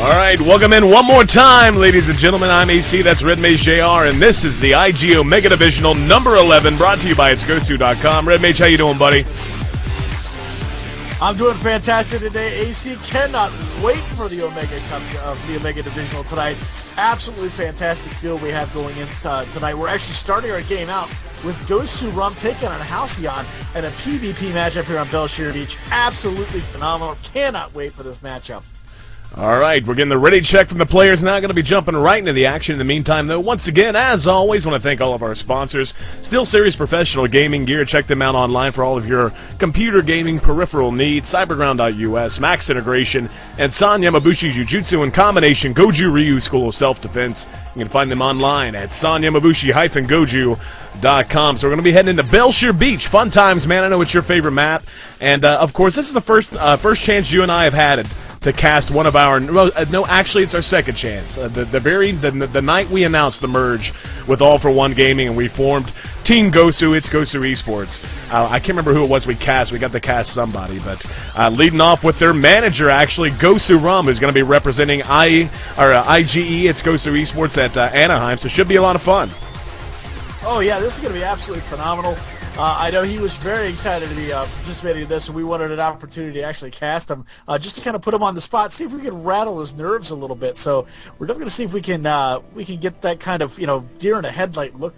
All right, welcome in one more time, ladies and gentlemen. I'm AC, that's Red Mage JR, and this is the IG Omega Divisional number 11, brought to you by itsgosu.com. Red Mage, how you doing, buddy? I'm doing fantastic today. AC cannot wait for the Omega Cup, the Omega Divisional tonight. Absolutely fantastic field we have going in tonight. We're actually starting our game out with Gosu Rum taking on Halcyon and a PvP matchup here on Belshire Beach. Absolutely phenomenal. Cannot wait for this matchup. All right, we're getting the ready check from the players now. Going to be jumping right into the action. In the meantime, though, once again, as always, want to thank all of our sponsors. SteelSeries Professional Gaming Gear. Check them out online for all of your computer gaming peripheral needs. Cyberground.us, Max Integration, and San Yamabushi Jujutsu in combination. Goju Ryu School of Self-Defense. You can find them online at sanyamabushi-goju.com. So we're going to be heading into Belshire Beach. Fun times, man. I know it's your favorite map. And, of course, this is the first chance you and I have had to cast one of our, no, actually it's our second chance. The night we announced the merge with All for One Gaming and we formed Team Gosu, it's Gosu Esports. I can't remember who it was we cast. We got to cast somebody, but leading off with their manager, actually, Gosu Rum, who's going to be representing IGE, it's Gosu Esports at Anaheim, so it should be a lot of fun. Oh yeah, this is going to be absolutely phenomenal. I know he was very excited to be participating in this, and we wanted an opportunity to actually cast him, just to kind of put him on the spot, see if we can rattle his nerves a little bit. So we're definitely going to see if we can get that kind of deer in a headlight look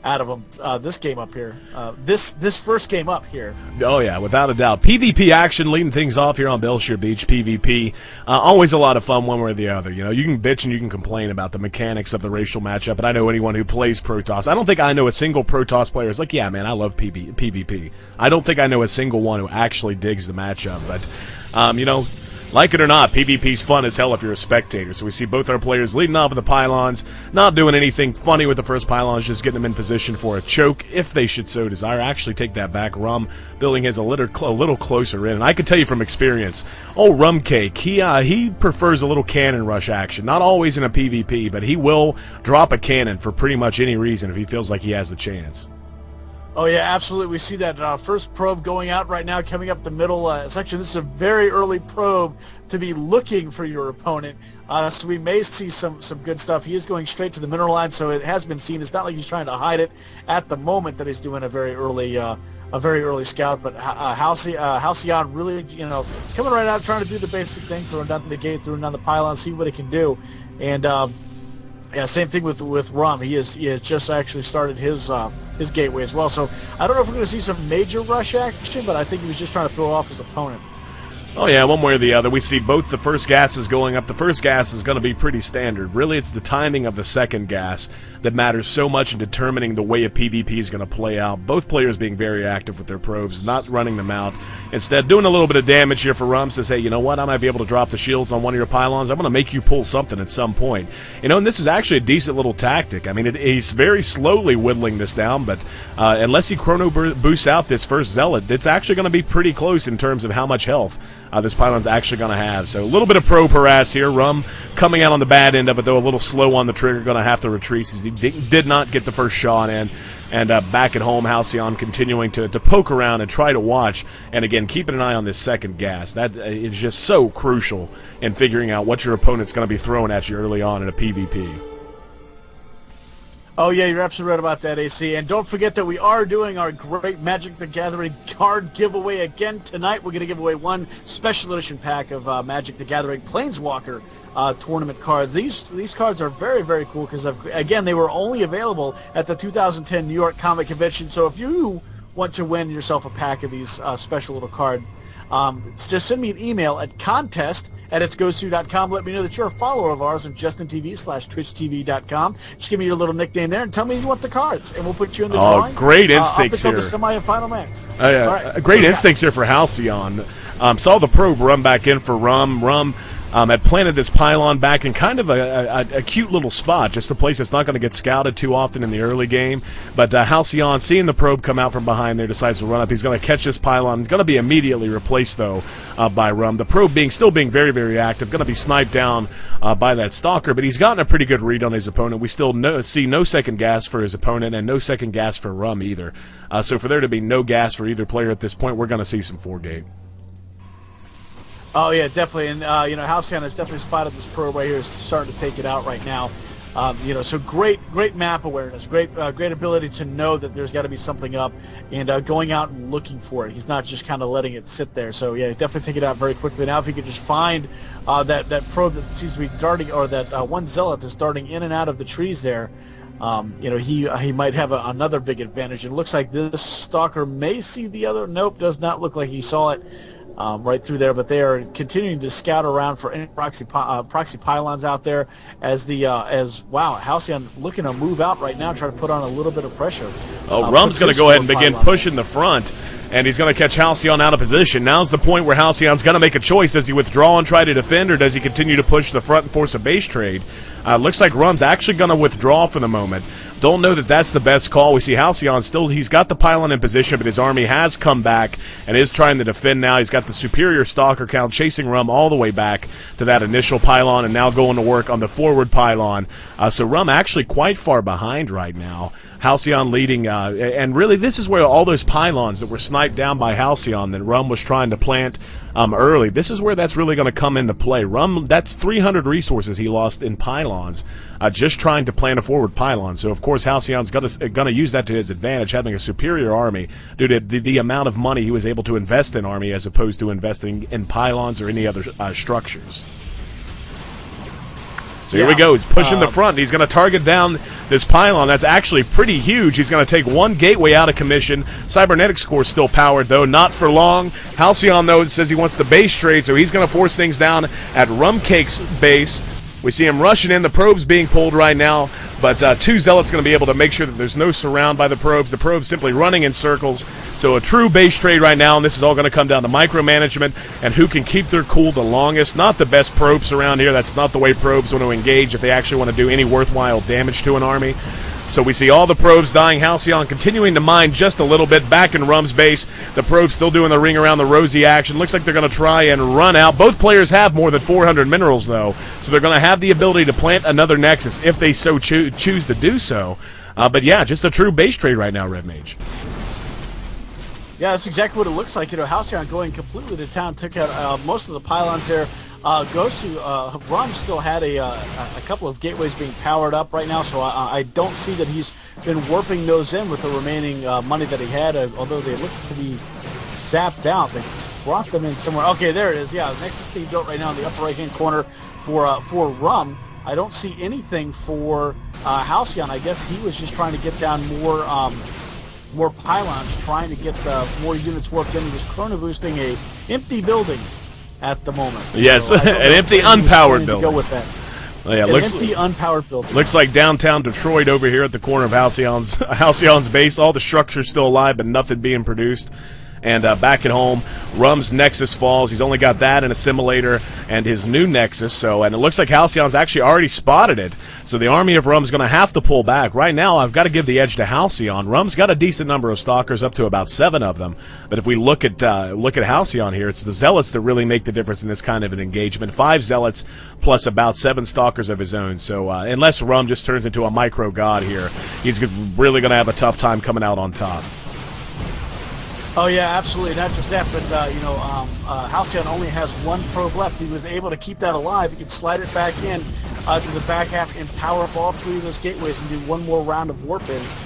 out of him this game up here, this first game up here. Oh yeah, without a doubt. PvP action leading things off here on Belshire Beach. PvP, always a lot of fun one way or the other. You can bitch and you can complain about the mechanics of the racial matchup, but I know anyone who plays Protoss. I don't think I know a single Protoss player who's like, yeah, man, I love PvP. I don't think I know a single one who actually digs the matchup, but like it or not, PvP's fun as hell if you're a spectator. So we see both our players leading off of the pylons, not doing anything funny with the first pylons, just getting them in position for a choke, if they should so desire. Actually, take that back. Rum building his a little closer in. And I can tell you from experience, Rum Cake, he prefers a little cannon rush action. Not always in a PvP, but he will drop a cannon for pretty much any reason if he feels like he has the chance. Oh yeah, absolutely. We see that first probe going out right now, coming up the middle section. This is a very early probe to be looking for your opponent, so we may see some good stuff. He is going straight to the mineral line, so it has been seen. It's not like he's trying to hide it at the moment that he's doing a very early scout. But Halcyon really, coming right out, trying to do the basic thing, throwing down the gate, throwing down the pylon, see what it can do, and. Yeah, same thing with Rum. He has just actually started his gateway as well. So I don't know if we're going to see some major rush action, but I think he was just trying to throw off his opponent. Oh yeah, one way or the other. We see both the first gases going up. The first gas is going to be pretty standard. Really, it's the timing of the second gas that matters so much in determining the way a PvP is going to play out. Both players being very active with their probes, not running them out. Instead, doing a little bit of damage here for Rum, says, hey, you know what, I might be able to drop the shields on one of your pylons. I'm going to make you pull something at some point. And this is actually a decent little tactic. I mean, he's very slowly whittling this down, but unless he chrono boosts out this first Zealot, it's actually going to be pretty close in terms of how much health this pylon's actually going to have. So a little bit of probe harass here. Rum coming out on the bad end of it, though, a little slow on the trigger, going to have to retreat since he did not get the first shot in. And back at home, Halcyon continuing to poke around and try to watch. And again, keeping an eye on this second gas. That is just so crucial in figuring out what your opponent's going to be throwing at you early on in a PvP. Oh yeah, you're absolutely right about that, AC. And don't forget that we are doing our great Magic the Gathering card giveaway again tonight. We're going to give away one special edition pack of Magic the Gathering Planeswalker tournament cards. These cards are very, very cool because, again, they were only available at the 2010 New York Comic Convention. So if you want to win yourself a pack of these special little cards, just send me an email at contest@itsgosu.com. Let me know that you're a follower of ours on JustinTV/TwitchTV.com. Just give me your little nickname there and tell me you want the cards, and we'll put you in the drawing. Oh, great instincts here. The semi and final max. Yeah. Right. Great instincts here for Halcyon. Saw the probe run back in for Rum. Rum had planted this pylon back in kind of a cute little spot, just a place that's not going to get scouted too often in the early game. But Halcyon, seeing the probe come out from behind there, decides to run up. He's going to catch this pylon. He's going to be immediately replaced, though, by Rum. The probe still being very, very active, going to be sniped down by that stalker, but he's gotten a pretty good read on his opponent. We still see no second gas for his opponent and no second gas for Rum either. So for there to be no gas for either player at this point, we're going to see some 4-gate. Oh yeah, definitely, and Halcyon has definitely spotted this probe right here. Is starting to take it out right now. So great map awareness, great ability to know that there's got to be something up, and going out and looking for it. He's not just kind of letting it sit there. So yeah, definitely take it out very quickly. Now, if he could just find that probe that seems to be darting, or that one zealot that's darting in and out of the trees there, he might have another big advantage. It looks like this stalker may see the other. Nope, does not look like he saw it. Right through there, but they are continuing to scout around for any proxy pylons out there. Halcyon looking to move out right now, try to put on a little bit of pressure. Rum's going to go ahead and begin pushing the front, and he's going to catch Halcyon out of position. Now's the point where Halcyon's going to make a choice. Does he withdraw and try to defend, or does he continue to push the front and force a base trade? Looks like Rum's actually going to withdraw for the moment. Don't know that that's the best call. We see Halcyon still, he's got the pylon in position, but his army has come back and is trying to defend now. He's got the superior stalker count chasing Rum all the way back to that initial pylon and now going to work on the forward pylon. So Rum actually quite far behind right now. Halcyon leading, and really this is where all those pylons that were sniped down by Halcyon that Rum was trying to plant early, this is where that's really going to come into play. Rum, that's 300 resources he lost in pylons just trying to plant a forward pylon. So of course Halcyon's going to use that to his advantage, having a superior army due to the amount of money he was able to invest in army as opposed to investing in pylons or any other structures. So here we go. He's pushing the front. He's going to target down this pylon. That's actually pretty huge. He's going to take one gateway out of commission. Cybernetics core still powered, though. Not for long. Halcyon, though, says he wants the base trade, so he's going to force things down at Rumcake's base. We see him rushing in. The probe's being pulled right now, but two Zealots going to be able to make sure that there's no surround by the probes. The probe's simply running in circles. So a true base trade right now, and this is all going to come down to micromanagement and who can keep their cool the longest. Not the best probes around here. That's not the way probes want to engage if they actually want to do any worthwhile damage to an army. So we see all the probes dying. Halcyon continuing to mine just a little bit back in Rum's base. The probes still doing the ring around the rosy action. Looks like they're going to try and run out. Both players have more than 400 minerals, though, so they're going to have the ability to plant another Nexus if they so choose to do so. But yeah, just a true base trade right now, Red Mage. Yeah, that's exactly what it looks like. Halcyon going completely to town, took out most of the pylons there. Rum still had a couple of gateways being powered up right now, so I don't see that he's been warping those in with the remaining money that he had, although they look to be zapped out. They brought them in somewhere. Okay, there it is. Yeah, Nexus being built right now in the upper right-hand corner for Rum. I don't see anything for Halcyon. I guess he was just trying to get down more pylons, trying to get more units warped in. He was chrono boosting a empty building at the moment. Yes, so an empty unpowered building. Go with that. Well, yeah, an empty unpowered building. Looks like downtown Detroit over here at the corner of Halcyon's base. All the structures still alive, but nothing being produced. And back at home, Rum's Nexus falls. He's only got that, an assimilator, and his new Nexus. And it looks like Halcyon's actually already spotted it. So the army of Rum's going to have to pull back. Right now, I've got to give the edge to Halcyon. Rum's got a decent number of stalkers, up to about 7 of them. But if we look at Halcyon here, it's the Zealots that really make the difference in this kind of an engagement. 5 Zealots plus about 7 stalkers of his own. So unless Rum just turns into a micro god here, he's really going to have a tough time coming out on top. Oh yeah, absolutely. Not just that, but Halcyon only has 1 probe left. He was able to keep that alive. He could slide it back in to the back half and power up all 3 of those gateways and do 1 more round of warp-ins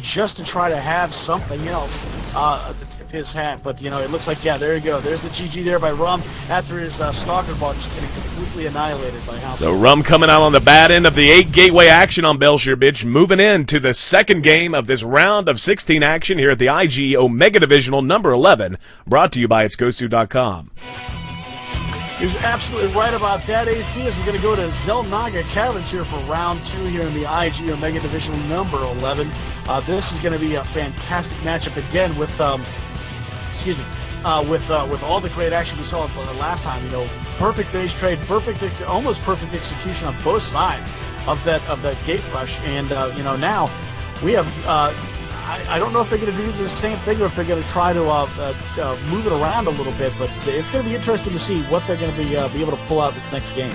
just to try to have something else to tip his hat. But it looks like, yeah, there you go. There's the GG there by Rum after his stalker ball just getting completely annihilated by Halcyon. So Rum coming out on the bad end of the 8 gateway action on Belshire Bitch, moving into the second game of this round of 16 action here at the IG Omega Divisional number 11, brought to you by itsgosu.com. He was absolutely right about that, AC, as we're going to go to Zelnaga Caverns here for round 2 here in the IG Omega Divisional number 11. This is going to be a fantastic matchup again with, with all the great action we saw last time. Perfect base trade, almost perfect execution on both sides of that gate rush, and now we have. I don't know if they're going to do the same thing or if they're going to try to move it around a little bit, but it's going to be interesting to see what they're going to be able to pull out this next game.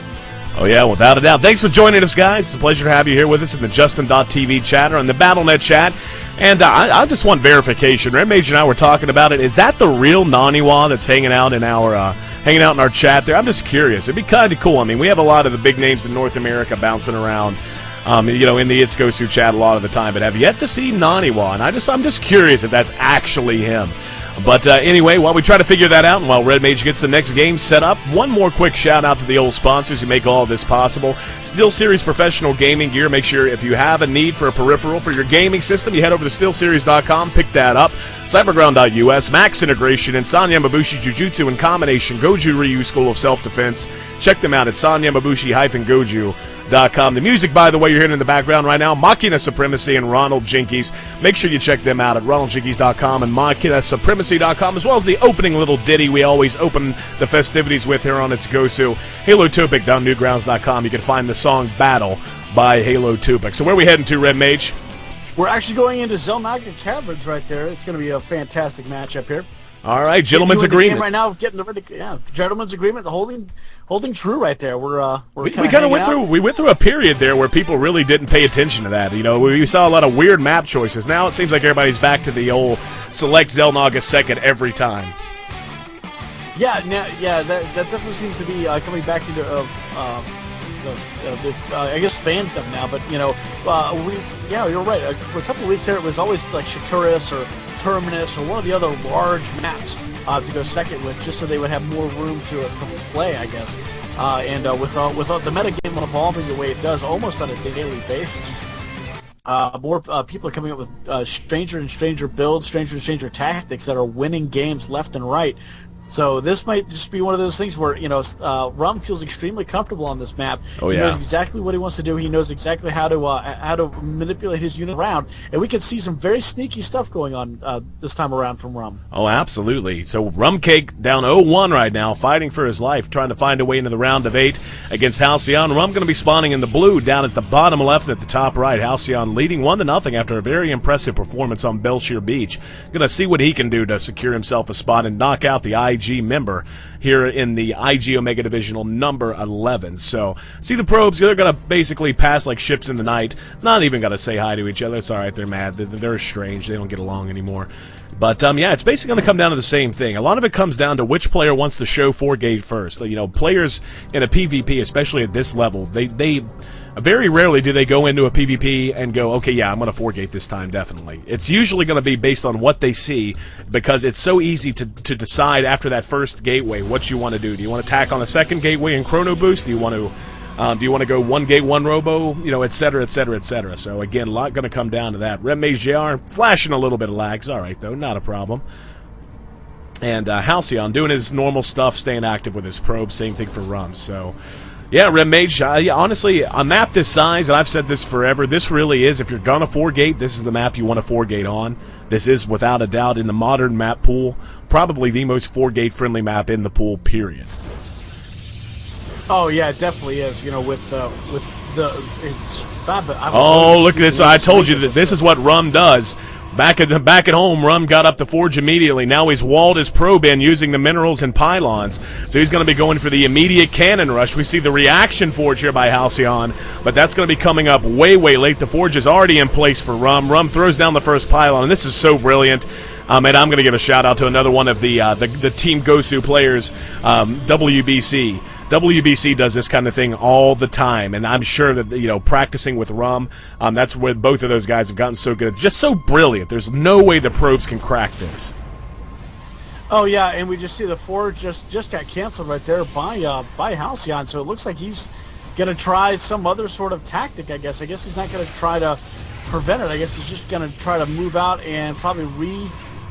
Oh, yeah, without a doubt. Thanks for joining us, guys. It's a pleasure to have you here with us in the Justin.tv chatter and the BattleNet chat. And I just want verification. Red Mage and I were talking about it. Is that the real Naniwa that's hanging out in our hanging out in our chat there. I'm just curious. It'd be kind of cool. I mean, we have a lot of the big names in North America bouncing around, in the It's Gosu chat a lot of the time, but have yet to see Naniwa, and I'm just curious if that's actually him. But anyway, while we try to figure that out and while Red Mage gets the next game set up, one more quick shout out to the old sponsors who make all of this possible. SteelSeries Professional Gaming Gear. Make sure if you have a need for a peripheral for your gaming system, you head over to SteelSeries.com, pick that up. Cyberground.us, Max Integration, and Sanya Mabushi Jujutsu in combination, Goju Ryu School of Self-Defense. Check them out at sanyamabushi-goju.com. The music, by the way, you're hearing in the background right now, Machina Supremacy and Ronald Jinkies. Make sure you check them out at ronaldjinkies.com and machinasupremacy.com, as well as the opening little ditty we always open the festivities with here on It's Gosu. HaloTopic.newgrounds.com. You can find the song Battle by Halo Tupic. So where are we heading to, Red Mage? We're actually going into Zelnaga Caverns right there. It's going to be a fantastic matchup here. All right, gentlemen's agreement right now. Getting ready. Yeah, gentlemen's agreement. Holding true right there. We kind of went through a period there where people really didn't pay attention to that. We saw a lot of weird map choices. Now it seems like everybody's back to the old select Zelnaga second every time. Yeah, that definitely seems to be coming back into this I guess fandom now. But you're right. For a couple of weeks there, it was always like Shikuris or Terminus or one of the other large maps to go second with, just so they would have more room to play, I guess. With the metagame evolving the way it does, almost on a daily basis, more people are coming up with stranger and stranger builds, stranger and stranger tactics that are winning games left and right. So this might just be one of those things where, Rum feels extremely comfortable on this map. Oh, yeah. He knows exactly what he wants to do. He knows exactly how to manipulate his unit around, and we could see some very sneaky stuff going on this time around from Rum. Oh, absolutely. So Rumcake down 0-1 right now, fighting for his life, trying to find a way into the round of 8 against Halcyon. Rum going to be spawning in the blue down at the bottom left and at the top right. Halcyon leading 1-0 after a very impressive performance on Belshire Beach. Going to see what he can do to secure himself a spot and knock out the IG member here in the IG Omega Divisional number 11. So, see the probes, they're going to basically pass like ships in the night. Not even going to say hi to each other. It's all right, they're mad. They're estranged. They don't get along anymore. But, it's basically going to come down to the same thing. A lot of it comes down to which player wants to show 4-gate first. Players in a PvP, especially at this level, they very rarely do they go into a PvP and go, okay, yeah, I'm going to 4-gate this time, definitely. It's usually going to be based on what they see, because it's so easy to decide after that first gateway what you want to do. Do you want to tack on a second gateway and chrono boost? Do you want to go 1 gate, 1 robo, et cetera, et cetera, et cetera. So, again, a lot going to come down to that. Red Mage JR flashing a little bit of lags. All right, though, not a problem. And Halcyon doing his normal stuff, staying active with his probe. Same thing for Rum. So, yeah, Red Mage, honestly, a map this size, and I've said this forever, this really is, if you're going to 4-gate, this is the map you want to 4-gate on. This is, without a doubt, in the modern map pool, probably the most 4-gate friendly map in the pool, period. Oh, yeah, it definitely is, with the... Oh, look at this. I told you that this is what Rum does. Back at home, Rum got up the forge immediately. Now he's walled his probe in using the minerals and pylons. So he's going to be going for the immediate cannon rush. We see the reaction forge here by Halcyon, but that's going to be coming up way, way late. The forge is already in place for Rum. Rum throws down the first pylon, and this is so brilliant. And I'm going to give a shout-out to another one of the Team Gosu players, WBC. WBC does this kind of thing all the time, and I'm sure that, practicing with Rum, that's where both of those guys have gotten so good. Just so brilliant. There's no way the probes can crack this. Oh, yeah, and we just see the forge just got canceled right there by Halcyon, so it looks like he's going to try some other sort of tactic, I guess. I guess he's not going to try to prevent it. I guess he's just going to try to move out and probably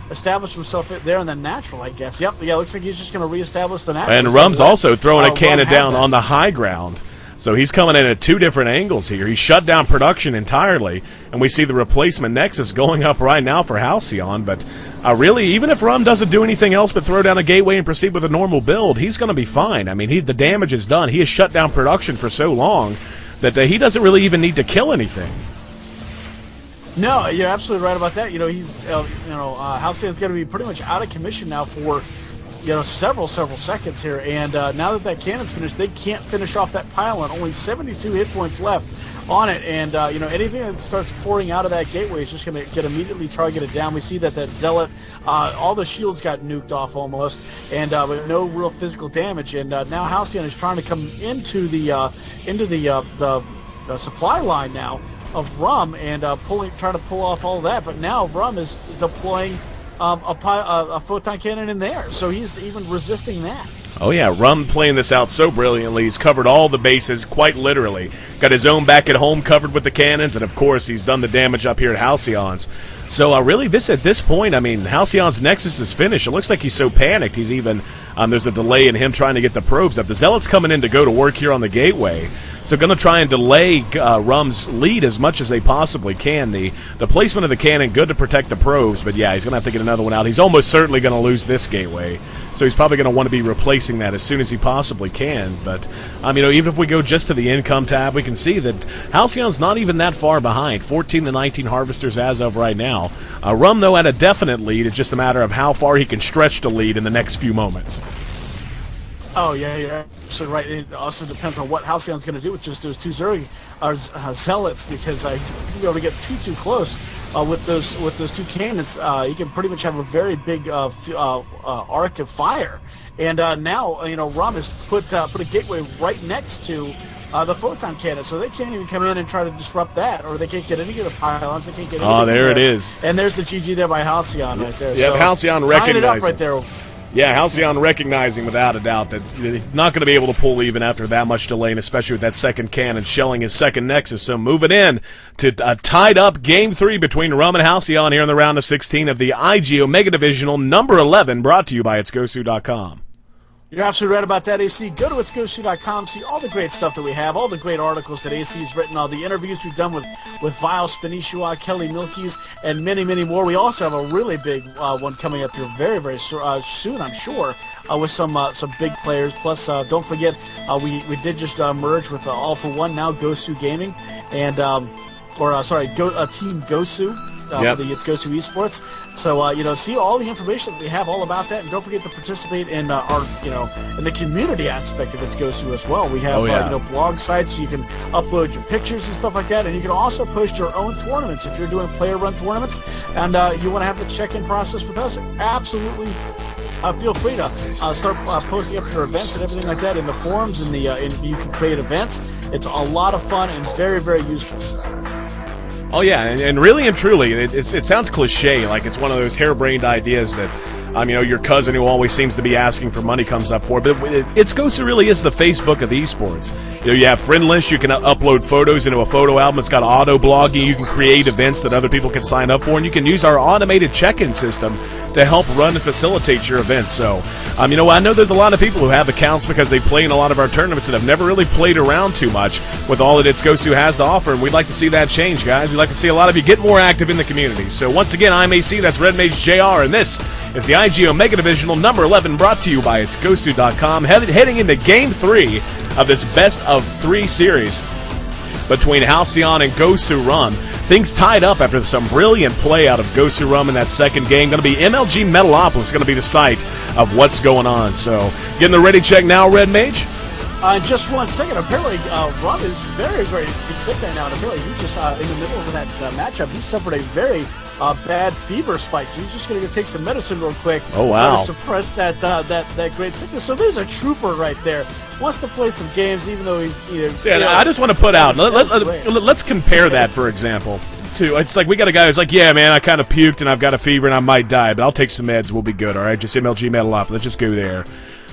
establish himself there in the natural, I guess. Yep, yeah, looks like he's just going to reestablish the natural. And Rum's also throwing a cannon down on the high ground. So he's coming in at 2 different angles here. He shut down production entirely, and we see the replacement Nexus going up right now for Halcyon. But really, even if Rum doesn't do anything else but throw down a gateway and proceed with a normal build, he's going to be fine. I mean, the damage is done. He has shut down production for so long that he doesn't really even need to kill anything. No, you're absolutely right about that. He's, Halcyon's going to be pretty much out of commission now for, several seconds here, and now that cannon's finished, they can't finish off that pylon. Only 72 hit points left on it, and anything that starts pouring out of that gateway is just going to get immediately targeted down. We see that Zealot, all the shields got nuked off almost, and with no real physical damage. And now Halcyon is trying to come into the supply line now of Rum, and trying to pull off all of that. But now Rum is deploying a photon cannon in there, so he's even resisting that. Oh yeah, Rum playing this out so brilliantly. He's covered all the bases, quite literally. Got his own back at home covered with the cannons, and of course he's done the damage up here at Halcyon's. So really, at this point, I mean, Halcyon's Nexus is finished. It looks like he's so panicked. He's even there's a delay in him trying to get the probes up. The Zealot's coming in to go to work here on the gateway. So going to try and delay Rum's lead as much as they possibly can. The placement of the cannon, good to protect the probes, but yeah, he's going to have to get another one out. He's almost certainly going to lose this gateway. So he's probably going to want to be replacing that as soon as he possibly can. But, even if we go just to the income tab, we can see that Halcyon's not even that far behind. 14 to 19 harvesters as of right now. Rum, though, had a definite lead. It's just a matter of how far he can stretch the lead in the next few moments. Oh, yeah, you're absolutely right. It also depends on what Halcyon's going to do with just those two Zealots, because you can go to get too close with those two cannons. You can pretty much have a very big arc of fire. And now, Rum has put a gateway right next to the photon cannon, so they can't even come in and try to disrupt that, or they can't get any of the pylons. They can't get. Oh, there it is. And there's the GG there by Halcyon right there. Yeah, so Halcyon recognizing. Tying it up right there. Yeah, Halcyon recognizing without a doubt that he's not going to be able to pull even after that much delay, and especially with that second cannon shelling his second Nexus. So moving in to a tied up Game 3 between Rum and Halcyon here in the round of 16 of the IG Omega Divisional number 11, brought to you by itsgosu.com. You're absolutely right about that, AC. Go to itsgosu.com, see all the great stuff that we have, all the great articles that AC has written, all the interviews we've done with Vile, Spinishua, Kelly Milkies, and many more. We also have a really big one coming up here very soon, I'm sure, with some big players. Plus, don't forget, we did just merge with All For One, now Gosu Gaming, and Team Gosu. Yep. For the It's Gosu Esports. So, see all the information that we have all about that, and don't forget to participate in our, in the community aspect of It's Gosu as well. We have, blog sites so you can upload your pictures and stuff like that, and you can also post your own tournaments if you're doing player-run tournaments, and you want to have the check-in process with us. Absolutely. Feel free to start posting up your events and everything like that in the forums, and you can create events. It's a lot of fun and very useful. Oh yeah, and really and truly, it sounds cliche, like it's one of those harebrained ideas that, your cousin who always seems to be asking for money comes up for. But It's Gosu really is the Facebook of esports. You have friend lists, you can upload photos into a photo album. It's got auto blogging. You can create events that other people can sign up for, and you can use our automated check-in system to help run and facilitate your events. So, I know there's a lot of people who have accounts because they play in a lot of our tournaments and have never really played around too much with all that It's Gosu has to offer, and we'd like to see that change, guys. We'd like to see a lot of you get more active in the community. So once again, I'm AC, that's Red Mage JR, and this is the IG Omega Divisional number 11, brought to you by itsgosu.com, heading into Game 3 of this best of 3 series between Halcyon and Gosu Rum. Things tied up after some brilliant play out of Gosu Rum in that second game. Going to be MLG Metalopolis, going to be the site of what's going on. So, getting the ready check now, Red Mage? Just 1 second. Apparently, Rum is very sick right now. And apparently, he just, in the middle of that matchup, he suffered a very bad fever spike. So he's just going to take some medicine real quick. Oh, wow. To suppress that great sickness. So there's a trooper right there. Wants to play some games, even though he's, I just want to put out, let's compare that, for example, to, it's like we got a guy who's like, yeah, man, I kind of puked and I've got a fever and I might die, but I'll take some meds, we'll be good, all right? Just MLG Metal Up, let's just go there.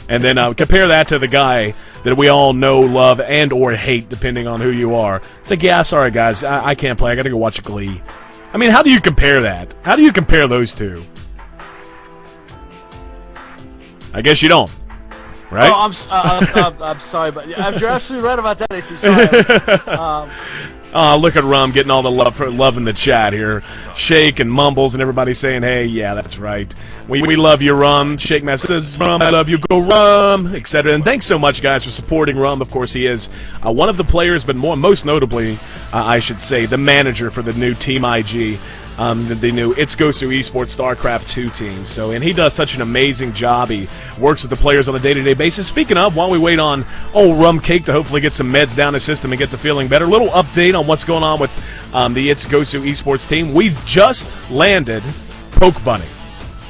And then compare that to the guy that we all know, love, and or hate, depending on who you are. It's like, yeah, sorry, guys, I can't play, I got to go watch Glee. How do you compare that? How do you compare those two? I guess you don't. Right? Oh, I'm sorry, but you're absolutely right about that, AC. Sorry. Look at Rum getting all the love in the chat here. Shake and Mumbles and everybody saying, hey, yeah, that's right. We love you, Rum. Shake Master says, Rum, I love you, go Rum, etc. And thanks so much, guys, for supporting Rum. Of course, he is one of the players, but most notably, I should say, the manager for the new Team IG. the new It's Gosu Esports StarCraft 2 team. So, and he does such an amazing job. He works with the players on a day-to-day basis. Speaking of, while we wait on old Rum Cake to hopefully get some meds down his system and get the feeling better, little update on what's going on with the It's Gosu Esports team. We just landed Poke Bunny.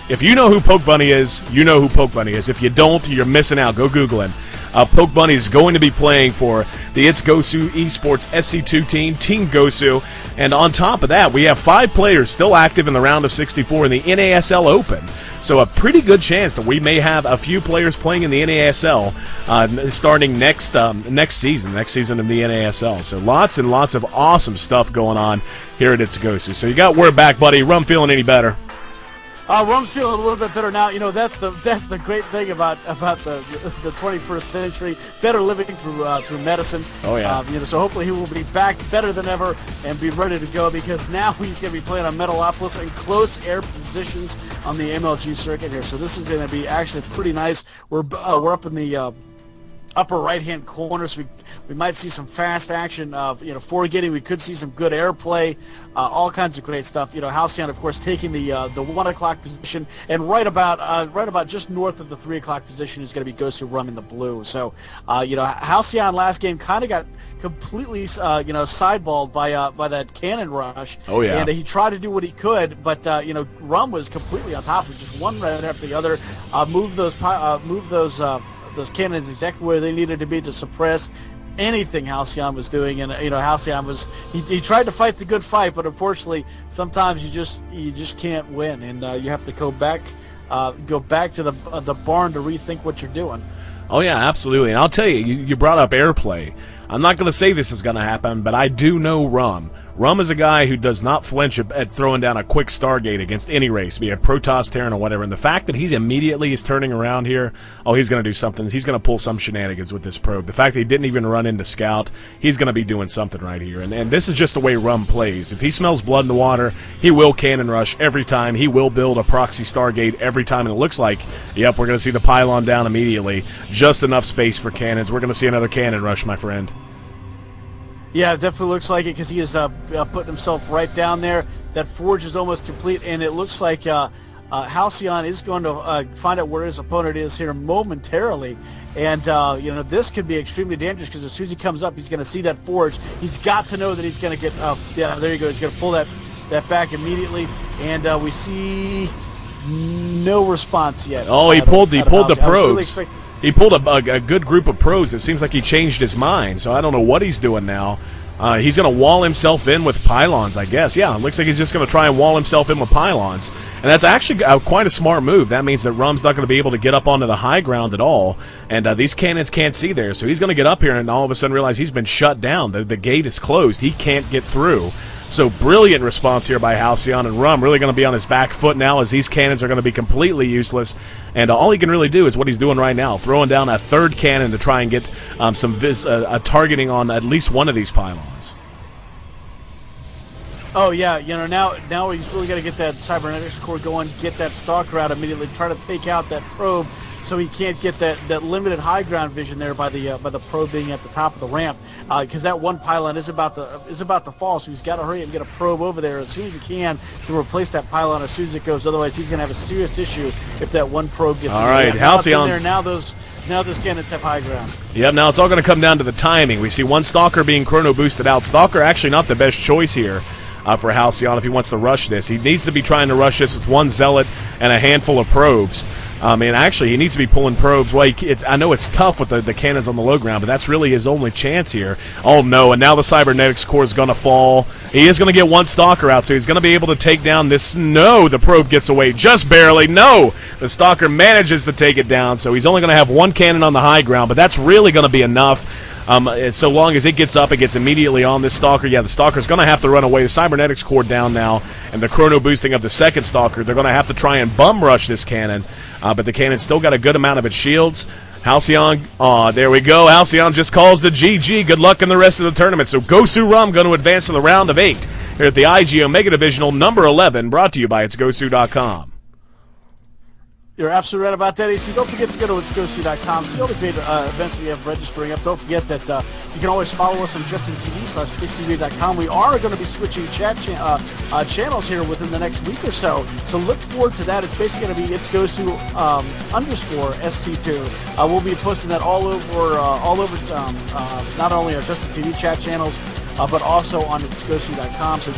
If you know who Poke Bunny is, you know who Poke Bunny is. If you don't, you're missing out. Go Google him. Poke Bunny is going to be playing for the It's Gosu Esports SC2 team, Team Gosu. And on top of that, we have 5 players still active in the round of 64 in the NASL Open. So a pretty good chance that we may have a few players playing in the NASL starting next season in the NASL. So lots and lots of awesome stuff going on here at It's Gosu. So you got word back, buddy. Rum feeling any better? Rum's feeling a little bit better now. You know, that's the great thing about the 21st century. Better living through medicine. Oh yeah. You know, so hopefully he will be back better than ever and be ready to go, because now he's going to be playing on Metalopolis in close air positions on the MLG circuit here. So this is going to be actually pretty nice. We're up in the upper right-hand corner, so we might see some fast action of, you know, forgetting. We could see some good airplay, all kinds of great stuff. You know, Halcyon, of course, taking the 1 o'clock position, and right about just north of the 3 o'clock position is going to be Gosu Rum in the blue. So, you know, Halcyon last game kind of got completely, you know, sideballed by that cannon rush. Oh yeah. And he tried to do what he could, but you know, Rum was completely on top of it, just one right after the other. Move those cannons exactly where they needed to be to suppress anything Halcyon was doing. And you know, Halcyon was he tried to fight the good fight, but unfortunately sometimes you just can't win, and you have to go back to the barn to rethink what you're doing. Oh yeah, absolutely. And I'll tell you, you brought up airplay. I'm not going to say this is going to happen, but I do know Rum. Rum is a guy who does not flinch at throwing down a quick Stargate against any race, be it Protoss, Terran, or whatever. And the fact that he's immediately turning around here, oh, he's going to do something. He's going to pull some shenanigans with this probe. The fact that he didn't even run into Scout, he's going to be doing something right here. And this is just the way Rum plays. If he smells blood in the water, he will cannon rush every time. He will build a proxy Stargate every time. And it looks like, yep, we're going to see the pylon down immediately. Just enough space for cannons. We're going to see another cannon rush, my friend. Yeah, it definitely looks like it, because he is putting himself right down there. That forge is almost complete, and it looks like Halcyon is going to find out where his opponent is here momentarily. And, you know, this could be extremely dangerous, because as soon as he comes up, he's going to see that forge. He's got to know that he's going to get, yeah, there you go. He's going to pull that back immediately. And we see no response yet. Oh, he pulled the probes. He pulled a good group of pros. It seems like he changed his mind, so I don't know what he's doing now. He's going to wall himself in with pylons, I guess. Yeah, it looks like he's just going to try and wall himself in with pylons. And that's actually quite a smart move. That means that Rum's not going to be able to get up onto the high ground at all, and these cannons can't see there. So he's going to get up here and all of a sudden realize he's been shut down. The gate is closed. He can't get through. So brilliant response here by Halcyon, and Rum really going to be on his back foot now, as these cannons are going to be completely useless. And all he can really do is what he's doing right now, throwing down a third cannon to try and get some targeting on at least one of these pylons. Oh yeah, you know, now he's really got to get that cybernetics core going, get that stalker out immediately, try to take out that probe, so he can't get that limited high ground vision there by the probe being at the top of the ramp, because that one pylon is about to fall. So he's got to hurry and get a probe over there as soon as he can to replace that pylon as soon as it goes. Otherwise, he's going to have a serious issue if that one probe gets. All right, Halcyon's there now. Those cannons have high ground. Yep. Now it's all going to come down to the timing. We see one stalker being chrono boosted out. Stalker actually not the best choice here. For Halcyon, if he wants to rush this, he needs to be trying to rush this with one zealot and a handful of probes. And actually, he needs to be pulling probes. Well, I know it's tough with the cannons on the low ground, but that's really his only chance here. Oh no! And now the cybernetics core is going to fall. He is going to get one stalker out, so he's going to be able to take down this. No, the probe gets away just barely. No, the stalker manages to take it down, so he's only going to have one cannon on the high ground, but that's really going to be enough. So long as it gets up, it gets immediately on this Stalker. Yeah, the Stalker's going to have to run away. The Cybernetics core down now, and the chrono boosting of the second Stalker. They're going to have to try and bum rush this cannon, but the cannon's still got a good amount of its shields. Halcyon, there we go. Halcyon just calls the GG. Good luck in the rest of the tournament. So Gosu Rum going to advance to the round of 8 here at the IG Omega Divisional number 11, brought to you by itsgosu.com. You're absolutely right about that, AC. Don't forget to go to itsgosu.com. See all the great events we have registering up. Don't forget that you can always follow us on JustinTV/TwitchTV.com. We are going to be switching chat channels here within the next week or so. So look forward to that. It's basically going to be itsgosu _ST2. We'll be posting that all over not only our Justin TV chat channels, but also on itsgosu.com. So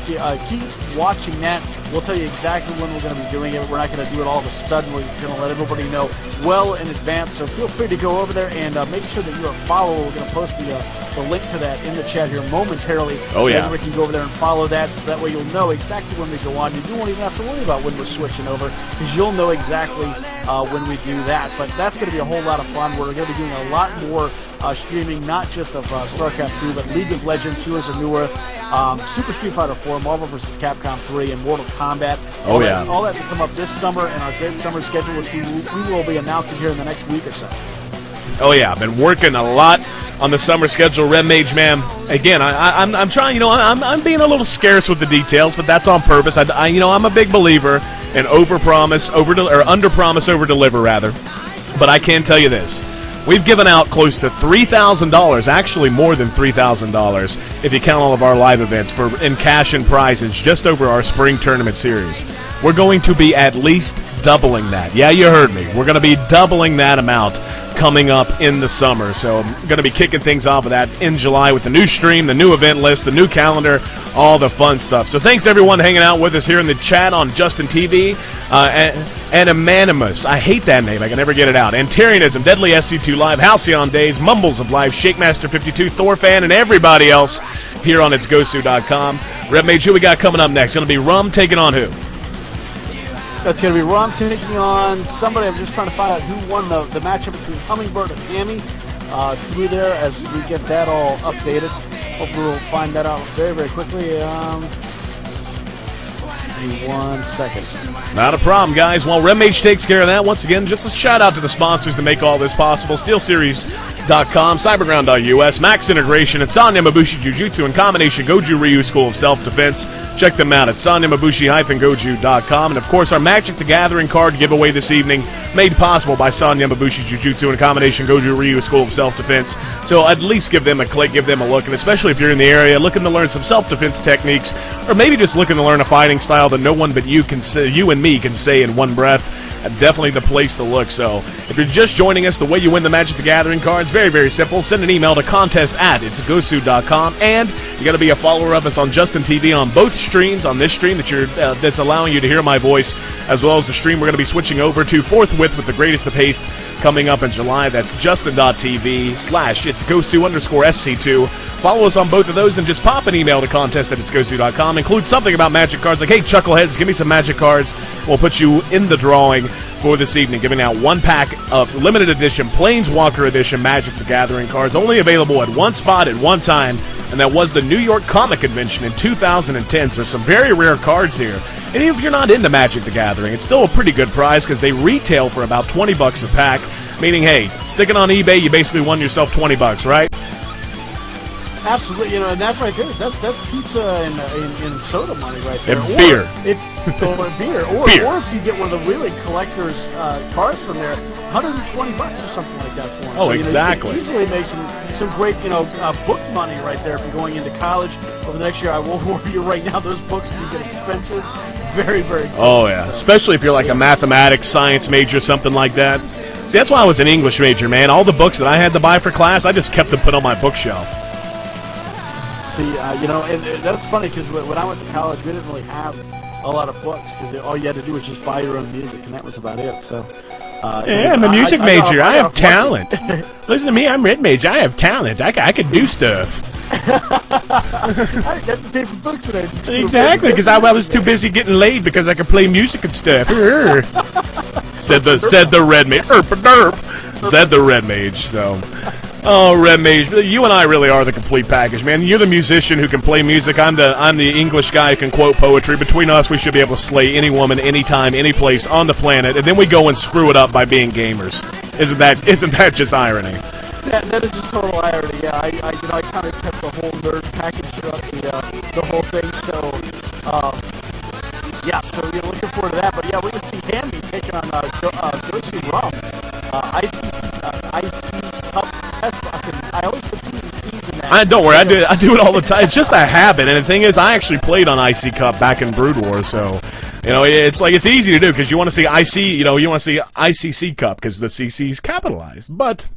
keep watching that. We'll tell you exactly when we're going to be doing it. We're not going to do it all of a sudden. We're going to let everybody know well in advance. So feel free to go over there and make sure that you're a follower. We're going to post the link to that in the chat here momentarily. Oh, yeah. So everybody can go over there and follow that. So that way you'll know exactly when we go on. You won't even have to worry about when we're switching over because you'll know exactly when we do that. But that's going to be a whole lot of fun. We're going to be doing a lot more streaming, not just of StarCraft 2, but League of Legends, Heroes of Newerth, Super Street Fighter 4, Marvel vs. Capcom 3, and Mortal Kombat. Oh, yeah. All that will come up this summer in our great summer schedule, which we will be announcing here in the next week or so. Oh, yeah. I've been working a lot on the summer schedule. Red Mage, man. Again, I'm trying, I'm being a little scarce with the details, but that's on purpose. I'm a big believer in under-promise, over-deliver, rather. But I can tell you this. We've given out close to $3,000, actually more than $3,000, if you count all of our live events in cash and prizes just over our spring tournament series. We're going to be at least doubling that. Yeah, you heard me. We're going to be doubling that amount coming up in the summer. So I'm going to be kicking things off of that in July with the new stream, the new event list, the new calendar, all the fun stuff. So thanks to everyone hanging out with us here in the chat on Justin TV. Animanimus, I hate that name, I can never get it out. Antarianism, Deadly SC2 Live, Halcyon Days, Mumbles of Life, Shakemaster52, Thorfan, and everybody else here on itsgosu.com. Red Mage, who we got coming up next? Going to be Rum taking on who? That's going to be Rum taking on somebody. I'm just trying to find out who won the matchup between Hummingbird and Hammy through there as we get that all updated. Hopefully we'll find that out very, very quickly. Give me 1 second. Not a problem, guys. While Red Mage takes care of that, once again, just a shout-out to the sponsors that make all this possible. SteelSeries.com, Cyberground.us, Max Integration, and Sanya Mabushi Jiu-Jitsu and Combination Goju Ryu School of Self-Defense. Check them out at SanyaMabushi-Goju.com. And, of course, our Magic the Gathering card giveaway this evening made possible by Sanya Mabushi Jiu-Jitsu and Combination Goju Ryu School of Self-Defense. So at least give them a click, give them a look, and especially if you're in the area looking to learn some self-defense techniques or maybe just looking to learn a fighting style that no one but you and me can say in one breath, definitely the place to look. So if you're just joining us, the way you win the Magic the Gathering cards, very, very simple. Send an email to contest@itsgosu.com, and you got to be a follower of us on Justin TV on both streams, on this stream that's allowing you to hear my voice, as well as the stream we're going to be switching over to forthwith with the Greatest of Haste coming up in July. That's justin.tv/itsgosu_SC2. Follow us on both of those and just pop an email to contest@itsgosu.com. Include something about Magic cards like, hey, Chuckleheads, give me some Magic cards. We'll put you in the drawing for this evening, giving out one pack of limited edition Planeswalker edition Magic the Gathering cards, only available at one spot at one time, and that was the New York Comic Convention in 2010. So some very rare cards here. And even if you're not into Magic the Gathering, it's still a pretty good prize because they retail for about $20 a pack, meaning, hey, sticking on eBay, you basically won yourself $20, right? Absolutely, and that's right there. That's pizza and soda money right there. And beer. Or beer. Or if you get one of the really collector's cards from there, $120 or something like that for them. Oh, so, exactly. You can easily make some great, book money right there if you're going into college over the next year. I will warn you right now, those books can get expensive. Very, very good. Oh, yeah. So, especially if you're like a mathematics, science major, something like that. See, that's why I was an English major, man. All the books that I had to buy for class, I just kept them put on my bookshelf. See, and that's funny because when I went to college, we didn't really have a lot of books because all you had to do was just buy your own music, and that was about it. So, I'm a music major. I have talent. Listen to me, I'm Red Mage. I have talent. I could do stuff. I didn't have to pay for books today. Exactly, because I was too busy getting laid because I could play music and stuff. said the Red Mage. Said the Red Mage. So. Oh, Red Mage, you and I really are the complete package, man. You're the musician who can play music. I'm the English guy who can quote poetry. Between us, we should be able to slay any woman, anytime, any place on the planet, and then we go and screw it up by being gamers. Isn't that just irony? That is just total irony. Yeah, I kind of kept the whole nerd package throughout the whole thing. So, Yeah, so you're looking forward to that. But yeah, we can see Hamby taking on Gosu Rum, IC Cup test. I always put two C's in that. Don't worry, I do it all the time. It's just a habit. And the thing is, I actually played on IC Cup back in Brood War, so you know it's like it's easy to do because you want to see IC, you want to see ICC Cup because the CC is capitalized, but.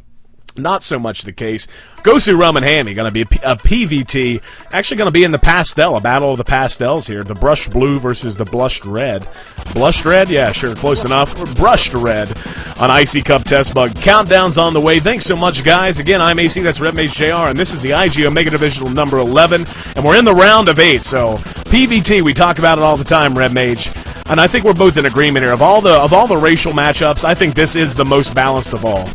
Not so much the case. Gosu Rum and Hammy going to be a PVT. Actually going to be in the pastel, a battle of the pastels here. The brushed blue versus the blushed red. Blushed red? Yeah, sure, close enough. Brushed red on IC Cup Test Bug. Countdown's on the way. Thanks so much, guys. Again, I'm AC, that's Red Mage JR, and this is the IG Omega Divisional number 11, and we're in the round of 8. So PVT, we talk about it all the time, Red Mage. And I think we're both in agreement here. Of all the racial matchups, I think this is the most balanced of all.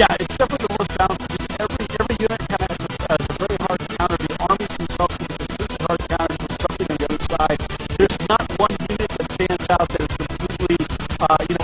Yeah, it's definitely the most balanced because every unit kind of has a very hard counter. The armies themselves can be completely hard counter with something on the other side. There's not one unit that stands out that is completely,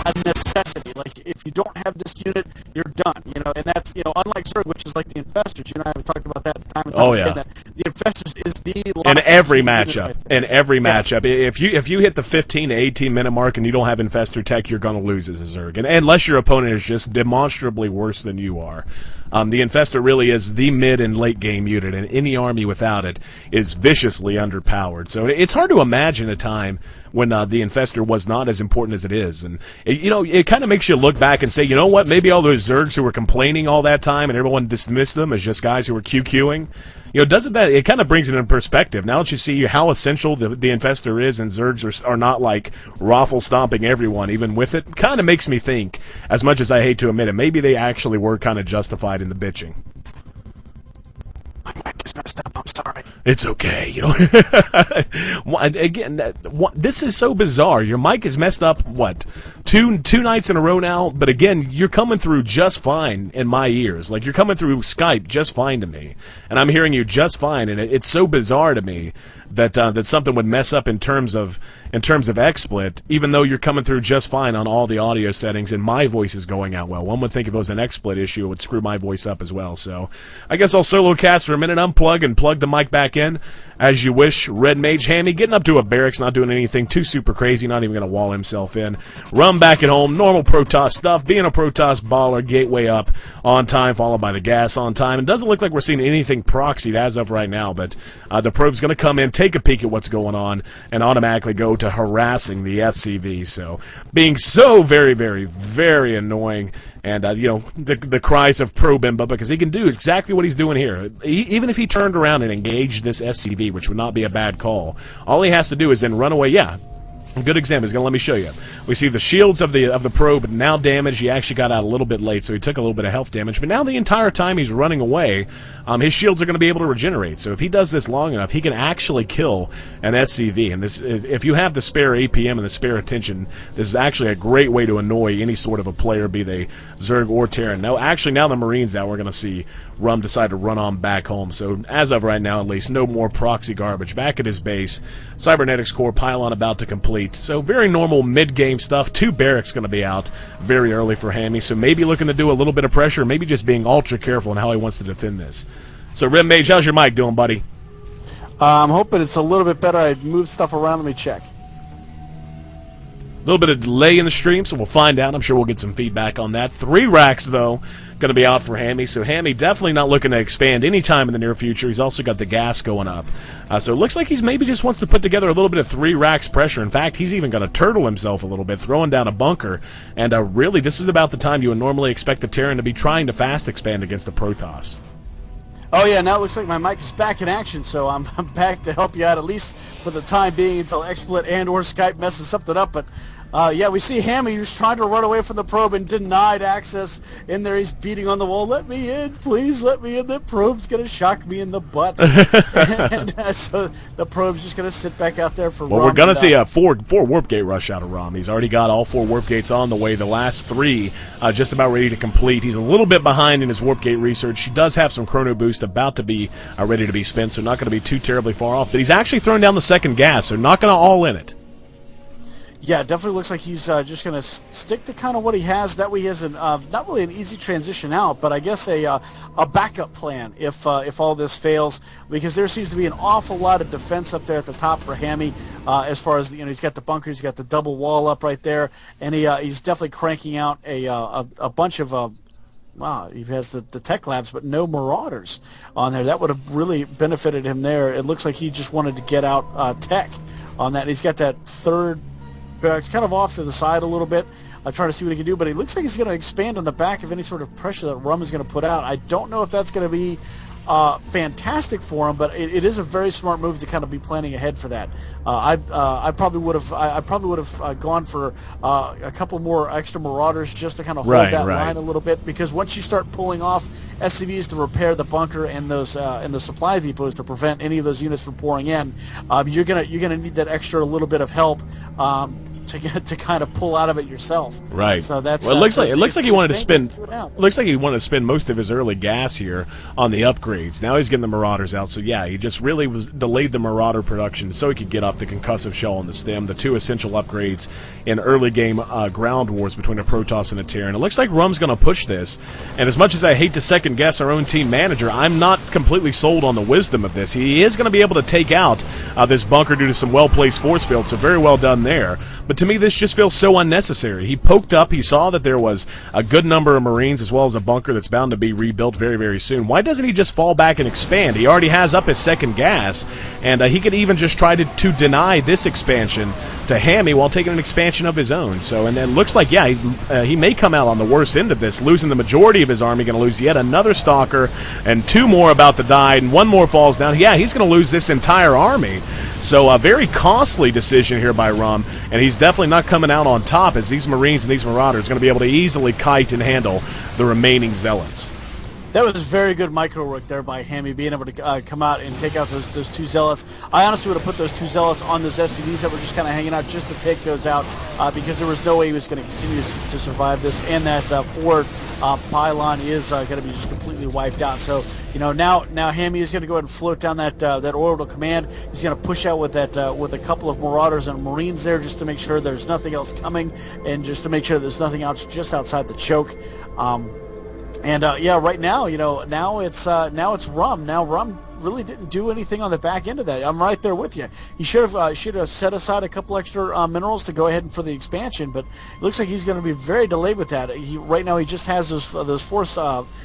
a necessity. Like if you don't have this unit, you're done. And that's unlike Zerg, which is like the Infestors. You and I have talked about that time and time again. That the Infestors is the in every matchup. In every matchup, if you hit the 15 to 18 minute mark and you don't have Infestor tech, you're going to lose as a Zerg, and unless your opponent is just demonstrably worse than you are. The Infestor really is the mid and late game unit, and any army without it is viciously underpowered. So it's hard to imagine a time when the Infestor was not as important as it is. And, it kind of makes you look back and say, you know what, maybe all those Zergs who were complaining all that time and everyone dismissed them as just guys who were QQing, doesn't that, it kind of brings it in perspective. Now that you see how essential the Infestor is and Zergs are not like raffle stomping everyone, even with it, kind of makes me think, as much as I hate to admit it, maybe they actually were kind of justified in the bitching. My mic is messed up. I'm sorry. It's okay, Again, this is so bizarre. Your mic is messed up, what, two nights in a row now? But again, you're coming through just fine in my ears. Like, you're coming through Skype just fine to me. And I'm hearing you just fine, and it's so bizarre to me that that something would mess up in terms of XSplit, even though you're coming through just fine on all the audio settings, and my voice is going out well. One would think if it was an XSplit issue, it would screw my voice up as well. So I guess I'll solo cast for a minute, unplug, and plug the mic back in as you wish. Red Mage Hammy getting up to a barracks, not doing anything too super crazy, not even going to wall himself in. Rum back at home, normal Protoss stuff, being a Protoss baller, gateway up on time, followed by the gas on time. It doesn't look like we're seeing anything proxied as of right now, but the probe's going to come in, take a peek at what's going on, and automatically go to harassing the SCV. So being so very, very, very annoying. And, the cries of Probimba, because he can do exactly what he's doing here. Even if he turned around and engaged this SCV, which would not be a bad call, all he has to do is then run away. Yeah, a good example. He's going to let me show you. We see the shields of the probe now damaged. He actually got out a little bit late, so he took a little bit of health damage. But now the entire time he's running away, his shields are going to be able to regenerate. So if he does this long enough, he can actually kill an SCV. And this, if you have the spare APM and the spare attention, this is actually a great way to annoy any sort of a player, be they Zerg or Terran. No, actually, now the Marine's out, we're going to see Rum decide to run on back home. So as of right now, at least, no more proxy garbage. Back at his base, Cybernetics Core pylon about to complete. So very normal mid-game stuff. 2 barracks going to be out very early for Hammy. So maybe looking to do a little bit of pressure, maybe just being ultra careful in how he wants to defend this. So Red Mage, how's your mic doing, buddy? I'm hoping it's a little bit better. I moved stuff around. Let me check. A little bit of delay in the stream, so we'll find out. I'm sure we'll get some feedback on that. 3 racks, though, going to be out for Hammy. So Hammy definitely not looking to expand anytime in the near future. He's also got the gas going up. So it looks like he's maybe just wants to put together a little bit of 3 racks pressure. In fact, he's even going to turtle himself a little bit, throwing down a bunker. And really, this is about the time you would normally expect the Terran to be trying to fast expand against the Protoss. Oh, yeah, now it looks like my mic is back in action, so I'm back to help you out, at least for the time being, until XSplit and or Skype messes something up. But, yeah, we see Hammy who's trying to run away from the probe and denied access in there. He's beating on the wall. Let me in, please, let me in. The probe's going to shock me in the butt. and so the probe's just going to sit back out there for Well, Rum. we're going to see a 4 warp gate rush out of Rum. He's already got all 4 warp gates on the way. The last 3 just about ready to complete. He's a little bit behind in his warp gate research. He does have some chrono boost about to be ready to be spent, so not going to be too terribly far off. But he's actually throwing down the second gas, so not going to all in it. Yeah, it definitely looks like he's just going to stick to kind of what he has. That way he has not really an easy transition out, but I guess a backup plan if all this fails, because there seems to be an awful lot of defense up there at the top for Hammy. As far as he's got the bunker, he's got the double wall up right there, and he's definitely cranking out a bunch of. Wow, he has the tech labs, but no Marauders on there. That would have really benefited him there. It looks like he just wanted to get out tech on that. He's got that third. It's kind of off to the side a little bit, trying to see what he can do, but he looks like he's going to expand on the back of any sort of pressure that Rum is going to put out. I don't know if that's going to be fantastic for him, but it is a very smart move to kind of be planning ahead for that. I probably would have gone for a couple more extra Marauders just to kind of hold that line a little bit, because once you start pulling off SCVs to repair the bunker and those and the supply depots to prevent any of those units from pouring in, you're gonna need that extra little bit of help. To kind of pull out of it yourself, right? So that's well, it looks like he wanted to spend. Looks like he wanted to spend most of his early gas here on the upgrades. Now he's getting the Marauders out. So yeah, he just really delayed the Marauder production so he could get up the concussive shell and the stem, the two essential upgrades in early game ground wars between a Protoss and a Terran. It looks like Rum's going to push this, and as much as I hate to second guess our own team manager, I'm not completely sold on the wisdom of this. He is going to be able to take out this bunker due to some well placed force fields. So very well done there. But to me, this just feels so unnecessary. He poked up. He saw that there was a good number of Marines as well as a bunker that's bound to be rebuilt very, very soon. Why doesn't he just fall back and expand? He already has up his second gas, and he could even just try to deny this expansion to Hammy while taking an expansion of his own. So, and then looks like, yeah, he may come out on the worst end of this, losing the majority of his army, going to lose yet another Stalker, and two more about to die, and one more falls down. Yeah, he's going to lose this entire army. So a very costly decision here by Rum, and he's definitely not coming out on top, as these Marines and these Marauders are going to be able to easily kite and handle the remaining Zealots. That was very good micro work there by Hammy, being able to come out and take out those two Zealots. I honestly would have put those two Zealots on those SCVs that were just kind of hanging out just to take those out, because there was no way he was going to continue to survive this, and that forward pylon is going to be just completely wiped out. So, now Hammy is going to go ahead and float down that orbital command. He's going to push out with with a couple of Marauders and Marines there, just to make sure there's nothing else coming, and just to make sure there's nothing else just outside the choke. Yeah, right now, now it's Rum. Now Rum really didn't do anything on the back end of that. I'm right there with you. He should have set aside a couple extra minerals to go ahead and for the expansion, but it looks like he's going to be very delayed with that. Right now he just has those force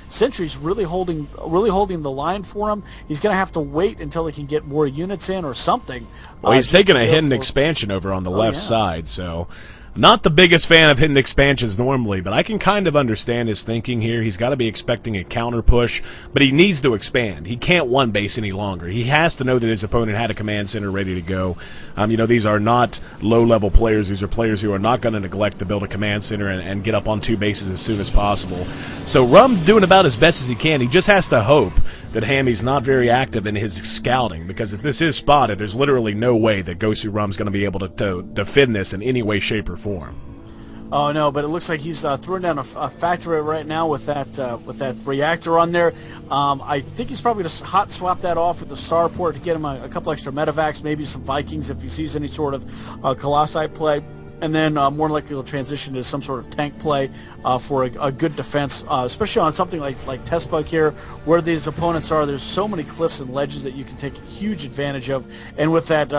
sentries really holding the line for him. He's going to have to wait until he can get more units in or something. Well, he's taking a hidden expansion over on the left side, so. Not the biggest fan of hidden expansions normally, but I can kind of understand his thinking here. He's got to be expecting a counter push, but he needs to expand. He can't one base any longer. He has to know that his opponent had a command center ready to go. These are not low-level players. These are players who are not going to neglect to build a command center and get up on two bases as soon as possible. So Rum doing about as best as he can. He just has to hope that Hammy's not very active in his scouting, because if this is spotted, there's literally no way that Gosu Rum's going to be able to defend this in any way, shape, or form. Oh no, but it looks like he's throwing down a factory right now with that reactor on there. I think he's probably just hot swap that off with the starport to get him a couple extra medevacs, maybe some Vikings if he sees any sort of Colossi play. And then more likely he'll transition to some sort of tank play for a good defense, especially on something like Testbug here, where these opponents are. There's so many cliffs and ledges that you can take huge advantage of, and with that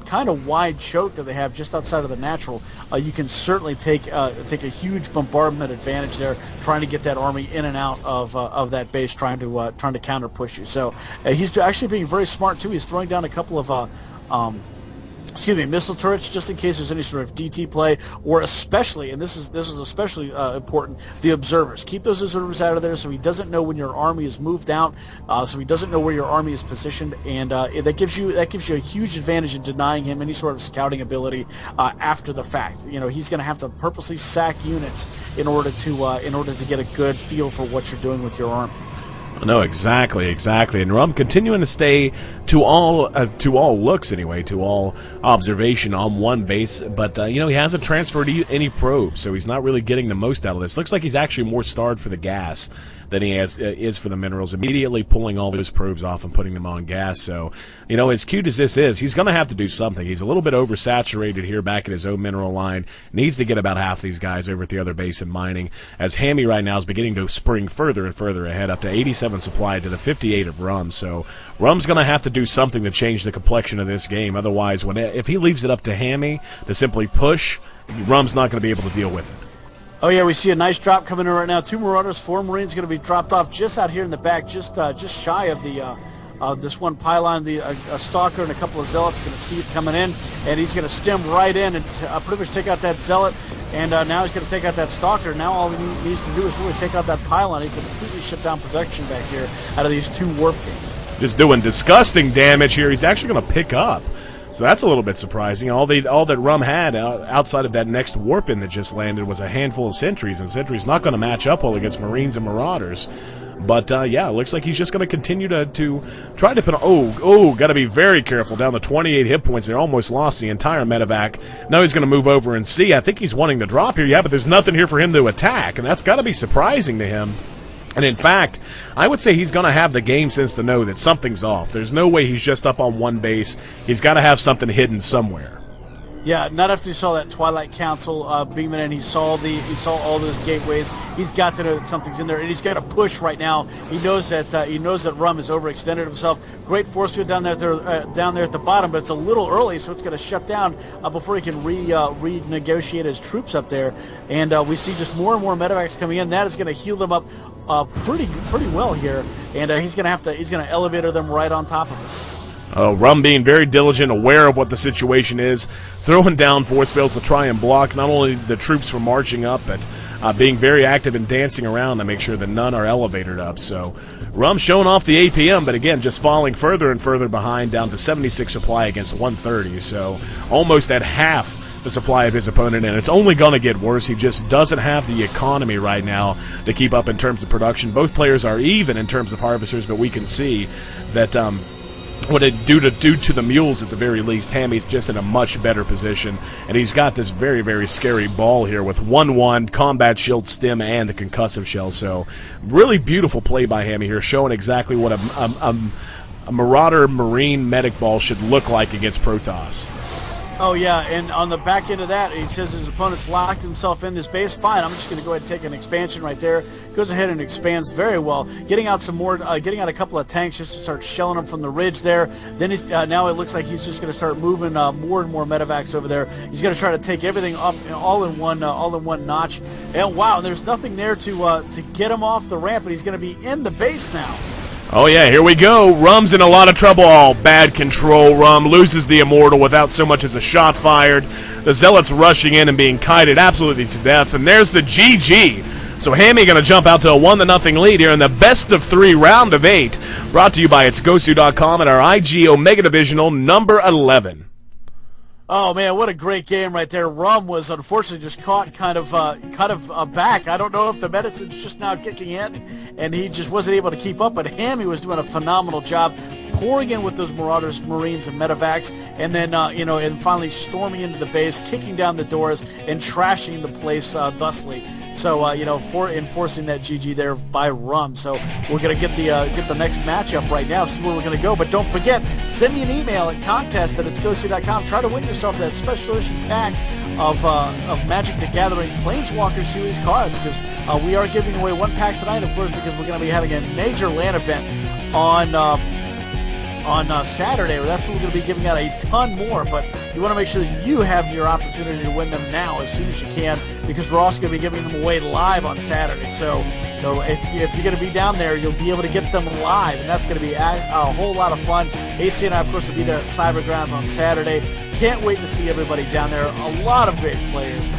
kind of wide choke that they have just outside of the natural, you can certainly take a huge bombardment advantage there, trying to get that army in and out of that base, trying to counter push you. So he's actually being very smart too. He's throwing down a couple of missile turrets just in case there's any sort of DT play, or especially, and this is especially important, the observers. Keep those observers out of there so he doesn't know when your army is moved out, so he doesn't know where your army is positioned, and that gives you a huge advantage in denying him any sort of scouting ability after the fact. He's going to have to purposely sack units in order to get a good feel for what you're doing with your army. No, exactly. And Rum continuing to stay to all looks anyway, to all observation on one base, but he hasn't transferred any probes, so he's not really getting the most out of this. Looks like he's actually more starved for the gas than he is for the minerals, immediately pulling all those probes off and putting them on gas. So, as cute as this is, he's going to have to do something. He's a little bit oversaturated here back at his own mineral line. Needs to get about half these guys over at the other base in mining, as Hammy right now is beginning to spring further and further ahead, up to 87 supply to the 58 of Rum. So Rum's going to have to do something to change the complexion of this game. Otherwise, if he leaves it up to Hammy to simply push, Rum's not going to be able to deal with it. Oh yeah, we see a nice drop coming in right now. 2 Marauders, 4 Marines going to be dropped off just out here in the back, just shy of the this one pylon. A Stalker and a couple of Zealots going to see it coming in, and he's going to stem right in and pretty much take out that Zealot. And now he's going to take out that Stalker. Now all he needs to do is really take out that pylon. He can completely shut down production back here out of these 2 warp gates. Just doing disgusting damage here. He's actually going to pick up. So that's a little bit surprising. All that Rum had outside of that next warp-in that just landed was a handful of sentries, and sentries not going to match up well against Marines and Marauders. But, yeah, it looks like he's just going to continue to try to put got to be very careful. Down to 28 hit points. They almost lost the entire medevac. Now he's going to move over and see. I think he's wanting to drop here. Yeah, but there's nothing here for him to attack, and that's got to be surprising to him. And in fact, I would say he's going to have the game sense to know that something's off. There's no way he's just up on one base. He's got to have something hidden somewhere. Yeah, not after he saw that Twilight Council beaming in. He saw all those gateways. He's got to know that something's in there, and he's got to push right now. He knows that Rum has overextended himself. Great force field down there at the bottom, but it's a little early, so it's going to shut down before he can renegotiate his troops up there. And we see just more and more medevacs coming in. That is going to heal them up pretty well here, and he's going to elevator them right on top of it. Rum being very diligent, aware of what the situation is, throwing down force fields to try and block not only the troops from marching up, but being very active and dancing around to make sure that none are elevated up. So Rum showing off the APM, but again, just falling further and further behind, down to 76 supply against 130. So almost at half the supply of his opponent, and it's only going to get worse. He just doesn't have the economy right now to keep up in terms of production. Both players are even in terms of harvesters, but we can see that what it due to the mules at the very least, Hammy's just in a much better position, and he's got this very, very scary ball here with 1-1, combat shield, stem, and the concussive shell. So really beautiful play by Hammy here, showing exactly what a Marauder Marine medic ball should look like against Protoss. Oh, yeah, and on the back end of that, he says his opponent's locked himself in his base. Fine, I'm just going to go ahead and take an expansion right there. Goes ahead and expands very well. Getting out some more, getting out a couple of tanks just to start shelling them from the ridge there. Then now it looks like he's just going to start moving more and more medevacs over there. He's going to try to take everything up all in one notch. And wow, there's nothing there to get him off the ramp, and he's going to be in the base now. Oh yeah, here we go. Rum's in a lot of trouble. Oh, bad control. Rum loses the Immortal without so much as a shot fired. The Zealots rushing in and being kited absolutely to death. And there's the GG. So Hammy going to jump out to a 1-0 lead here in the best of 3 round of 8. Brought to you by itsgosu.com and our IG Omega Divisional number 11. Oh man, what a great game right there. Rum was unfortunately just caught kind of back. I don't know if the medicine's just now kicking in, and he just wasn't able to keep up. But Hammy was doing a phenomenal job, pouring in with those Marauders, Marines, and medevacs, and then and finally storming into the base, kicking down the doors, and trashing the place thusly. So enforcing that GG there by Rum. So we're gonna get the next matchup right now. See where we're gonna go. But don't forget, send me an email at contest@itsgosu.com. Try to win yourself that special edition pack of Magic the Gathering Planeswalker Series cards, because we are giving away one pack tonight, of course, because we're gonna be having a major LAN event on Saturday. That's when we're going to be giving out a ton more, but you want to make sure that you have your opportunity to win them now as soon as you can, because we're also going to be giving them away live on Saturday. So, if you're going to be down there, you'll be able to get them live, and that's going to be a whole lot of fun. AC and I, of course, will be there at Cybergrounds on Saturday. Can't wait to see everybody down there. A lot of great players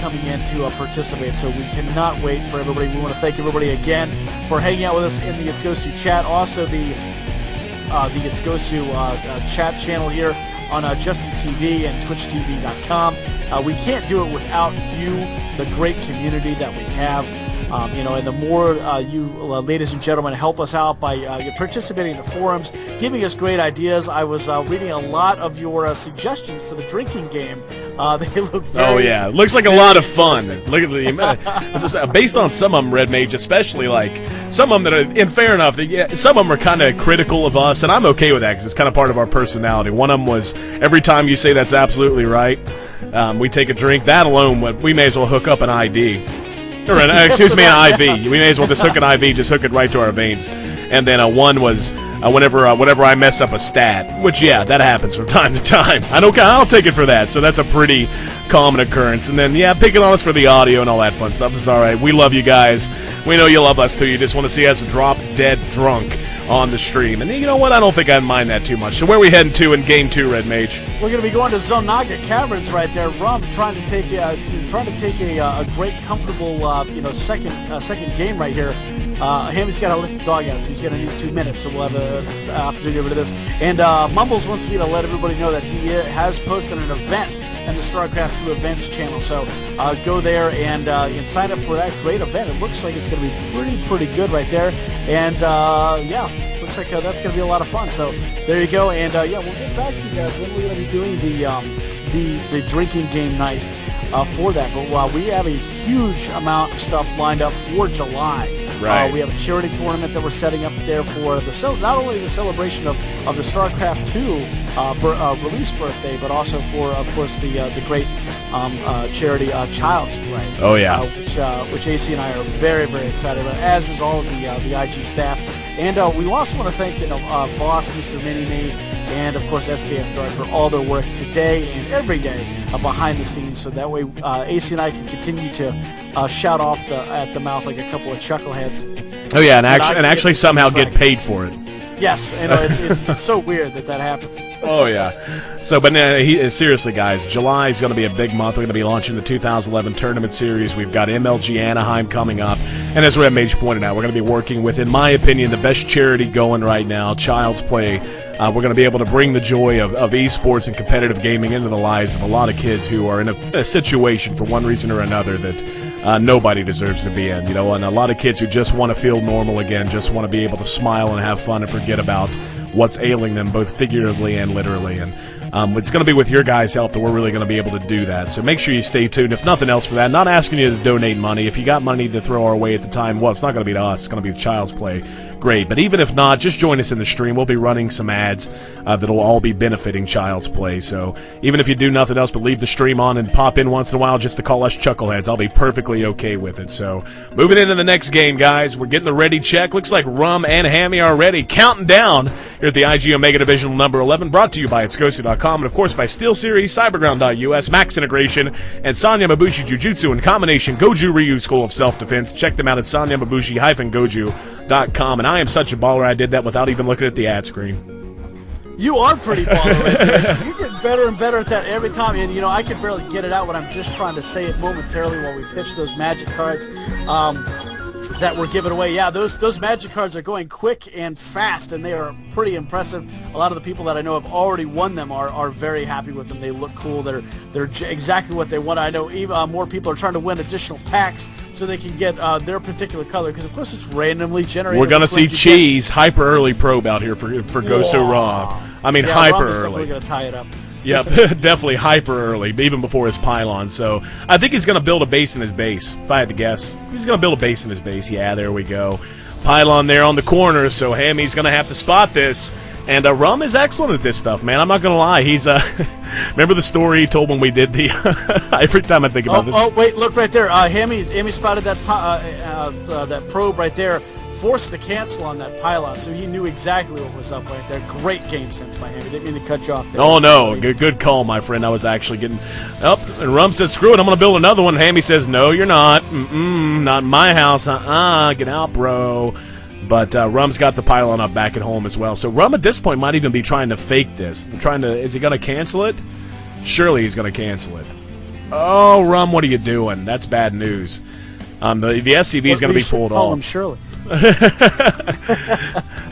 coming in to participate, so we cannot wait for everybody. We want to thank everybody again for hanging out with us in the It's Goes To chat. Also, the It's Gosu chat channel here on Justin TV and TwitchTV.com. We can't do it without you, the great community that we have. And the more you ladies and gentlemen help us out by participating in the forums, giving us great ideas. I was reading a lot of your suggestions for the drinking game. They look very... it looks like a lot of fun. Look at the based on some of them, Red Mage, especially, like some of them that are, and fair enough, some of them are kind of critical of us, and I'm okay with that because it's kind of part of our personality. One of them was, every time you say that's absolutely right, we take a drink. That alone, we may as well hook up an ID. Or excuse me, an IV. We may as well just hook an IV, just hook it right to our veins. And then one was whenever I mess up a stat, which, yeah, that happens from time to time. I'll take it for that. So that's a pretty common occurrence. And then, yeah, picking on us for the audio and all that fun stuff is all right. We love you guys. We know you love us, too. You just want to see us drop dead drunk on the stream. And you know what? I don't think I'd mind that too much. So where are we heading to in Game 2, Red Mage? We're going to be going to Zonaga Caverns right there. Rum trying to take a great, comfortable, second game right here. Hammy's got to let the dog out, so he's going to need 2 minutes, so we'll have an opportunity over to this. And Mumbles wants me to let everybody know that he has posted an event in the StarCraft 2 events channel, so go there and sign up for that great event. It looks like it's going to be pretty good right there, and looks like that's going to be a lot of fun. So there you go, and we'll get back to you guys when we're going to be doing the drinking game night for that. But we have a huge amount of stuff lined up for July. Right. We have a charity tournament that we're setting up there for not only the celebration of the StarCraft 2 release birthday, but also for, of course, the great charity Child's Play. Oh yeah, which AC and I are very, very excited about, as is all of the IG staff. And we also want to thank Voss, Mr. Mini-Me, and of course SKS Drive for all their work today and every day behind the scenes, so that way AC and I can continue to shout off at the mouth like a couple of chuckleheads. Oh yeah, and actually somehow get paid for it. Yes, it's so weird that happens. Oh yeah. So, but seriously, guys, July is going to be a big month. We're going to be launching the 2011 tournament series. We've got MLG Anaheim coming up, and as Red Mage pointed out, we're going to be working with, in my opinion, the best charity going right now, Child's Play. We're going to be able to bring the joy of esports and competitive gaming into the lives of a lot of kids who are in a situation for one reason or another that nobody deserves to be in, and a lot of kids who just want to feel normal again, just want to be able to smile and have fun and forget about what's ailing them, both figuratively and literally. And it's going to be with your guys' help that we're really going to be able to do that. So make sure you stay tuned. If nothing else for that, not asking you to donate money. If you got money to throw our way at the time, well, it's not going to be to us. It's going to be Child's Play. Great. But even if not, just join us in the stream. We'll be running some ads that'll all be benefiting Child's Play. So even if you do nothing else but leave the stream on and pop in once in a while just to call us chuckleheads, I'll be perfectly okay with it. So moving into the next game, guys, we're getting the ready check. Looks like Rum and Hammy are ready. Counting down here at the IG Omega Divisional number 11, brought to you by Itsukosu.com and, of course, by SteelSeries, Cyberground.us, Max Integration, and Sanya Mabushi Jujutsu in combination Goju Ryu School of Self-Defense. Check them out at sanyamabushi-goju.com. And I am such a baller, I did that without even looking at the ad screen. You are pretty baller right there. So you get better and better at that every time. And, I can barely get it out when I'm just trying to say it momentarily while we pitch those magic cards that we're giving away. Yeah, those magic cards are going quick and fast, and they are pretty impressive. A lot of the people that I know have already won them are very happy with them. They look cool. They're exactly what they want. I know even more people are trying to win additional packs so they can get their particular color, because of course it's randomly generated. We're going to see Cheese hyper early probe out here for Ghost of Raw. I mean, hyper early. Definitely going to tie it up. Yep, definitely hyper early, even before his pylon. So I think he's going to build a base in his base, if I had to guess. He's going to build a base in his base. Yeah, there we go. Pylon there on the corner, so Hammy's going to have to spot this. And Rum is excellent at this stuff, man. I'm not going to lie. He's remember the story he told when we did the every time I think about this. Oh, wait, look right there. Hammy spotted that that probe right there. Forced the cancel on that pylon, so he knew exactly what was up right there. Great game sense by him. He didn't mean to cut you off there. Oh, no. Good call, my friend. I was actually getting up, and Rum says, screw it, I'm going to build another one. Hammy says, no, you're not. Not in my house. Get out, bro. But Rum's got the pylon up back at home as well. So Rum at this point might even be trying to fake this. Is he going to cancel it? Surely he's going to cancel it. Oh, Rum, what are you doing? That's bad news. The SCV is going to be pulled off. Him Shirley.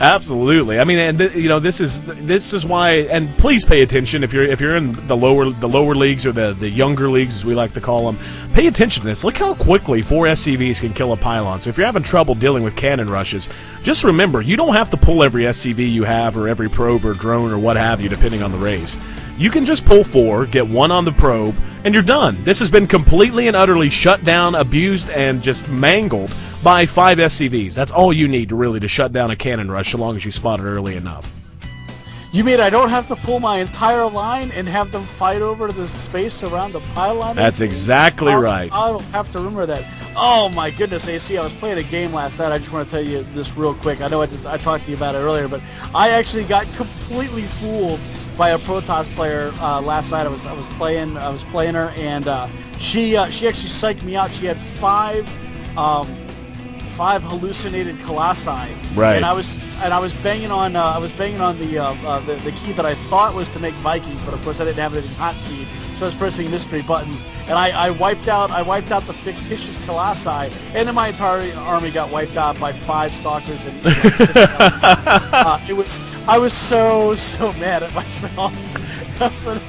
Absolutely. I mean, and this is why. And please pay attention if you're in the lower leagues or the younger leagues, as we like to call them. Pay attention to this. Look how quickly 4 SCVs can kill a pylon. So if you're having trouble dealing with cannon rushes, just remember you don't have to pull every SCV you have or every probe or drone or what have you, depending on the race. You can just pull 4, get 1 on the probe, and you're done. This has been completely and utterly shut down, abused, and just mangled by 5 SCVs. That's all you need to shut down a cannon rush, so long as you spot it early enough. You mean I don't have to pull my entire line and have them fight over the space around the pylon? That's exactly right. I'll have to remember that. Oh my goodness, AC! I was playing a game last night. I just want to tell you this real quick. I know I talked to you about it earlier, but I actually got completely fooled by a Protoss player last night. I was playing her, and she actually psyched me out. She had 5 hallucinated colossi, right? And I was banging on the key that I thought was to make Vikings, but of course I didn't have anything hotkeyed, so I was pressing mystery buttons, and I wiped out the fictitious colossi, and then my entire army got wiped out by 5 stalkers and 6 guns. I was so mad at myself.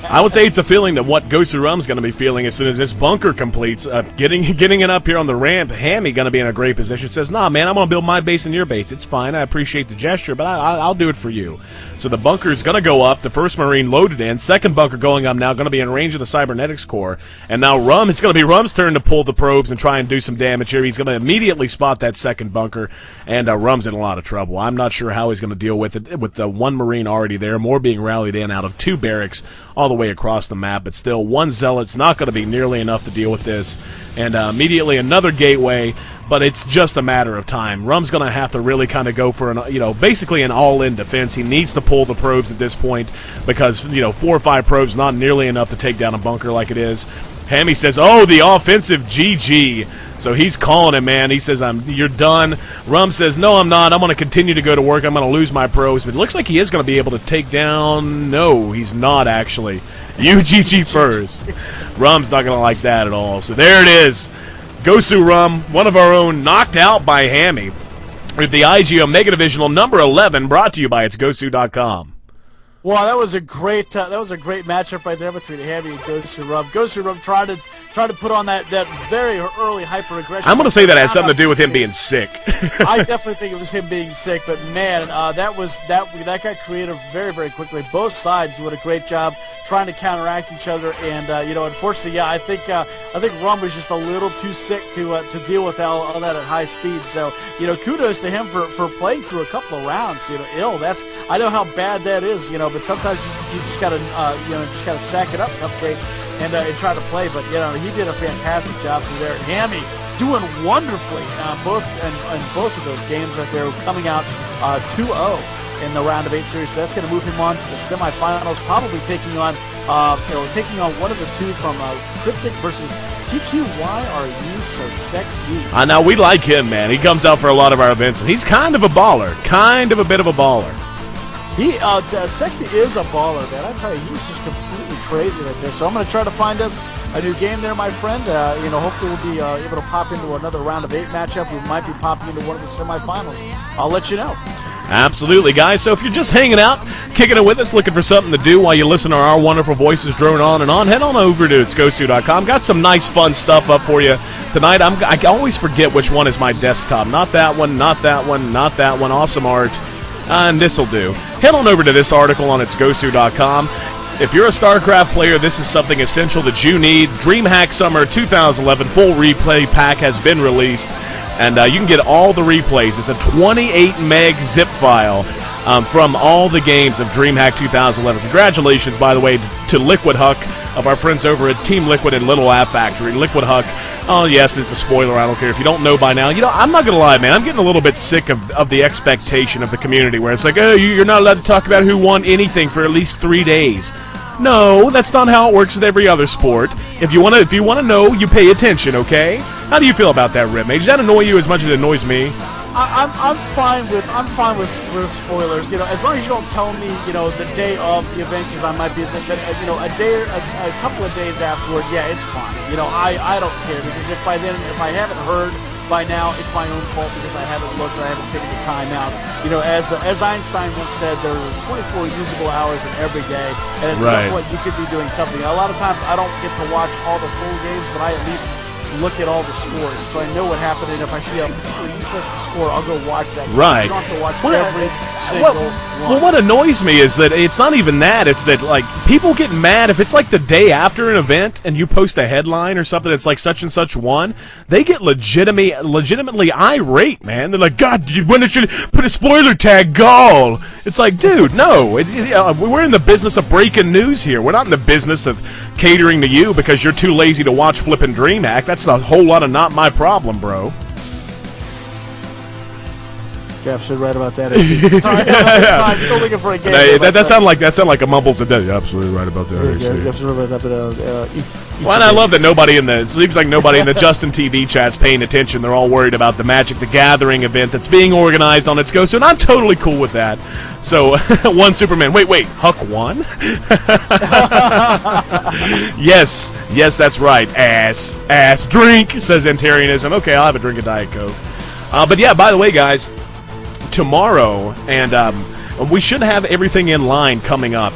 I would say it's a feeling that what Gosu Rum's going to be feeling as soon as this bunker completes. Getting it up here on the ramp, Hammy going to be in a great position. Says, nah, man, I'm going to build my base in your base. It's fine. I appreciate the gesture, but I'll do it for you. So the bunker's going to go up. The first Marine loaded in. Second bunker going up now, going to be in range of the Cybernetics core. And now it's going to be Rum's turn to pull the probes and try and do some damage here. He's going to immediately spot that second bunker, and Rum's in a lot of trouble. I'm not sure how he's going to deal with it, with the 1 Marine already there, more being rallied in out of 2 barracks all the way across the map, but still 1 Zealot's not going to be nearly enough to deal with this, and immediately another gateway, but it's just a matter of time. Rum's going to have to really kind of go for basically an all-in defense. He needs to pull the probes at this point because 4 or 5 probes not nearly enough to take down a bunker like it is. Hammy says, oh, the offensive GG. So he's calling it, man. He says, you're done. Rum says, no, I'm not. I'm going to continue to go to work. I'm going to lose my probes. But it looks like he is going to be able to take down... No, he's not, actually. UGG first. Rum's not going to like that at all. So there it is. Gosu Rum, one of our own, knocked out by Hammy. With the IG Omega Divisional number 11, brought to you by itsgosu.com. Well, that was a great matchup right there between Hammy and Gosu Rum. Gosu Rum tried to put on that very early hyper aggression. I'm going to say that has something to do with him being sick. I definitely think it was him being sick, but man, that got creative very, very quickly. Both sides did a great job trying to counteract each other, and unfortunately, yeah, I think Rum was just a little too sick to deal with all that at high speed. So kudos to him for playing through a couple of rounds. I know how bad that is. But sometimes you just gotta sack it up, Cupcake, and try to play. But he did a fantastic job through there. Hammy doing wonderfully both of those games right there, coming out 2-0 in the round of 8 series. So that's going to move him on to the semifinals, probably taking on one of the 2 from Cryptic versus TQ. Why are you so sexy? Now we like him, man. He comes out for a lot of our events, and he's kind of a baller, kind of a bit of a baller. Sexy is a baller, man. I tell you, he's just completely crazy right there. So I'm going to try to find us a new game there, my friend. Hopefully we'll be able to pop into another round of 8 matchup. We might be popping into one of the semifinals. I'll let you know. Absolutely, guys. So if you're just hanging out, kicking it with us, looking for something to do while you listen to our wonderful voices drone on and on, head on over to itsgosu.com. Got some nice, fun stuff up for you tonight. I always forget which one is my desktop. Not that one, not that one, not that one. Awesome art. And this'll do. Head on over to this article on itsgosu.com. If you're a StarCraft player, this is something essential that you need. DreamHack Summer 2011 full replay pack has been released, and you can get all the replays. It's a 28 meg zip file from all the games of DreamHack 2011. Congratulations, by the way, to Liquid Huck of our friends over at Team Liquid and Little App Factory. Liquid Huck. Oh, yes, it's a spoiler. I don't care if you don't know by now. I'm not going to lie, man. I'm getting a little bit sick of the expectation of the community where it's like, oh, you're not allowed to talk about who won anything for at least 3 days. No, that's not how it works with every other sport. If you want to know, you pay attention, okay? How do you feel about that, Rip Mage? Does that annoy you as much as it annoys me? I'm fine with spoilers. As long as you don't tell me, the day of the event, because I might be, a couple of days afterward. Yeah, it's fine. I don't care, because if I haven't heard by now it's my own fault because I haven't looked or I haven't taken the time out. You know, as Einstein once said, there are 24 usable hours in every day, and at some point you could be doing something. A lot of times I don't get to watch all the full games, but I at least look at all the scores so I know what happened, and if I see a particularly interesting score, I'll go watch that game. Right. You don't have to watch every single one. Well, what annoys me is that it's not even that. It's that, like, people get mad if it's like the day after an event and you post a headline or something that's like such and such won. They get legitimately irate, man. They're like, God, when did you put a spoiler tag goal? It's like, dude, no. We're in the business of breaking news here. We're not in the business of catering to you because you're too lazy to watch flippin' DreamHack. That's a whole lot of not my problem, bro. You're absolutely right about that. Sorry, I'm still looking for a game. That sound like a mumbles a day. You're absolutely right about that. You're absolutely right about that. Well, and I love that it seems like nobody in the Justin TV chat's paying attention. They're all worried about the Magic the Gathering event that's being organized on its Ghost, and I'm totally cool with that. So, one Superman. Wait, Huck won? Yes, that's right. Ass, drink, says Antarianism. Okay, I'll have a drink of Diet Coke. But yeah, by the way, guys, tomorrow, and we should have everything in line coming up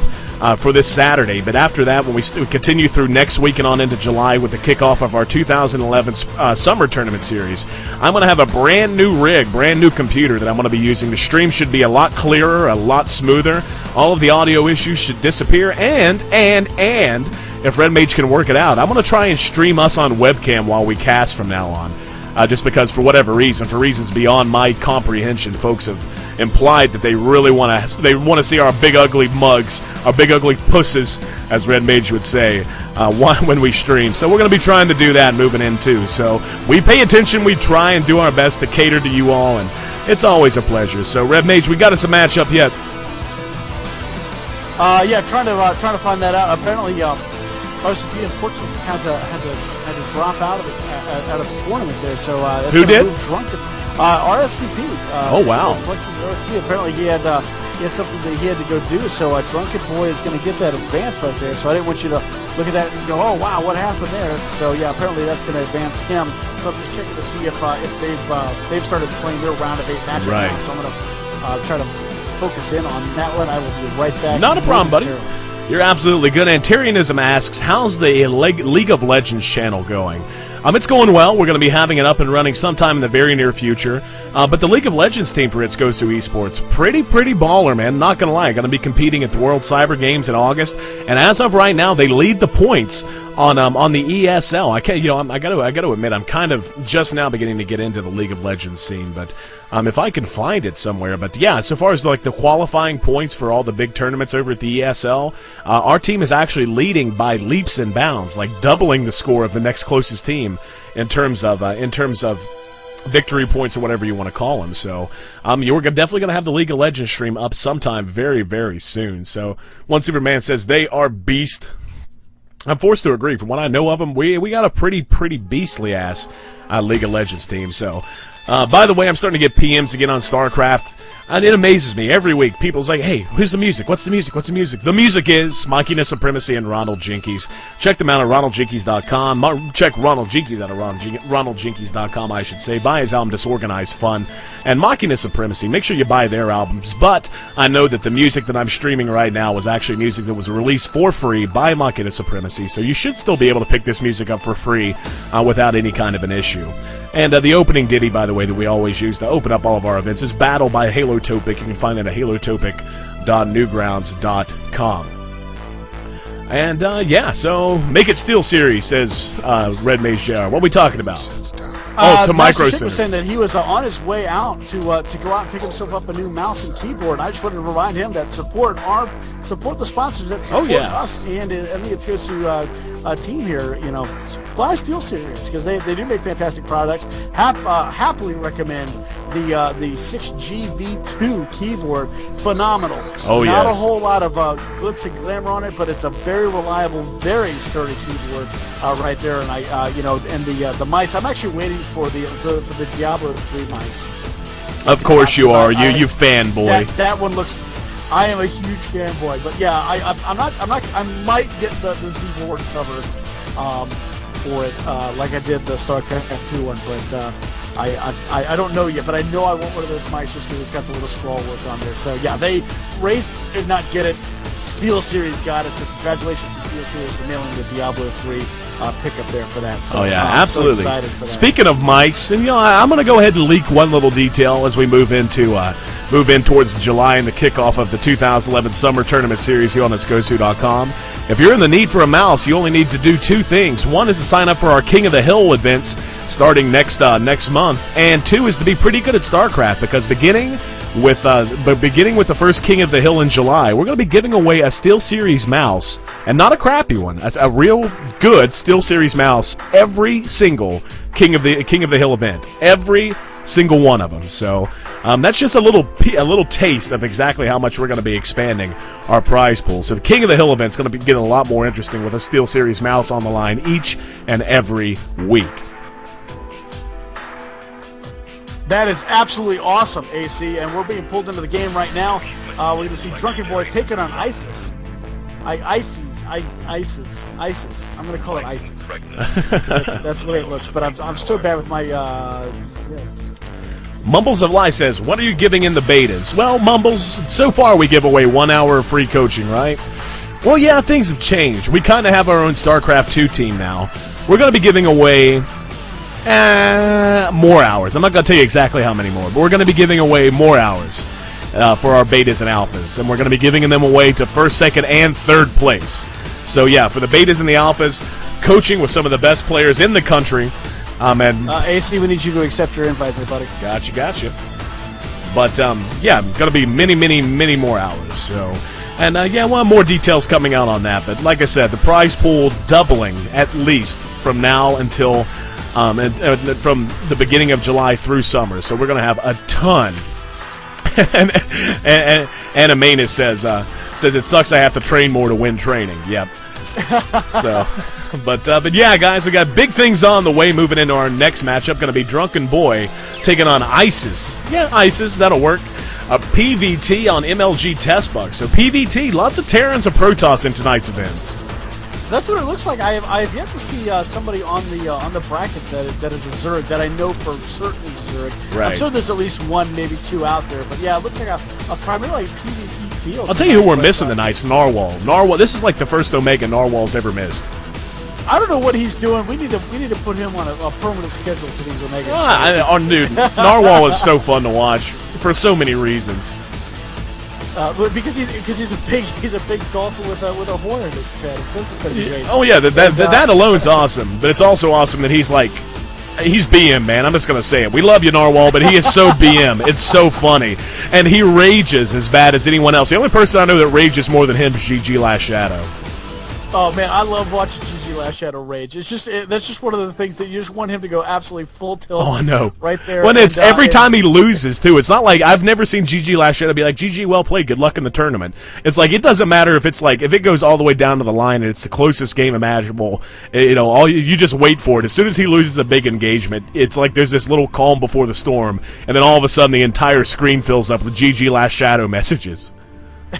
for this Saturday, but after that, when we continue through next week and on into July with the kickoff of our 2011 Summer Tournament Series, I'm going to have a brand new rig, brand new computer that I'm going to be using. The stream should be a lot clearer, a lot smoother. All of the audio issues should disappear, and if Red Mage can work it out, I'm going to try and stream us on webcam while we cast from now on. Just because, for whatever reason, for reasons beyond my comprehension, folks have implied that they really want to see our big ugly mugs, our big ugly pusses, as Red Mage would say, when we stream. So we're going to be trying to do that moving in too. So we pay attention, we try and do our best to cater to you all, and it's always a pleasure. So Red Mage, we got us a matchup yet? Yeah, trying to find that out. Apparently, RSVP unfortunately had to drop out of the tournament there. So who did? RSVP. Oh wow! RSVP. Apparently he had something that he had to go do. So Drunken Boy is going to get that advance right there. So I didn't want you to look at that and go, oh wow, what happened there? So yeah, apparently that's going to advance him. So I'm just checking to see if they've started playing their round of 8 matchup now. So I'm going to try to focus in on that one. I will be right back. Not a problem, buddy. You're absolutely good. Antarianism asks, how's the League of Legends channel going? It's going well. We're going to be having it up and running sometime in the very near future. But the League of Legends team for It's Goes to Esports, pretty baller, man. Not going to lie. Going to be competing at the World Cyber Games in August. And as of right now, they lead the points on the ESL. I got to admit, I'm kind of just now beginning to get into the League of Legends scene, but if I can find it somewhere. But yeah, so far as like the qualifying points for all the big tournaments over at the ESL, our team is actually leading by leaps and bounds, like doubling the score of the next closest team in terms of victory points or whatever you want to call them. So you're definitely going to have the League of Legends stream up sometime very, very soon. So one Superman says they are beast. I'm forced to agree. From what I know of them, we got a pretty beastly ass League of Legends team. So, by the way, I'm starting to get PMs again on StarCraft, and it amazes me every week. People's like, "Hey, who's the music? What's the music? What's the music?" The music is Machina Supremacy and Ronald Jinkies. Check them out at ronaldjinkies.com. Check Ronald Jinkies out at ronaldjinkies.com, I should say. Buy his album Disorganized Fun and Machina Supremacy. Make sure you buy their albums. But I know that the music that I'm streaming right now was actually music that was released for free by Machina Supremacy, so you should still be able to pick this music up for free without any kind of an issue. And the opening ditty, by the way, that we always use to open up all of our events is Battle by Halo Topic. You can find that at halotopic.newgrounds.com. And, yeah, so Make It Steel series, says Red Mage JR. What are we talking about? To Micro Center. Was saying that he was on his way out to go out and pick himself up a new mouse and keyboard. And I just wanted to remind him that support the sponsors that support us, and I think it goes to a team here. You know, buy Steel Series because they do make fantastic products. Happily recommend the 6G V2 keyboard. Phenomenal. Not a whole lot of glitz and glamour on it, but it's a very reliable, very sturdy keyboard right there. And the mice. I'm actually waiting for the Diablo 3 mice. Of course you are. You fanboy. That one looks. I am a huge fanboy, but yeah, I'm not. I might get the Z board cover for it, like I did the StarCraft 2 one. But I don't know yet, but I know I want one of those mics just because it's got the little scroll work on there. So yeah, Race did not get it. Steel Series got it, so congratulations to Steel Series for nailing the Diablo 3 pickup there for that. So, oh yeah, I'm absolutely. so excited for that. Speaking of mics, and I'm going to go ahead and leak one little detail as we move in towards July and the kickoff of the 2011 Summer Tournament Series here on letsgosu.com. If you're in the need for a mouse, you only need to do two things. One is to sign up for our King of the Hill events starting next month, and two is to be pretty good at StarCraft, because beginning with the first King of the Hill in July, we're going to be giving away a SteelSeries mouse, and not a crappy one. That's a real good SteelSeries mouse. Every single King of the Hill event, every single one of them. So that's just a little taste of exactly how much we're going to be expanding our prize pool. So the King of the Hill event is going to be getting a lot more interesting with a SteelSeries mouse on the line each and every week. That is absolutely awesome, AC, and we're being pulled into the game right now. We're going to see Drunken Boy taking on ISIS. ISIS. I'm going to call it ISIS. That's the way it looks, but I'm so bad with my, yes. Mumbles of Lie says, what are you giving in the betas? Well, Mumbles, so far we give away 1 hour of free coaching, right? Well, yeah, things have changed. We kind of have our own StarCraft 2 team now. We're going to be giving away more hours. I'm not going to tell you exactly how many more, but we're going to be giving away more hours for our betas and alphas, and we're going to be giving them away to first, second, and third place. So yeah, for the betas and the alphas, coaching with some of the best players in the country. AC, we need you to accept your invite there, buddy. Gotcha. But yeah, going to be many more hours. So, and yeah, well, more details coming out on that. But like I said, the prize pool doubling at least from now until from the beginning of July through summer. So we're going to have a ton. and Amanus says it sucks I have to train more to win training. Yep. So, but yeah, guys, we got big things on the way moving into our next matchup. Going to be Drunken Boy taking on ISIS. Yeah, ISIS, that'll work. A PVT on MLG Test Buck. So PVT, lots of Terrans and Protoss in tonight's events. That's what it looks like. I have yet to see somebody on the brackets that is a Zerg that I know for certain is a Zerg. Right. I'm sure there's at least one, maybe two out there. But yeah, it looks like a primarily PvP field. I'll tell you who we're missing tonight. Narwhal. Narwhal. This is like the first Omega Narwhal's ever missed. I don't know what he's doing. We need to put him on a permanent schedule for these Omegas. Dude, Narwhal is so fun to watch for so many reasons. Because he's a big dolphin with a horn in his head. Of course, it's gonna be great. Oh yeah, that alone's awesome. But it's also awesome that he's BM, man. I'm just gonna say it. We love you, Narwhal, but he is so BM. It's so funny, and he rages as bad as anyone else. The only person I know that rages more than him is GG Last Shadow. Oh man, I love watching GG Last Shadow rage. It's that's just one of the things that you just want him to go absolutely full tilt. Oh, I know. Right there. When it's every time he loses too. It's not like I've never seen GG Last Shadow be like, GG, well played, good luck in the tournament. It's like it doesn't matter if it's like if it goes all the way down to the line and it's the closest game imaginable. All you just wait for it. As soon as he loses a big engagement, it's like there's this little calm before the storm, and then all of a sudden the entire screen fills up with GG Last Shadow messages.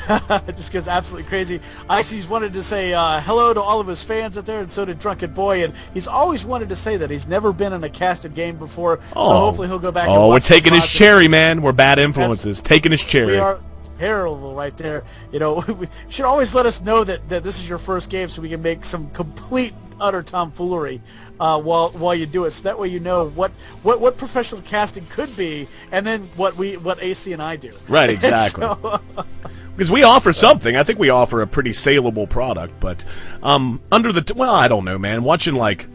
It just goes absolutely crazy. Icy's wanted to say hello to all of his fans out there, and so did Drunken Boy, and he's always wanted to say that. He's never been in a casted game before, so hopefully he'll go back and watch. We're taking his cherry, man. We're bad influences. Taking his cherry. We are terrible right there. We should always let us know that this is your first game so we can make some complete utter tomfoolery while you do it, so that way you know what professional casting could be, and then what AC and I do. Right, exactly. Because we offer something. I think we offer a pretty saleable product, but I don't know, man. Watching like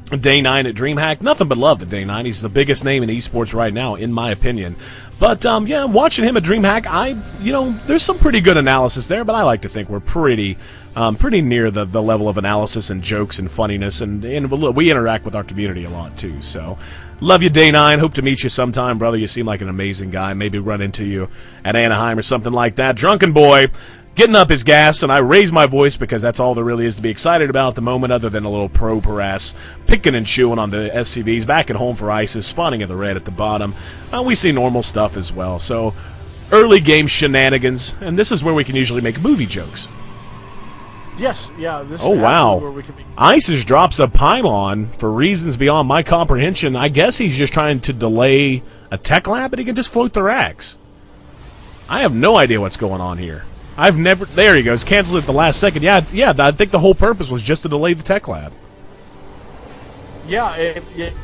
Day 9 at DreamHack, nothing but love to Day 9. He's the biggest name in esports right now, in my opinion. But yeah, watching him at DreamHack, there's some pretty good analysis there, but I like to think we're pretty near the level of analysis and jokes and funniness, and we interact with our community a lot too. So, love you, Day 9. Hope to meet you sometime, brother. You seem like an amazing guy. Maybe run into you at Anaheim or something like that. Drunken Boy, getting up his gas, and I raise my voice because that's all there really is to be excited about at the moment, other than a little pro harass, picking and chewing on the SCVs, back at home for ISIS, spawning at the red at the bottom. We see normal stuff as well. So, early game shenanigans, and this is where we can usually make movie jokes. Yes, yeah. This Oh, is wow. where we can be. ISIS drops a pylon for reasons beyond my comprehension. I guess he's just trying to delay a tech lab, but he can just float the racks. I have no idea what's going on here. I've never... There he goes. Cancel it at the last second. Yeah, I think the whole purpose was just to delay the tech lab. Yeah,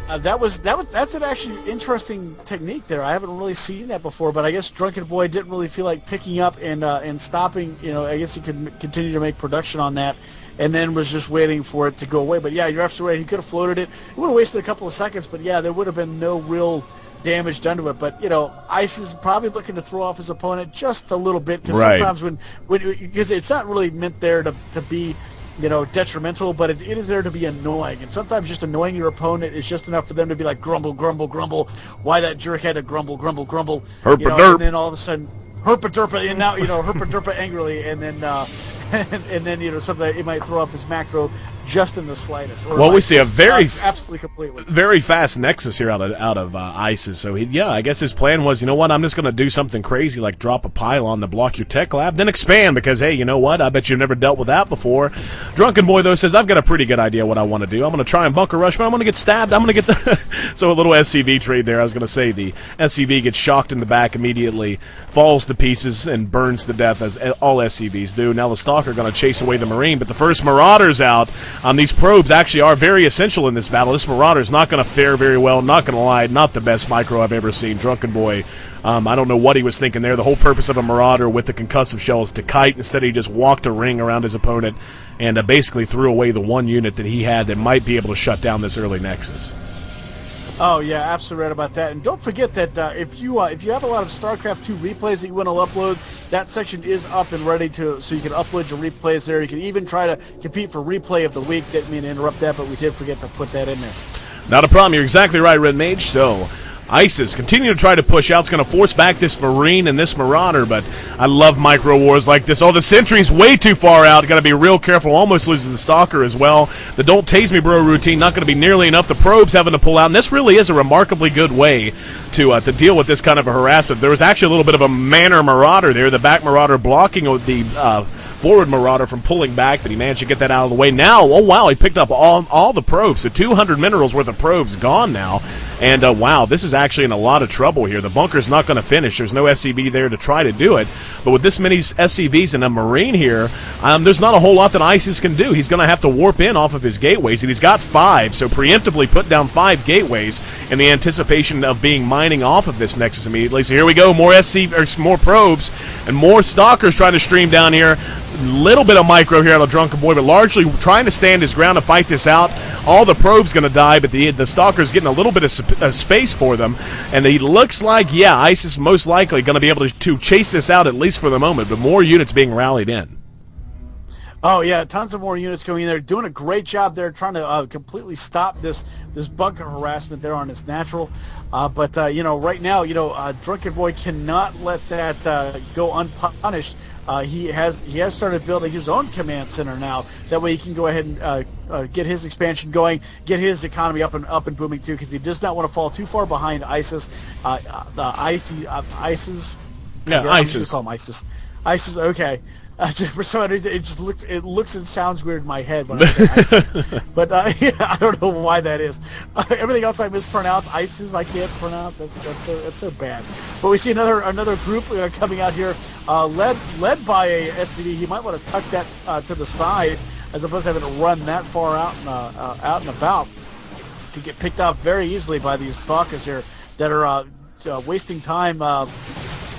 that's an actually interesting technique there. I haven't really seen that before, but I guess Drunken Boy didn't really feel like picking up and stopping. You know, I guess he could continue to make production on that, and then was just waiting for it to go away. But yeah, you're absolutely right. He could have floated it. It would have wasted a couple of seconds, but yeah, there would have been no real damage done to it. But you know, Ice is probably looking to throw off his opponent just a little bit, because sometimes when because it's not really meant there to be, you know, detrimental, but it is there to be annoying. And sometimes just annoying your opponent is just enough for them to be like, grumble, grumble, grumble. Why that jerk had to grumble, grumble, grumble. You know, and then all of a sudden, herpa-derpa, and now, you know, herpa-derpa angrily, and then, and then, you know, something it might throw up his macro just in the slightest. Or well, we see a absolutely completely very fast Nexus here out of ISIS. So I guess his plan was, you know what, I'm just going to do something crazy like drop a pylon to block your tech lab, then expand, because hey, you know what, I bet you've never dealt with that before. Drunken Boy though says, I've got a pretty good idea what I want to do. I'm going to try and bunker rush, but I'm going to get stabbed. I'm going to get the so a little SCV trade there. I was going to say the SCV gets shocked in the back immediately, falls to pieces and burns to death, as all SCVs do. Now the Stalker going to chase away the Marine, but the first Marauder's out. These probes actually are very essential in this battle. This Marauder's not going to fare very well, not going to lie, not the best micro I've ever seen. Drunken Boy, I don't know what he was thinking there. The whole purpose of a Marauder with the concussive shell is to kite. Instead, he just walked a ring around his opponent and basically threw away the one unit that he had that might be able to shut down this early Nexus. Oh yeah, absolutely right about that. And don't forget that if you have a lot of StarCraft 2 replays that you want to upload, that section is up and ready so you can upload your replays there. You can even try to compete for replay of the week. Didn't mean to interrupt that, but we did forget to put that in there. Not a problem. You're exactly right, Red Mage. So ISIS continue to try to push out. It's going to force back this Marine and this Marauder, but I love micro wars like this. Oh, the Sentry's way too far out. Got to be real careful. Almost loses the Stalker as well. The Don't Tase Me Bro routine not going to be nearly enough. The Probe's having to pull out, and this really is a remarkably good way to deal with this kind of a harassment. There was actually a little bit of a Manor Marauder there. The back Marauder blocking the forward Marauder from pulling back, but he managed to get that out of the way. Now, oh wow, he picked up all the probes. So 200 minerals worth of probes gone now. And wow, this is actually in a lot of trouble here. The bunker's not going to finish. There's no SCV there to try to do it. But with this many SCVs and a Marine here, there's not a whole lot that ISIS can do. He's going to have to warp in off of his gateways, and he's got 5, so preemptively put down 5 gateways in the anticipation of being mining off of this Nexus immediately. So here we go, more more probes and more Stalkers trying to stream down here. Little bit of micro here out of Drunken Boy, but largely trying to stand his ground to fight this out. All the probes going to die, but the Stalker's getting a little bit of space for them. And he looks like, yeah, ISIS most likely going to be able to chase this out, at least for the moment, but more units being rallied in. Oh yeah, tons of more units going in there, doing a great job there, trying to completely stop this bunker harassment there on his natural. But you know, right now, you know, Drunken Boy cannot let that go unpunished. He has started building his own command center now. That way he can go ahead and get his expansion going, get his economy up and booming too, because he does not want to fall too far behind ISIS. ISIS. Yeah, I'm ISIS. just gonna call him ISIS. ISIS. Okay. For some reason, it looks and sounds weird in my head when I say ISIS, but yeah, I don't know why that is. Everything else I mispronounce. ISIS I can't pronounce. That's so bad. But we see another group coming out here, led by a SCV. You might want to tuck that to the side as opposed to having to run that far out and about to get picked up very easily by these Stalkers here that are wasting time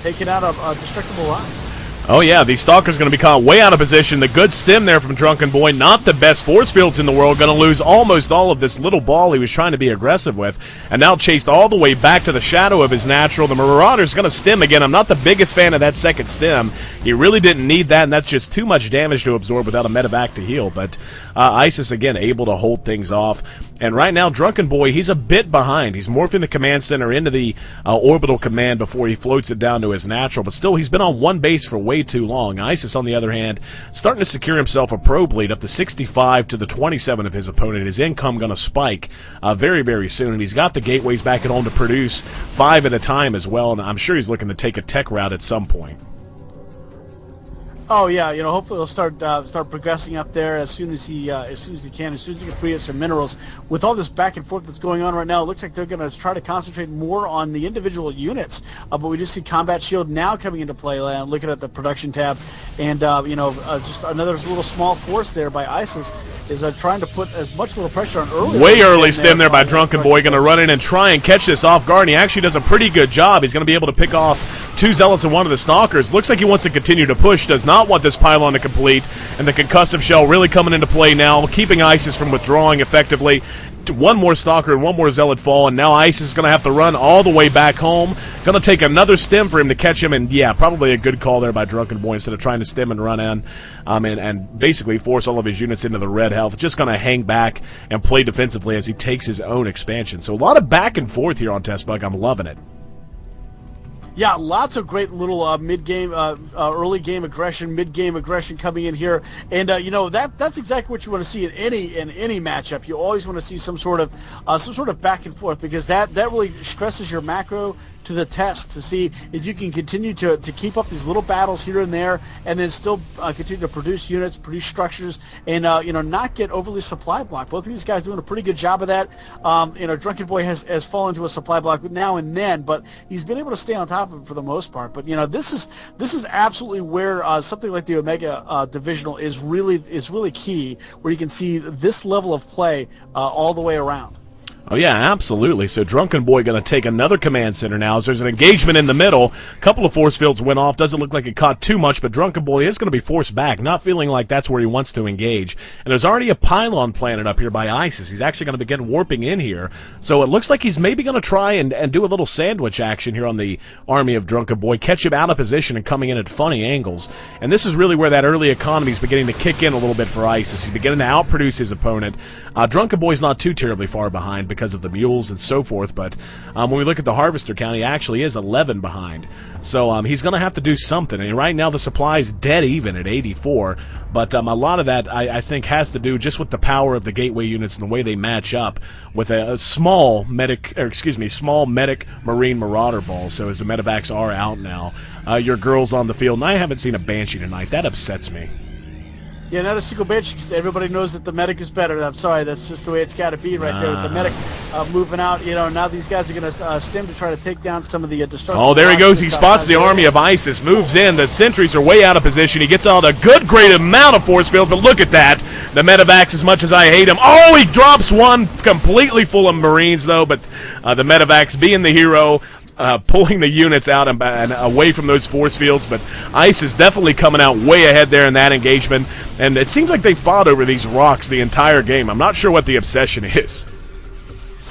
taking out a destructible rocks. Oh yeah, these Stalkers going to be caught way out of position. The good stim there from Drunken Boy, not the best force fields in the world, going to lose almost all of this little ball he was trying to be aggressive with, and now chased all the way back to the shadow of his natural. The Marauder's going to stim again. I'm not the biggest fan of that second stim. He really didn't need that, and that's just too much damage to absorb without a medevac to heal. But ISIS, again, able to hold things off. And right now, Drunken Boy, he's a bit behind. He's morphing the command center into the orbital command before he floats it down to his natural. But still, he's been on one base for way too long. ISIS, on the other hand, starting to secure himself a probe lead up to 65 to the 27 of his opponent. His income going to spike very, very soon. And he's got the gateways back at home to produce 5 at a time as well. And I'm sure he's looking to take a tech route at some point. Oh yeah, hopefully he'll start progressing up there as soon as he can, as soon as he can free up some minerals. With all this back and forth that's going on right now, it looks like they're going to try to concentrate more on the individual units. But we just see Combat Shield now coming into play. Looking at the production tab, and just another little small force there by ISIS is trying to put as much little pressure on early. Way early stem there by Drunken Boy, going to run in and try and catch this off guard, and he actually does a pretty good job. He's going to be able to pick off 2 Zealots and 1 of the Stalkers. Looks like he wants to continue to push, does not want this pylon to complete, and the concussive shell really coming into play now, keeping ISIS from withdrawing effectively. 1 more Stalker and 1 more Zealot fall, and now ISIS is going to have to run all the way back home. Going to take another stem for him to catch him, and yeah, probably a good call there by Drunken Boy instead of trying to stem and run in and basically force all of his units into the red health. Just going to hang back and play defensively as he takes his own expansion. So a lot of back and forth here on Test Bug. I'm loving it. Yeah, lots of great little mid-game, early game aggression, mid-game aggression coming in here, and that's exactly what you want to see in any matchup. You always want to see some sort of back and forth, because that really stresses your macro to the test to see if you can continue to keep up these little battles here and there, and then still continue to produce units, produce structures, and not get overly supply blocked. Both of these guys doing a pretty good job of that. Drunken Boy has fallen into a supply block now and then, but he's been able to stay on top of it for the most part. But this is absolutely where something like the Omega Divisional is really key, where you can see this level of play all the way around. Oh, yeah, absolutely. So Drunken Boy going to take another command center now as there's an engagement in the middle. A couple of force fields went off. Doesn't look like it caught too much, but Drunken Boy is going to be forced back, not feeling like that's where he wants to engage. And there's already a pylon planted up here by ISIS. He's actually going to begin warping in here. So it looks like he's maybe going to try and do a little sandwich action here on the army of Drunken Boy, catch him out of position and coming in at funny angles. And this is really where that early economy is beginning to kick in a little bit for ISIS. He's beginning to outproduce his opponent. Drunken Boy's not too terribly far behind because of the mules and so forth, but when we look at the harvester count, he actually is 11 behind. So he's going to have to do something. And right now the supply is dead even at 84, but a lot of that I think has to do just with the power of the gateway units and the way they match up with a small medic marine marauder ball. So as the medevacs are out now, your girl's on the field, and I haven't seen a Banshee tonight. That upsets me. Yeah, not a single Banshee, because everybody knows that the medic is better. I'm sorry, that's just the way it's got to be right there with the medic moving out. Now these guys are going to stem to try to take down some of the destructive. Oh, there he goes. He spots the army of ISIS, moves in. The sentries are way out of position. He gets out a great amount of force fields, but look at that. The medevacs, as much as I hate him. Oh, he drops one completely full of Marines, though, but the medevacs being the hero, pulling the units out and away from those force fields, but ICE is definitely coming out way ahead there in that engagement, and it seems like they fought over these rocks the entire game. I'm not sure what the obsession is.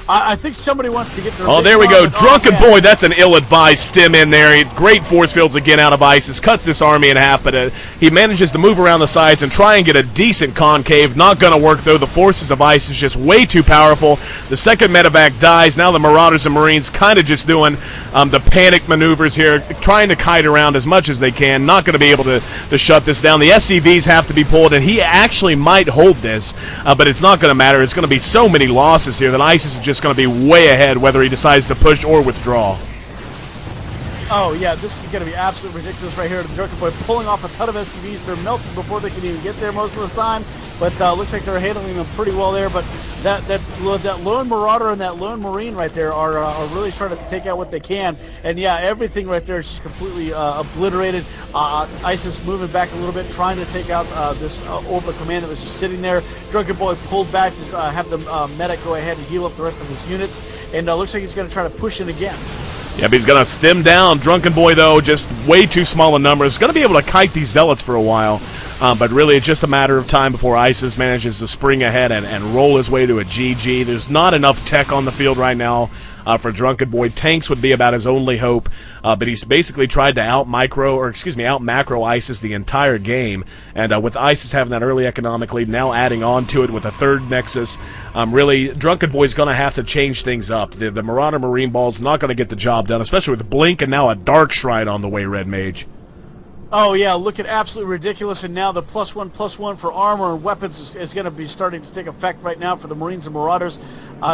I think somebody wants to get their... Oh, there we go. Drunken Boy, that's an ill-advised stem in there. Great force fields again out of ISIS. Cuts this army in half, but he manages to move around the sides and try and get a decent concave. Not going to work, though. The forces of ISIS just way too powerful. The second medevac dies. Now the Marauders and Marines kind of just doing the panic maneuvers here, trying to kite around as much as they can. Not going to be able to shut this down. The SCVs have to be pulled, and he actually might hold this, but it's not going to matter. It's going to be so many losses here that ISIS is just going to be way ahead whether he decides to push or withdraw. Oh, yeah, this is going to be absolutely ridiculous right here. The Drunken Boy pulling off a ton of SCVs. They're melting before they can even get there most of the time, but looks like they're handling them pretty well there. But that lone Marauder and that lone Marine right there are really trying to take out what they can. And, yeah, everything right there is just completely obliterated. ISIS moving back a little bit, trying to take out this orbital command that was just sitting there. Drunken Boy pulled back to have the medic go ahead and heal up the rest of his units. And looks like he's going to try to push it again. Yep, he's going to stem down. Drunken Boy, though, just way too small a number. He's going to be able to kite these Zealots for a while, but really it's just a matter of time before ISIS manages to spring ahead and roll his way to a GG. There's not enough tech on the field right now for Drunken Boy. Tanks would be about his only hope, but he's basically tried to out-macro ISIS the entire game, and with ISIS having that early economic lead, now adding on to it with a third Nexus, really, Drunken Boy's going to have to change things up. The Marauder Marine Ball's not going to get the job done, especially with Blink and now a Dark Shrine on the way, Red Mage. Oh, yeah, looking absolutely ridiculous, and now the +1/+1 for armor and weapons is going to be starting to take effect right now for the Marines and Marauders.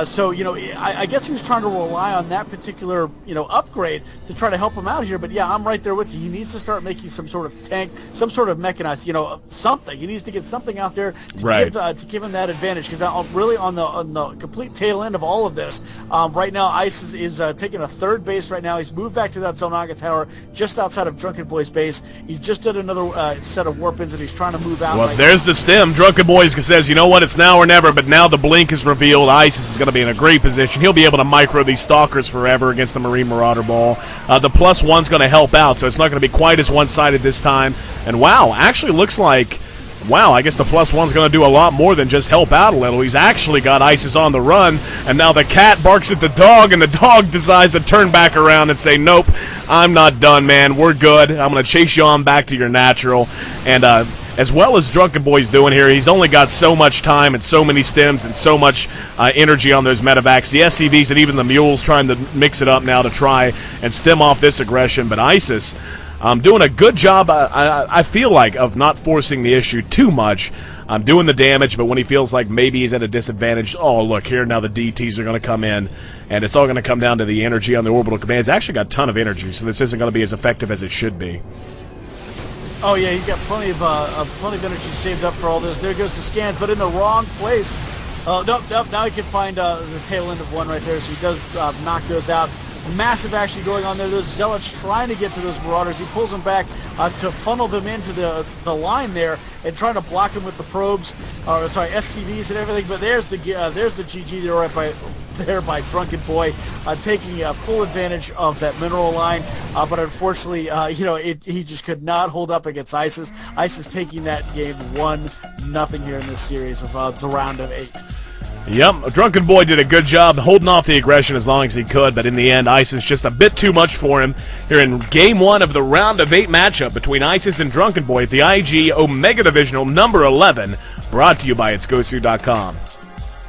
So, I guess he was trying to rely on that particular, upgrade to try to help him out here. But, yeah, I'm right there with you. He needs to start making some sort of tank, some sort of mechanized, something. He needs to get something out there to give him that advantage. Because really on the complete tail end of all of this, right now ICE is taking a third base right now. He's moved back to that Zonaga Tower just outside of Drunken Boy's base. He's just did another set of warpins, and he's trying to move out. Well, there's the stem. Drunken Boys says, you know what, it's now or never, but now the blink is revealed. ISIS is going to be in a great position. He'll be able to micro these Stalkers forever against the Marine Marauder Ball. The +1's going to help out, so it's not going to be quite as one-sided this time. And wow, actually looks like... Wow, I guess the +1's going to do a lot more than just help out a little. He's actually got ISIS on the run, and now the cat barks at the dog, and the dog decides to turn back around and say, nope, I'm not done, man. We're good. I'm going to chase you on back to your natural. And as well as Drunken Boy's doing here, he's only got so much time and so many stems and so much energy on those medevacs. The SCVs and even the mules trying to mix it up now to try and stem off this aggression. But ISIS... doing a good job, I feel like, of not forcing the issue too much. Doing the damage, but when he feels like maybe he's at a disadvantage, oh, look, here now the DTs are going to come in, and it's all going to come down to the energy on the orbital commands. Actually got a ton of energy, so this isn't going to be as effective as it should be. Oh, yeah, he's got plenty of energy saved up for all this. There goes the scans, but in the wrong place. Nope, now he can find the tail end of one right there, so he does knock those out. Massive action going on there. Those Zealots trying to get to those Marauders. He pulls them back to funnel them into the line there and trying to block them with the probes, SCVs and everything. But there's the GG there by Drunken Boy, taking full advantage of that mineral line. But unfortunately, he just could not hold up against ISIS. ISIS taking that game 1-0 here in this series of the round of 8. Yep, Drunken Boy did a good job holding off the aggression as long as he could, but in the end, ISIS just a bit too much for him here in Game 1 of the Round of 8 matchup between ISIS and Drunken Boy at the IG Omega Divisional number 11, brought to you by itsgosu.com.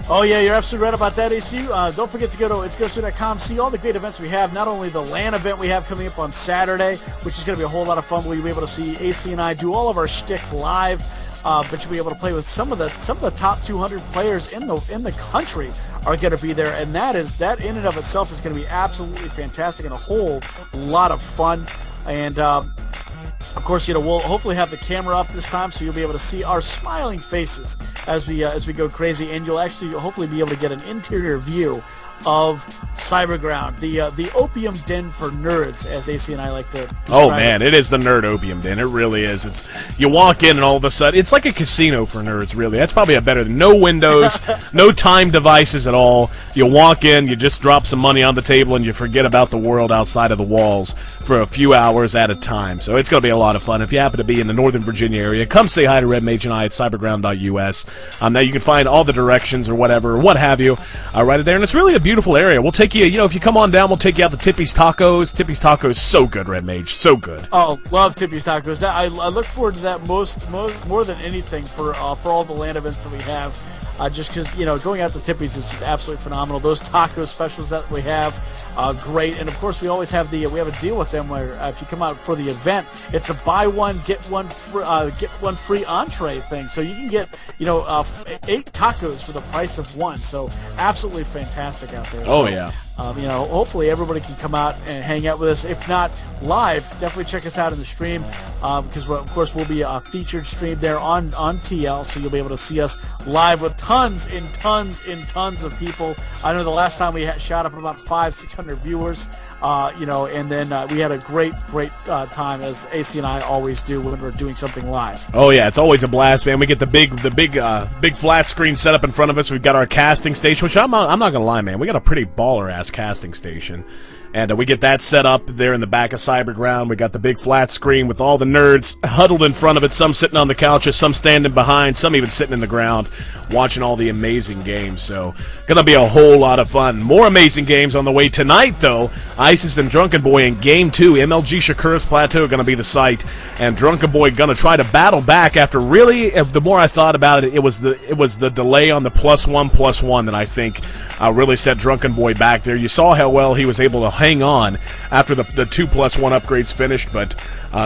Oh, yeah, you're absolutely right about that, AC. Don't forget to go to itsgosu.com, see all the great events we have, not only the LAN event we have coming up on Saturday, which is going to be a whole lot of fun, where you'll be able to see AC and I do all of our shtick live. But you'll be able to play with some of the top 200 players in the country are going to be there, and that in and of itself is going to be absolutely fantastic and a whole lot of fun. And of course, we'll hopefully have the camera up this time, so you'll be able to see our smiling faces as we go crazy, and you'll hopefully be able to get an interior view of Cyberground, the opium den for nerds, as AC and I like to describe. Oh man, it is the nerd opium den. It really is. You walk in and all of a sudden, it's like a casino for nerds, really. That's probably a better than no windows, no time devices at all. You walk in, you just drop some money on the table, and you forget about the world outside of the walls for a few hours at a time. So it's going to be a lot of fun. If you happen to be in the Northern Virginia area, come say hi to Red Mage and I at cyberground.us. Now you can find all the directions or whatever, or what have you, right there. And it's really a beautiful area. We'll take you, if you come on down, we'll take you out to Tippy's Tacos. Tippy's Tacos, so good, Red Mage, so good. Oh, love Tippy's Tacos. I look forward to that more than anything for all the LAN events that we have. Just because, going out to Tippy's is just absolutely phenomenal. Those taco specials that we have, great. And of course, we always have we have a deal with them where if you come out for the event, it's a buy one get one free entree thing. So you can get 8 tacos for the price of one. So absolutely fantastic out there. Oh so, yeah. Hopefully everybody can come out and hang out with us. If not live, definitely check us out in the stream because, of course, we'll be a featured stream there on TL, so you'll be able to see us live with tons and tons and tons of people. I know the last time we shot up about 500-600 viewers, and then we had a great time, as AC and I always do when we're doing something live. Oh yeah, it's always a blast, man. We get the big flat screen set up in front of us. We've got our casting station, which I'm not gonna lie, man, we got a pretty baller ass casting station, and we get that set up there in the back of Cyberground. We got the big flat screen with all the nerds huddled in front of it, some sitting on the couches, some standing behind, some even sitting in the ground, watching all the amazing games. So, gonna be a whole lot of fun. More amazing games on the way tonight, though. ISIS and Drunken Boy in Game 2. MLG Shakura's Plateau gonna be the site, and Drunken Boy gonna try to battle back after really. The more I thought about it, it was the delay on the +1/+1 that I think really set Drunken Boy back there. You saw how well he was able to hang on after the 2+1 upgrades finished, but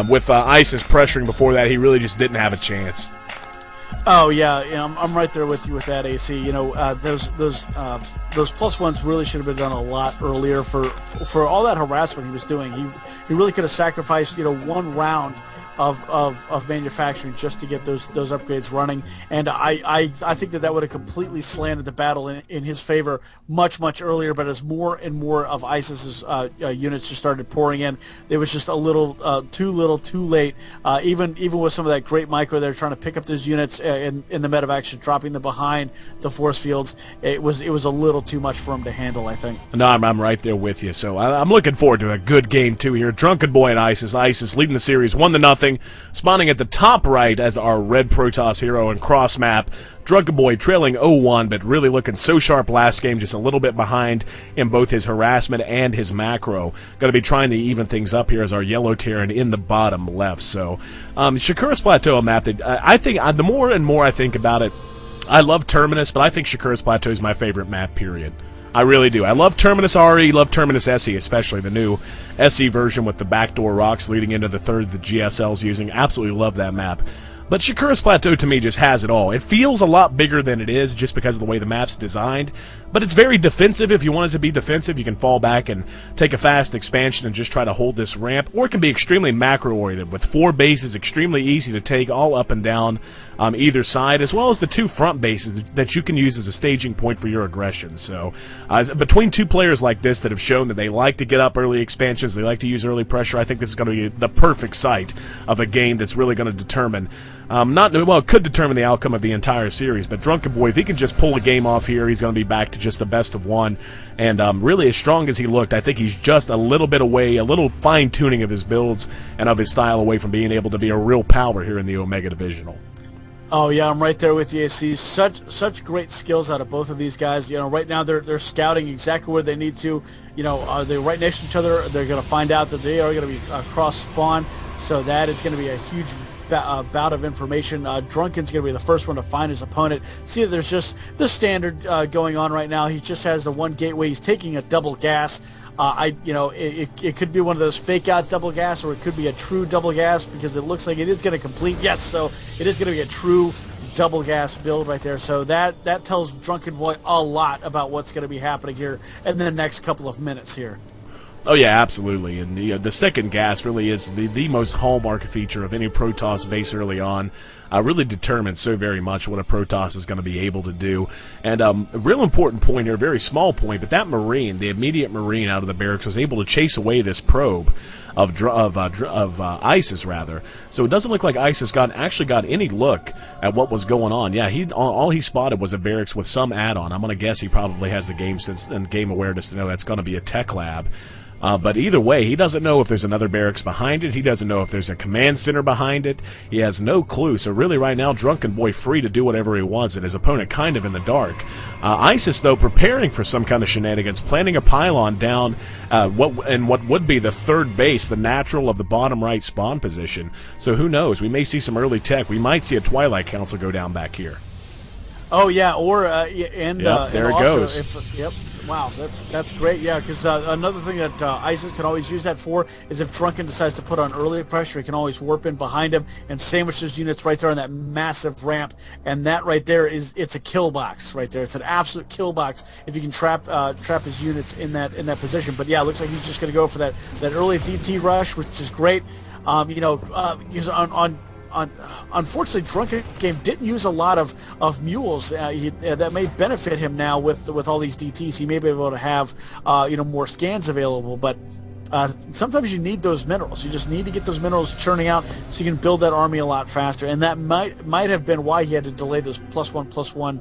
with ISIS pressuring before that, he really just didn't have a chance. Oh yeah, I'm right there with you with that, AC. Those +1s really should have been done a lot earlier for all that harassment he was doing. He really could have sacrificed one round of manufacturing just to get those upgrades running, and I think that would have completely slanted the battle in his favor much earlier. But as more and more of ISIS's units just started pouring in, it was just a little too late. Even with some of that great micro, they're trying to pick up those units in the medevacs, dropping them behind the force fields. It was a little too much for him to handle, I think. No, I'm right there with you. So I'm looking forward to a good game too here. Drunken Boy and ISIS. ISIS leading the series 1-0. Spawning at the top right as our red Protoss hero and cross map. Drunken Boy trailing 0-1, but really looking so sharp last game, just a little bit behind in both his harassment and his macro. Going to be trying to even things up here as our yellow Terran in the bottom left. So, Shakura's Plateau, a map that I think, the more and more I think about it, I love Terminus, but I think Shakura's Plateau is my favorite map, period. I really do. I love Terminus RE, love Terminus SE, especially the new SE version with the backdoor rocks leading into the third the GSL's using. Absolutely love that map. But Shakura's Plateau, to me, just has it all. It feels a lot bigger than it is just because of the way the map's designed, but it's very defensive. If you want it to be defensive, you can fall back and take a fast expansion and just try to hold this ramp, or it can be extremely macro-oriented with 4 bases, extremely easy to take all up and down either side, as well as the 2 front bases that you can use as a staging point for your aggression. So between 2 players like this that have shown that they like to get up early expansions, they like to use early pressure, I think this is going to be the perfect site of a game that's really going to determine it could determine the outcome of the entire series, but Drunken Boy, if he can just pull a game off here, he's going to be back to just the best of one, and really as strong as he looked, I think he's just a little bit away, a little fine-tuning of his builds and of his style away from being able to be a real power here in the Omega Divisional. Oh yeah, I'm right there with you. I see such great skills out of both of these guys. Right now they're scouting exactly where they need to. Are they right next to each other? They're going to find out that they are going to be cross spawn, so that is going to be a huge bout of information. Drunken's going to be the first one to find his opponent. See that there's just the standard going on right now. He just has the one gateway. He's taking a double gas. It could be one of those fake out double gas, or it could be a true double gas, because it looks like it is going to complete. Yes, so it is going to be a true double gas build right there. So that tells Drunken Boy a lot about what's going to be happening here in the next couple of minutes here. Oh yeah, absolutely, and the second gas really is the most hallmark feature of any Protoss base early on. Really determines so very much what a Protoss is going to be able to do. And a real important point here, a very small point, but that Marine, the immediate Marine out of the barracks, was able to chase away this probe of ISIS, rather. So it doesn't look like ISIS actually got any look at what was going on. Yeah, all he spotted was a barracks with some add-on. I'm going to guess he probably has the game sense and game awareness to know that's going to be a tech lab. But either way, he doesn't know if there's another barracks behind it. He doesn't know if there's a command center behind it. He has no clue. So really right now, Drunken Boy free to do whatever he wants, and his opponent kind of in the dark. ISIS, though, preparing for some kind of shenanigans, planting a pylon down what would be the third base, the natural of the bottom right spawn position. So who knows? We may see some early tech. We might see a Twilight Council go down back here. Oh, yeah, or there it goes. Yep. Wow, that's great. Yeah, because another thing that ISIS can always use that for is if Drunken decides to put on early pressure, he can always warp in behind him and sandwich his units right there on that massive ramp. And that right there it's a kill box right there. It's an absolute kill box if you can trap his units in that position. But yeah, it looks like he's just going to go for that early DT rush, which is great. He's unfortunately, Drunken Game didn't use a lot of mules. That may benefit him now with all these DTs. He may be able to have more scans available, but sometimes you need those minerals. You just need to get those minerals churning out so you can build that army a lot faster. And that might have been why he had to delay those +1/+1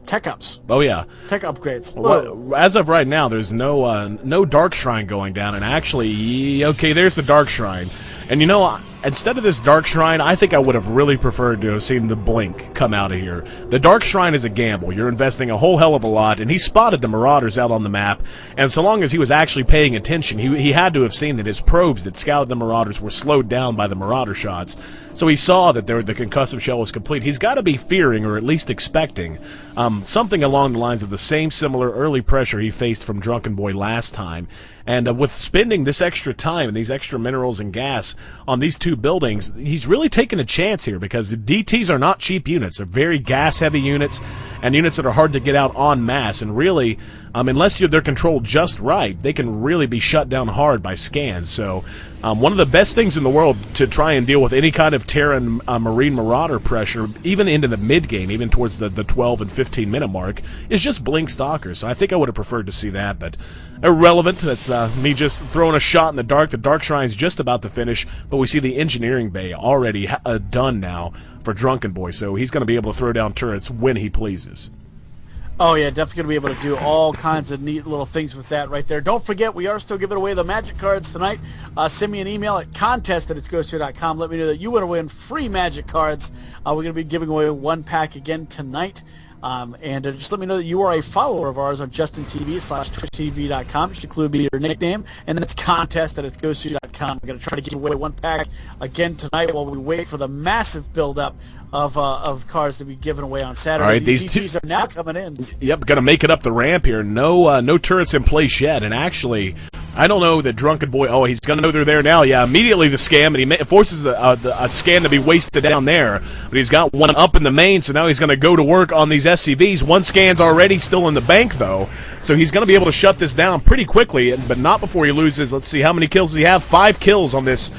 tech ups. Oh yeah, tech upgrades. Well, as of right now, there's no Dark Shrine going down, and actually, okay, there's the Dark Shrine. And instead of this Dark Shrine, I think I would have really preferred to have seen the Blink come out of here. The Dark Shrine is a gamble. You're investing a whole hell of a lot, and he spotted the Marauders out on the map, and so long as he was actually paying attention, he had to have seen that his probes that scouted the Marauders were slowed down by the Marauder shots. So he saw that the concussive shell was complete. He's got to be fearing, or at least expecting, something along the lines of the same similar early pressure he faced from Drunken Boy last time. And with spending this extra time and these extra minerals and gas on these two buildings, he's really taking a chance here, because the DTs are not cheap units. They're very gas-heavy units, and units that are hard to get out en masse. And really, unless they're controlled just right, they can really be shut down hard by scans. So one of the best things in the world to try and deal with any kind of Terran Marine Marauder pressure, even into the mid-game, even towards the 12 and 15-minute mark, is just Blink Stalkers. So I think I would have preferred to see that, but irrelevant. That's me just throwing a shot in the dark. The Dark Shrine's just about to finish, but we see the engineering bay already done now for Drunken Boy, so he's going to be able to throw down turrets when he pleases. Oh, yeah, definitely going to be able to do all kinds of neat little things with that right there. Don't forget, we are still giving away the Magic cards tonight. Send me an email at contest@itsgoes2.com. Let me know that you want to win free Magic cards. We're going to be giving away one pack again tonight. And just let me know that you are a follower of ours on JustinTV/TwitchTV.com. Just include me your nickname, and then it's contest@itsgoes2.com. We're going to try to give away one pack again tonight while we wait for the massive buildup of cards to be given away on Saturday. All right, these DTs are now coming in. Yep, going to make it up the ramp here. No turrets in place yet, and actually, I don't know that Drunken Boy. Oh, he's going to know they're there now. Yeah, immediately the scam, and he forces a scan to be wasted down there. But he's got one up in the main, so now he's going to go to work on these SCVs. One scan's already still in the bank, though, so he's going to be able to shut this down pretty quickly, but not before he loses. Let's see, how many kills does he have? 5 kills on this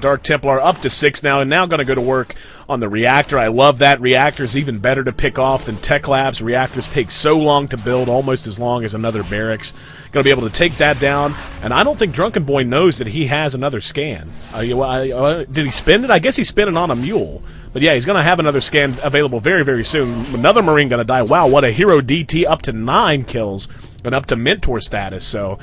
Dark Templar, up to 6 now, and now going to go to work on the reactor. I love that. Reactor's even better to pick off than Tech Labs. Reactors take so long to build, almost as long as another barracks. Going to be able to take that down, and I don't think Drunken Boy knows that he has another scan. Did he spend it? I guess he spent it on a mule. But yeah, he's going to have another scan available very, very soon. Another Marine going to die. Wow, what a hero DT, up to 9 kills and up to Mentor status. So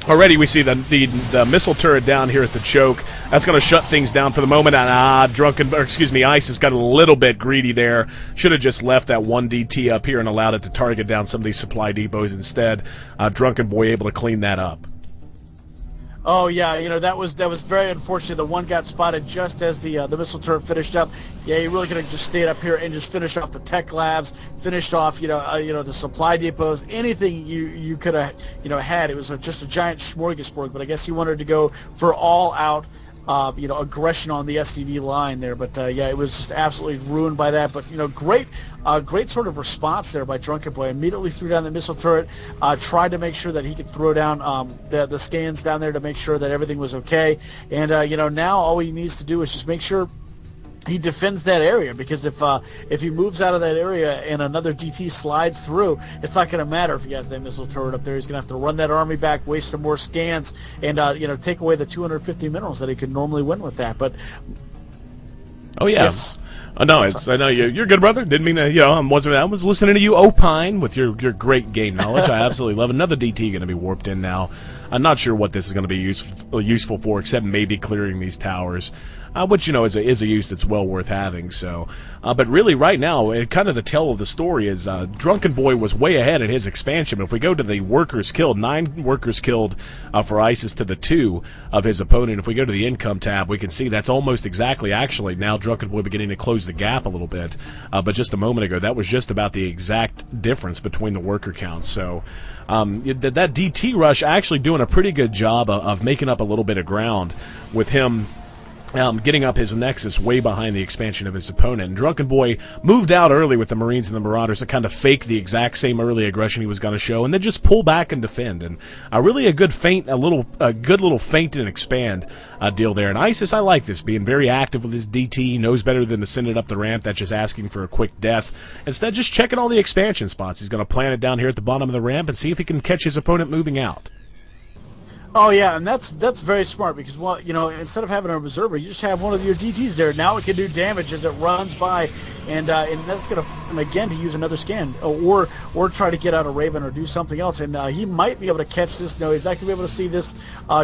already we see the missile turret down here at the choke. That's going to shut things down for the moment. And Ice has got a little bit greedy there. Should have just left that one DT up here and allowed it to target down some of these supply depots instead. Drunken Boy able to clean that up. Oh yeah, that was very unfortunate. The one got spotted just as the missile turret finished up. Yeah, he really could have just stayed up here and just finished off the Tech Labs, finished off the supply depots, anything you could have had. It was just a giant smorgasbord. But I guess he wanted to go for all out aggression on the SCV line there. But yeah, it was just absolutely ruined by that. But great sort of response there by Drunken Boy. Immediately threw down the missile turret, tried to make sure that he could throw down the scans down there to make sure that everything was okay. And now all he needs to do is just make sure he defends that area, because if he moves out of that area and another DT slides through, it's not going to matter if he has that missile turret up there. He's going to have to run that army back, waste some more scans, and take away the 250 minerals that he could normally win with that. But oh yeah. Yes. I know you're good, brother. Didn't mean to. I was listening to you opine with your great game knowledge. I absolutely love another DT going to be warped in now. I'm not sure what this is going to be useful for, except maybe clearing these towers, which is a use that's well worth having. So, but really, right now, kind of the tale of the story is Drunken Boy was way ahead in his expansion. But if we go to the workers killed, 9 workers killed for ISIS to the 2 of his opponent. If we go to the income tab, we can see that's almost exactly. Actually, now Drunken Boy beginning to close the gap a little bit. But just a moment ago, that was just about the exact difference between the worker counts. So. That DT rush actually doing a pretty good job of making up a little bit of ground with him getting up his nexus way behind the expansion of his opponent. And Drunken Boy moved out early with the Marines and the Marauders to kind of fake the exact same early aggression he was going to show, and then just pull back and defend. And really a good feint, a good little feint and expand deal there. And ISIS, I like this, being very active with his DT, knows better than to send it up the ramp. That's just asking for a quick death. Instead, just checking all the expansion spots. He's going to plant it down here at the bottom of the ramp and see if he can catch his opponent moving out. Oh yeah, and that's very smart because, well, you know, instead of having an observer, you just have one of your DTs there. Now it can do damage as it runs by, and that's going to force him again to use another scan or try to get out a Raven or do something else. And he might be able to catch this. No, he's not going to be able to see this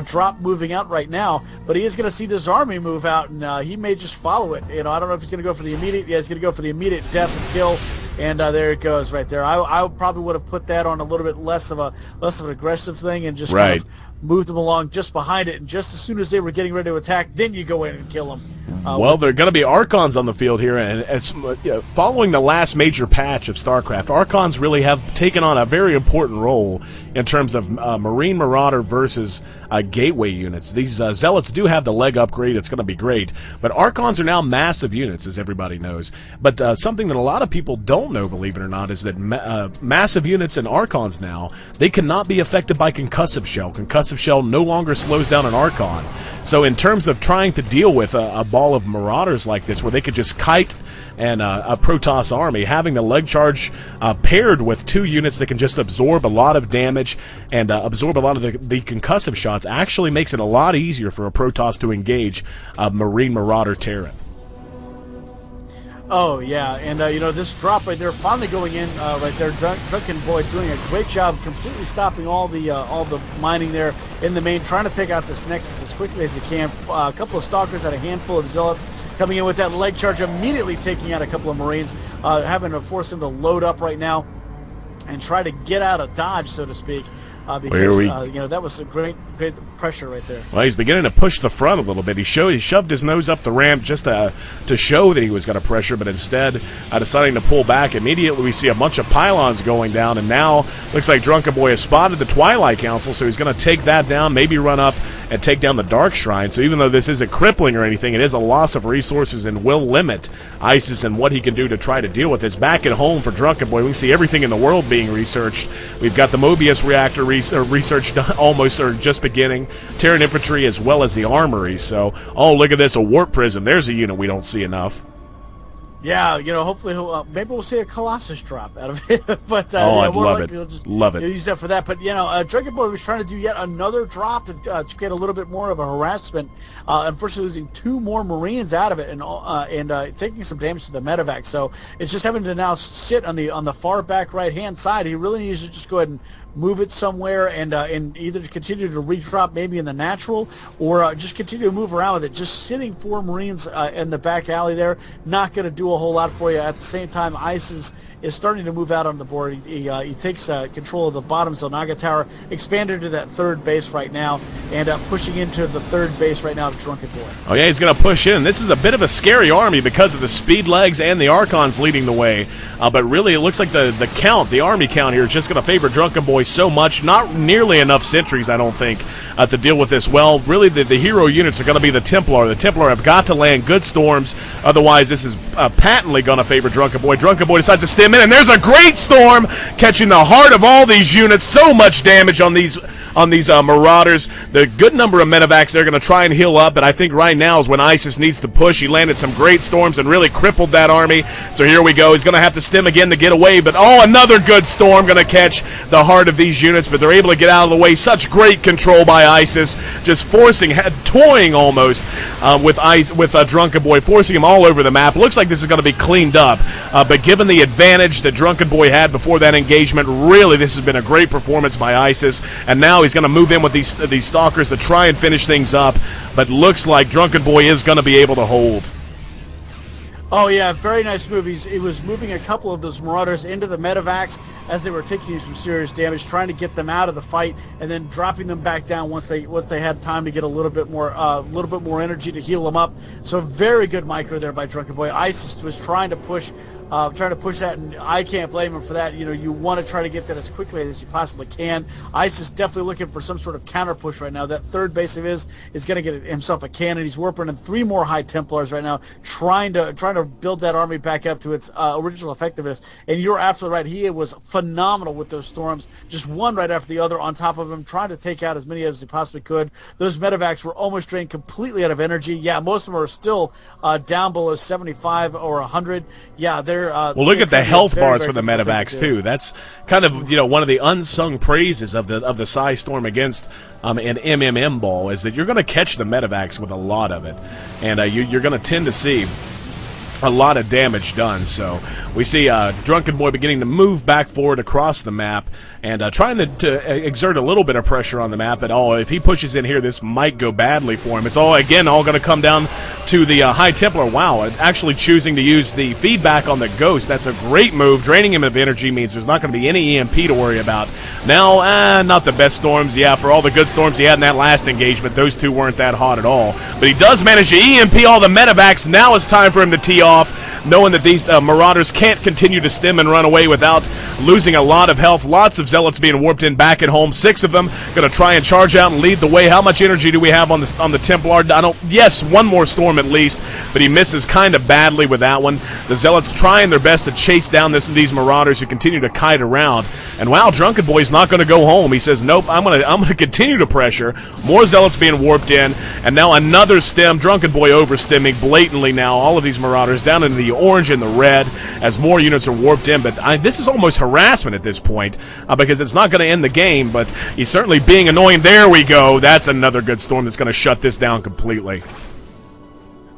drop moving out right now, but he is going to see this army move out, and he may just follow it. You know, I don't know if he's going to go for the immediate. Yeah, he's going to go for the immediate death and kill. And there it goes right there. I probably would have put that on a little bit less of an aggressive thing and just kind of moved them along just behind it. And just as soon as they were getting ready to attack, then you go in and kill them. Well, there are going to be Archons on the field here, and following the last major patch of StarCraft, Archons really have taken on a very important role in terms of Marine Marauder versus gateway units. These Zealots do have the leg upgrade. It's going to be great. But Archons are now massive units, as everybody knows. But something that a lot of people don't know, believe it or not, is that massive units and Archons now, they cannot be affected by Concussive Shell. Concussive Shell no longer slows down an Archon. So in terms of trying to deal with a ball of Marauders like this, where they could just kite and a Protoss army, having the leg charge paired with two units that can just absorb a lot of damage and absorb a lot of the concussive shots actually makes it a lot easier for a Protoss to engage a Marine Marauder Terran. Oh yeah, and you know, this drop right there, finally going in right there. Drunken Boy doing a great job, completely stopping all the mining there in the main, trying to take out this Nexus as quickly as he can. A couple of Stalkers and a handful of Zealots coming in with that leg charge, immediately taking out a couple of Marines, having to force them to load up right now and try to get out of dodge, so to speak. Because you know, that was a great pressure right there. Well, he's beginning to push the front a little bit. He shoved his nose up the ramp just to show that he was going to pressure, but instead deciding to pull back. Immediately we see a bunch of pylons going down, and now looks like Drunken Boy has spotted the Twilight Council, so he's going to take that down, maybe run up and take down the Dark Shrine. So even though this isn't crippling or anything, it is a loss of resources and will limit ISIS and what he can do to try to deal with this. Back at home for Drunken Boy, we see everything in the world being researched. We've got the Mobius reactor research done, almost or just beginning, Terran infantry as well as the armory. So, oh, look at this, a warp prism. There's a unit we don't see enough. Yeah, you know, hopefully maybe we'll see a Colossus drop out of it. But oh, yeah, I'd love it. Love it. Use that for that. But you know, Drunken Boy was trying to do yet another drop to get a little bit more of a harassment. Unfortunately, losing two more Marines out of it and taking some damage to the medevac. So it's just having to now sit on the far back right hand side. He really needs to just go ahead and move it somewhere and either to continue to redrop maybe in the natural or just continue to move around with it. Just sitting 4 Marines in the back alley there, not going to do a whole lot for you. At the same time, ISIS is starting to move out on the board. He takes control of the bottom Zelnaga Tower, expanded to that third base right now, and pushing into the third base right now of Drunken Boy. Oh yeah, he's going to push in. This is a bit of a scary army because of the speed legs and the Archons leading the way. But really, it looks like the army count here is just going to favor Drunken Boy so much. Not nearly enough sentries, I don't think, to deal with this well. Really, the hero units are going to be the Templar. The Templar have got to land good storms, otherwise this is patently going to favor Drunken Boy. Drunken Boy decides to stem in, and there's a great storm catching the heart of all these units. So much damage on these Marauders. The good number of medevacs they're going to try and heal up, but I think right now is when ISIS needs to push. He landed some great storms and really crippled that army. So here we go. He's going to have to stem again to get away, but oh, another good storm going to catch the heart of these units, but they're able to get out of the way. Such great control by ISIS, just forcing, toying almost with Drunken Boy, forcing him all over the map. Looks like this is going to be cleaned up, but given the advantage that Drunken Boy had before that engagement, really this has been a great performance by ISIS, and now he's going to move in with these Stalkers to try and finish things up, but looks like Drunken Boy is going to be able to hold. Oh yeah, very nice move. He was moving a couple of those Marauders into the medevacs as they were taking some serious damage, trying to get them out of the fight, and then dropping them back down once they had time to get a little bit more energy to heal them up. So very good micro there by Drunken Boy. ISIS was trying to push that, and I can't blame him for that. You know, you want to try to get that as quickly as you possibly can. ISIS definitely looking for some sort of counter push right now. That third base of his is going to get himself a cannon. He's warping in 3 more High Templars right now, trying to build that army back up to its original effectiveness. And you're absolutely right. He was phenomenal with those storms, just one right after the other on top of him, trying to take out as many as he possibly could. Those medevacs were almost drained completely out of energy. Yeah, most of them are still down below 75 or 100. Yeah, there. Well, look at the health bars for the very medevacs too. That's kind of one of the unsung praises of the Psy Storm against an MMM ball is that you're going to catch the medevacs with a lot of it, and you're going to tend to see a lot of damage done. So we see Drunken Boy beginning to move back forward across the map and trying to exert a little bit of pressure on the map. But if he pushes in here, this might go badly for him. It's all going to come down to the High Templar. Wow, actually choosing to use the feedback on the Ghost. That's a great move. Draining him of energy means there's not going to be any EMP to worry about. Now, not the best storms. Yeah, for all the good storms he had in that last engagement, those two weren't that hot at all. But he does manage to EMP all the medevacs. Now it's time for him to tee off, knowing that these Marauders can't continue to stem and run away without losing a lot of health. Lots of Zealots being warped in back at home. 6 of them going to try and charge out and lead the way. How much energy do we have on the Templar? Yes, one more storm at least, but he misses kind of badly with that one. The Zealots trying their best to chase down these Marauders who continue to kite around. And wow, Drunken Boy's not going to go home. He says, nope, I'm gonna continue to pressure. More Zealots being warped in, and now another stem. Drunken Boy overstemming blatantly now. All of these Marauders down into the orange and the red as more units are warped in. But this is almost harassment at this point because it's not going to end the game, but he's certainly being annoying. There we go. That's another good storm that's going to shut this down completely.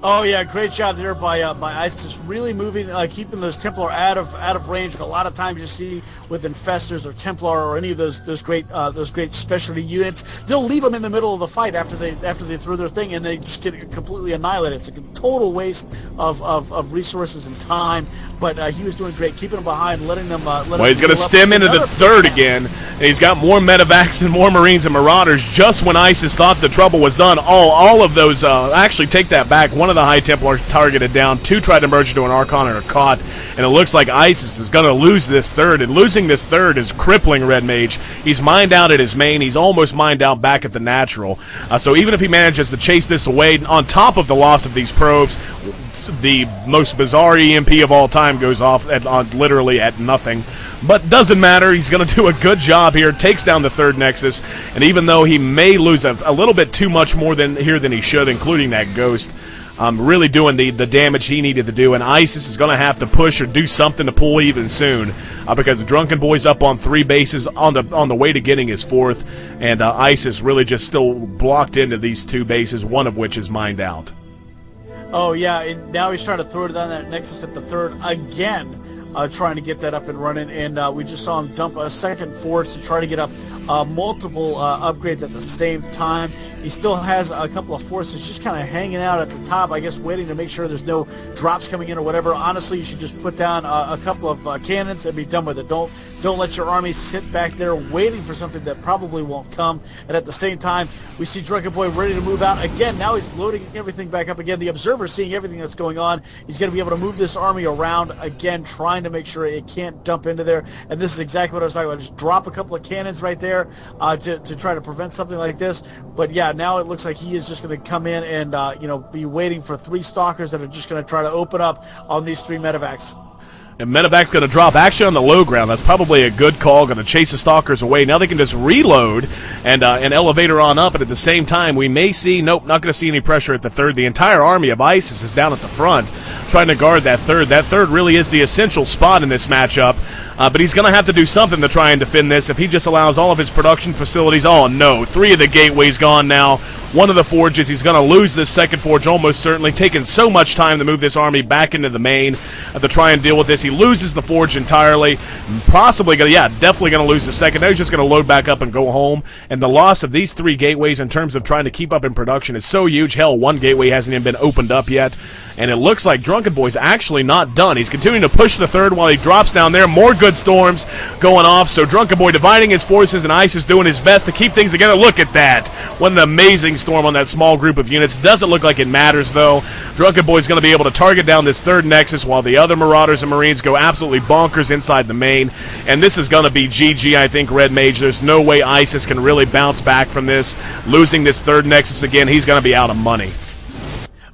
Oh yeah, great job there by ISIS, really moving, keeping those Templar out of range. A lot of times you see with Infestors or Templar or any of those great specialty units, they'll leave them in the middle of the fight after they throw their thing, and they just get completely annihilated. It's a total waste of resources and time. But he was doing great, keeping them behind, letting them. Well, he's going to stem into the third again, and he's got more medevacs and more Marines and Marauders. Just when ISIS thought the trouble was done, all of those actually take that back. One of the High Templars targeted down, 2 tried to merge into an Archon and are caught, and it looks like ISIS is going to lose this third, and losing this third is crippling Red Mage. He's mined out at his main. He's almost mined out back at the natural. So even if he manages to chase this away, on top of the loss of these probes, the most bizarre EMP of all time goes off literally at nothing. But doesn't matter. He's going to do a good job here. Takes down the third Nexus, and even though he may lose a little bit too much more than he should, including that Ghost, really doing the damage he needed to do, and ISIS is going to have to push or do something to pull even soon because the Drunken Boy's up on 3 bases on the way to getting his 4th, and ISIS really just still blocked into these 2 bases, one of which is mined out. Oh yeah, and now he's trying to throw it down that Nexus at the third again, trying to get that up and running, and we just saw him dump a second force to try to get up multiple upgrades at the same time. He still has a couple of forces just kind of hanging out at the top, I guess, waiting to make sure there's no drops coming in or whatever. Honestly, you should just put down a couple of cannons and be done with it. Don't let your army sit back there waiting for something that probably won't come. And at the same time, we see Drunken Boy ready to move out again. Now he's loading everything back up again. The Observer's seeing everything that's going on. He's going to be able to move this army around again, trying to make sure it can't dump into there. And this is exactly what I was talking about. Just drop a couple of cannons right there to try to prevent something like this. But yeah, now it looks like he is just going to come in and be waiting for 3 Stalkers that are just going to try to open up on these 3 medevacs. And medevac's going to drop actually on the low ground. That's probably a good call. Going to chase the Stalkers away. Now they can just reload and elevator on up. And at the same time, we may see, nope, not going to see any pressure at the third. The entire army of ISIS is down at the front trying to guard that third. That third really is the essential spot in this matchup. But he's going to have to do something to try and defend this. If he just allows all of his production facilities, oh no, 3 of the gateways gone now. 1 of the forges, he's going to lose this second forge almost certainly, taking so much time to move this army back into the main to try and deal with this. He loses the forge entirely, possibly going to, definitely going to lose the second. Now he's just going to load back up and go home, and the loss of these 3 gateways in terms of trying to keep up in production is so huge. Hell, 1 gateway hasn't even been opened up yet, and it looks like Drunken Boy's actually not done. He's continuing to push the third while he drops down there. More good storms going off, so Drunken Boy dividing his forces, and ISIS doing his best to keep things together. Look at that. What an amazing storm on that small group of units. Doesn't look like it matters, though. Drunken Boy's going to be able to target down this third Nexus while the other Marauders and Marines go absolutely bonkers inside the main, and this is going to be GG, I think, Red Mage. There's no way ISIS can really bounce back from this. Losing this third Nexus again, he's going to be out of money.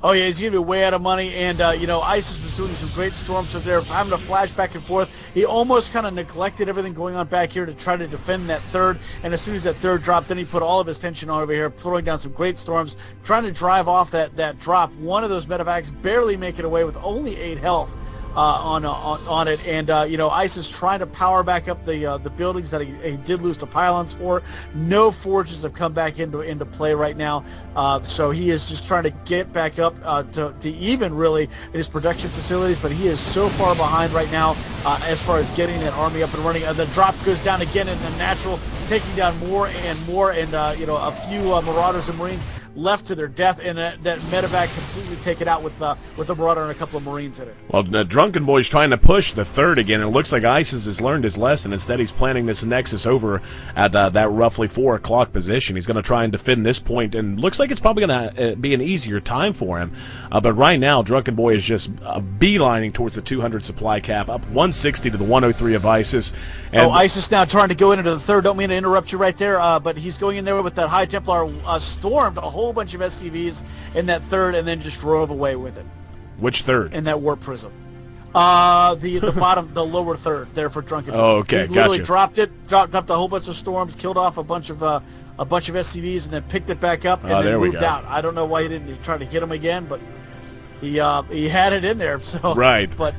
Oh yeah, he's going to be way out of money, and ISIS was doing some great storms so they're having to flash back and forth. He almost kind of neglected everything going on back here to try to defend that third, and as soon as that third dropped, then he put all of his tension on over here, throwing down some great storms, trying to drive off that drop. One of those medevacs barely making away with only 8 health. on it, and Ice is trying to power back up the buildings that he did lose the pylons for. No forges have come back into play right now, so he is just trying to get back up to even really in his production facilities, but he is so far behind right now as far as getting that army up and running. The drop goes down again in the natural, taking down more and more, and a few Marauders and Marines left to their death, and that medevac completely taken out with a Marauder and a couple of Marines in it. Well, Drunken Boy's trying to push the third again, and it looks like ISIS has learned his lesson. Instead, he's planning this Nexus over at that roughly 4 o'clock position. He's going to try and defend this point, and looks like it's probably going to be an easier time for him. But right now, Drunken Boy is just beelining towards the 200 supply cap, up 160 to the 103 of ISIS. And ISIS now trying to go into the third. Don't mean to interrupt you right there, but he's going in there with that High Templar, stormed a whole bunch of SCVs in that third, and then just drove away with it. Which third? In that warp prism. The bottom, the lower third there for Drunken Boy. Oh, okay, he literally gotcha. dropped a whole bunch of storms, killed off a bunch of SCVs, and then picked it back up and then moved out. I don't know why he didn't try to hit him again, but he had it in there. So right, but.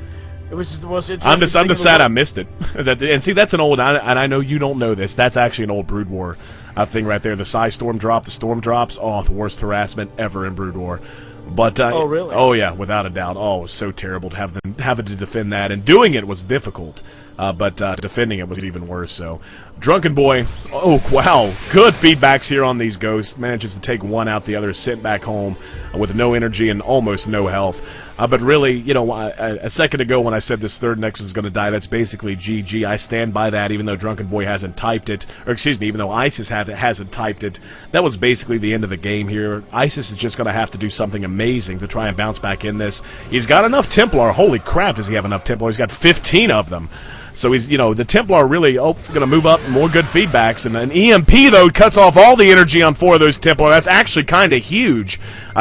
It was the most interesting. I'm just sad I missed it. And see, that's an old, and I know you don't know this. That's actually an old Brood War thing right there. The Psy Storm drop, the Storm drops. Oh, the worst harassment ever in Brood War. But oh really? Oh yeah, without a doubt. Oh, it was so terrible to having to defend that, and doing it was difficult. But defending it was even worse. So, Drunken Boy, oh wow, good feedbacks here on these ghosts. Manages to take one out, the other is sent back home with no energy and almost no health. But really, a second ago when I said this third Nexus is going to die, that's basically GG. I stand by that, even though Drunken Boy hasn't typed it, or excuse me, even though ISIS hasn't typed it. That was basically the end of the game here. ISIS is just going to have to do something amazing to try and bounce back in this. He's got enough Templar. Holy crap, does he have enough Templar? He's got 15 of them. So he's, the Templar really going to move up, more good feedbacks, and an EMP though cuts off all the energy on 4 of those Templar. That's actually kind of huge,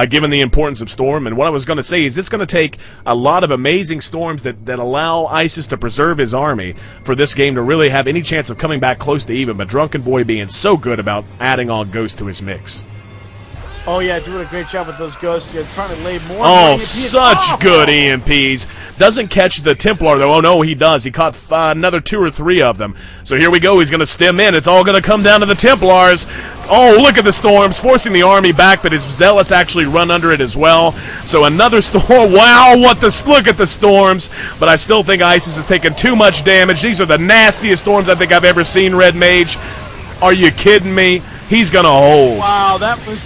given the importance of Storm. And what I was going to say is it's going to take a lot of amazing storms that allow ISIS to preserve his army for this game to really have any chance of coming back close to even. But Drunken Boy being so good about adding all ghosts to his mix. Oh yeah, doing a great job with those ghosts. You're trying to lay more. Oh, such good EMPs. Doesn't catch the Templar though. Oh no, he does. He caught another 2 or 3 of them. So here we go. He's going to stem in. It's all going to come down to the Templars. Oh, look at the storms, forcing the army back, but his zealots actually run under it as well. So another storm. Wow, look at the storms. But I still think ISIS is taking too much damage. These are the nastiest storms I think I've ever seen, Red Mage. Are you kidding me? He's going to hold. Wow, that was...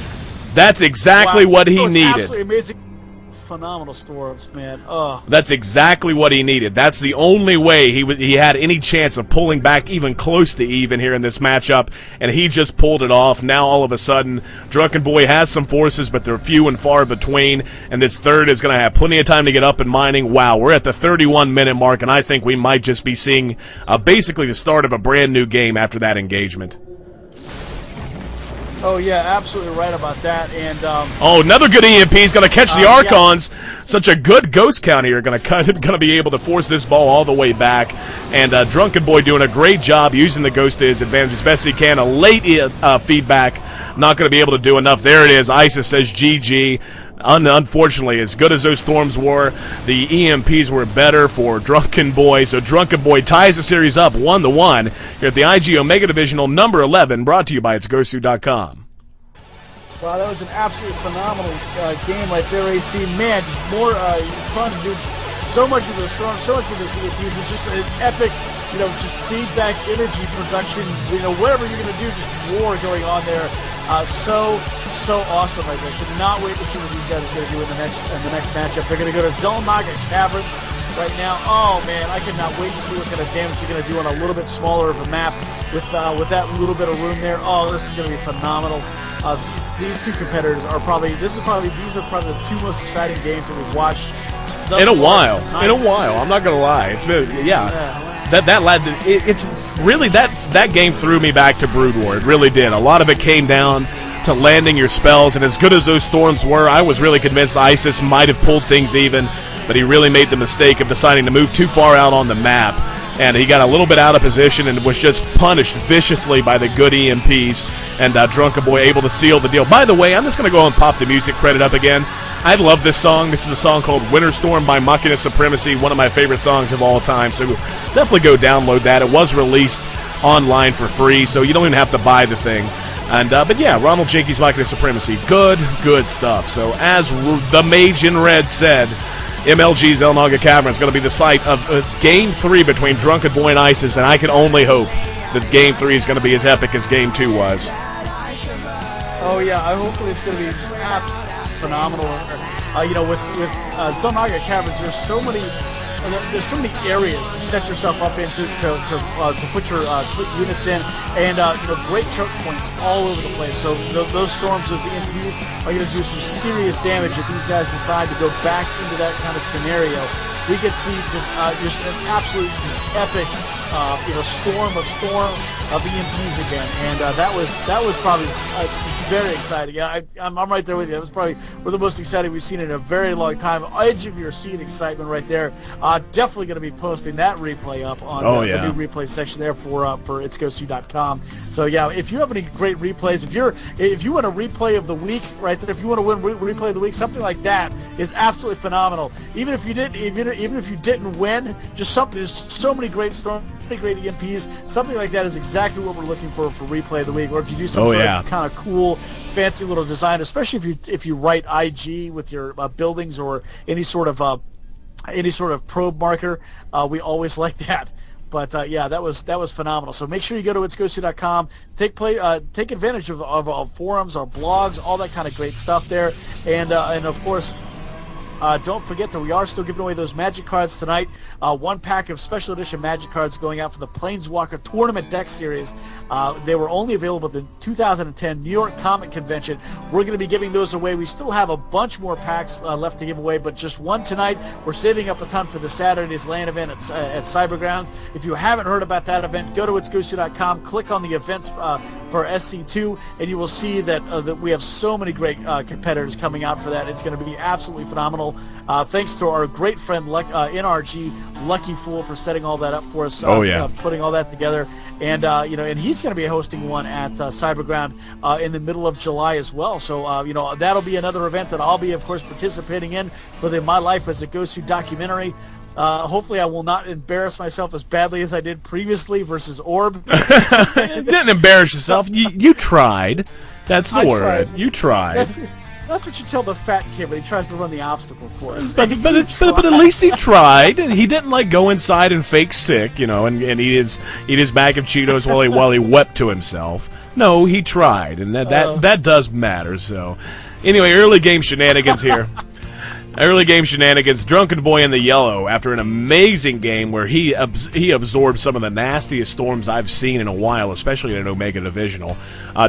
That's exactly what he needed. Absolutely amazing. Phenomenal storms, man. Oh. That's exactly what he needed. That's the only way he had any chance of pulling back even close to even here in this matchup, and he just pulled it off. Now all of a sudden, Drunken Boy has some forces, but they're few and far between, and this third is going to have plenty of time to get up and mining. Wow, we're at the 31-minute mark, and I think we might just be seeing basically the start of a brand new game after that engagement. Oh yeah, absolutely right about that. And oh, another good EMP. He's going to catch the Archons. Yeah. Such a good ghost count here. Going to be able to force this ball all the way back. And Drunken Boy doing a great job using the ghost to his advantage as best he can. A late feedback. Not going to be able to do enough. There it is. ISIS says GG. Unfortunately, as good as those storms were, the EMPs were better for Drunken Boy. So Drunken Boy ties the series up 1-1 here at the IG Omega Divisional number 11, brought to you by itsGhostSuit.com. Wow, that was an absolutely phenomenal game right there, AC. Man, just more trying to do so much of the storm, so much of the EMPs. It's just an epic, just feedback, energy production, whatever you're going to do, just war going on there. So awesome right there. Could not wait to see what these guys are going to do in the next matchup. They're going to go to Zelnaga Caverns right now. Oh man, I cannot wait to see what kind of damage they're going to do on a little bit smaller of a map with that little bit of room there. Oh, this is going to be phenomenal. These two competitors are probably the two most exciting games that we've watched in a while. I'm not going to lie. It's been It's really that game threw me back to Brood War. It really did. A lot of it came down to landing your spells, and as good as those storms were, I was really convinced ISIS might have pulled things even, but he really made the mistake of deciding to move too far out on the map, and he got a little bit out of position and was just punished viciously by the good EMPs, and Drunken Boy able to seal the deal. By the way, I'm just going to go and pop the music credit up again. I love this song. This is a song called Winter Storm by Machina Supremacy, one of my favorite songs of all time. So definitely go download that. It was released online for free, so you don't even have to buy the thing. And but yeah, Ronald Jenke's Machina Supremacy. Good stuff. So as the Mage in Red said, MLG's El Naga Cavern is going to be the site of Game 3 between Drunken Boy and ISIS, and I can only hope that Game 3 is going to be as epic as Game 2 was. Oh yeah, hopefully it's going to be absolutely phenomenal. With El Naga Caverns, there's so many areas to set yourself up into to put your units in, and great choke points all over the place. So those storms, those EMPs, are going to do some serious damage if these guys decide to go back into that kind of scenario. We could see just an absolute epic storm of storms of EMPs again, and that was probably very exciting. Yeah, I'm right there with you. That was probably one of the most exciting we've seen in a very long time. Edge of your seat excitement right there. Definitely going to be posting that replay up on the new replay section there for itsgosu.com. So yeah, if you have any great replays, if you want a replay of the week right there, if you want to win replay of the week, something like that is absolutely phenomenal. Even if you didn't win, just something. There's so many great storms, great EMPs. Something like that is exactly what we're looking for replay of the week. Or if you do some kind of cool, fancy little design, especially if you write IG with your buildings or any sort of probe marker, we always like that. But yeah, that was phenomenal. So make sure you go to itsgosu.com, take advantage of our forums, our blogs, all that kind of great stuff there, and of course. Don't forget that we are still giving away those Magic cards tonight. One pack of special edition Magic cards going out for the Planeswalker Tournament Deck Series. They were only available at the 2010 New York Comic Convention. We're going to be giving those away. We still have a bunch more packs left to give away, but just one tonight. We're saving up a ton for the Saturday's LAN event at Cybergrounds. If you haven't heard about that event, go to itsgosu.com, click on the events for SC2, and you will see that we have so many great competitors coming out for that. It's going to be absolutely phenomenal. Thanks to our great friend NRG Lucky Fool for setting all that up for us. Putting all that together, and and he's going to be hosting one at Cyberground in the middle of July as well. So that'll be another event that I'll be, of course, participating in for the My Life as a Gosu documentary. Hopefully I will not embarrass myself as badly as I did previously versus Orb. You didn't embarrass yourself. You tried. That's the word. Tried. You tried. That's what you tell the fat kid when he tries to run the obstacle course. But at least he tried. He didn't go inside and fake sick, and eat his bag of Cheetos while he wept to himself. No, he tried, and that does matter. So, anyway, early game shenanigans here. Early game shenanigans. Drunken Boy in the yellow after an amazing game where he absorbed some of the nastiest storms I've seen in a while, especially in an Omega Divisional.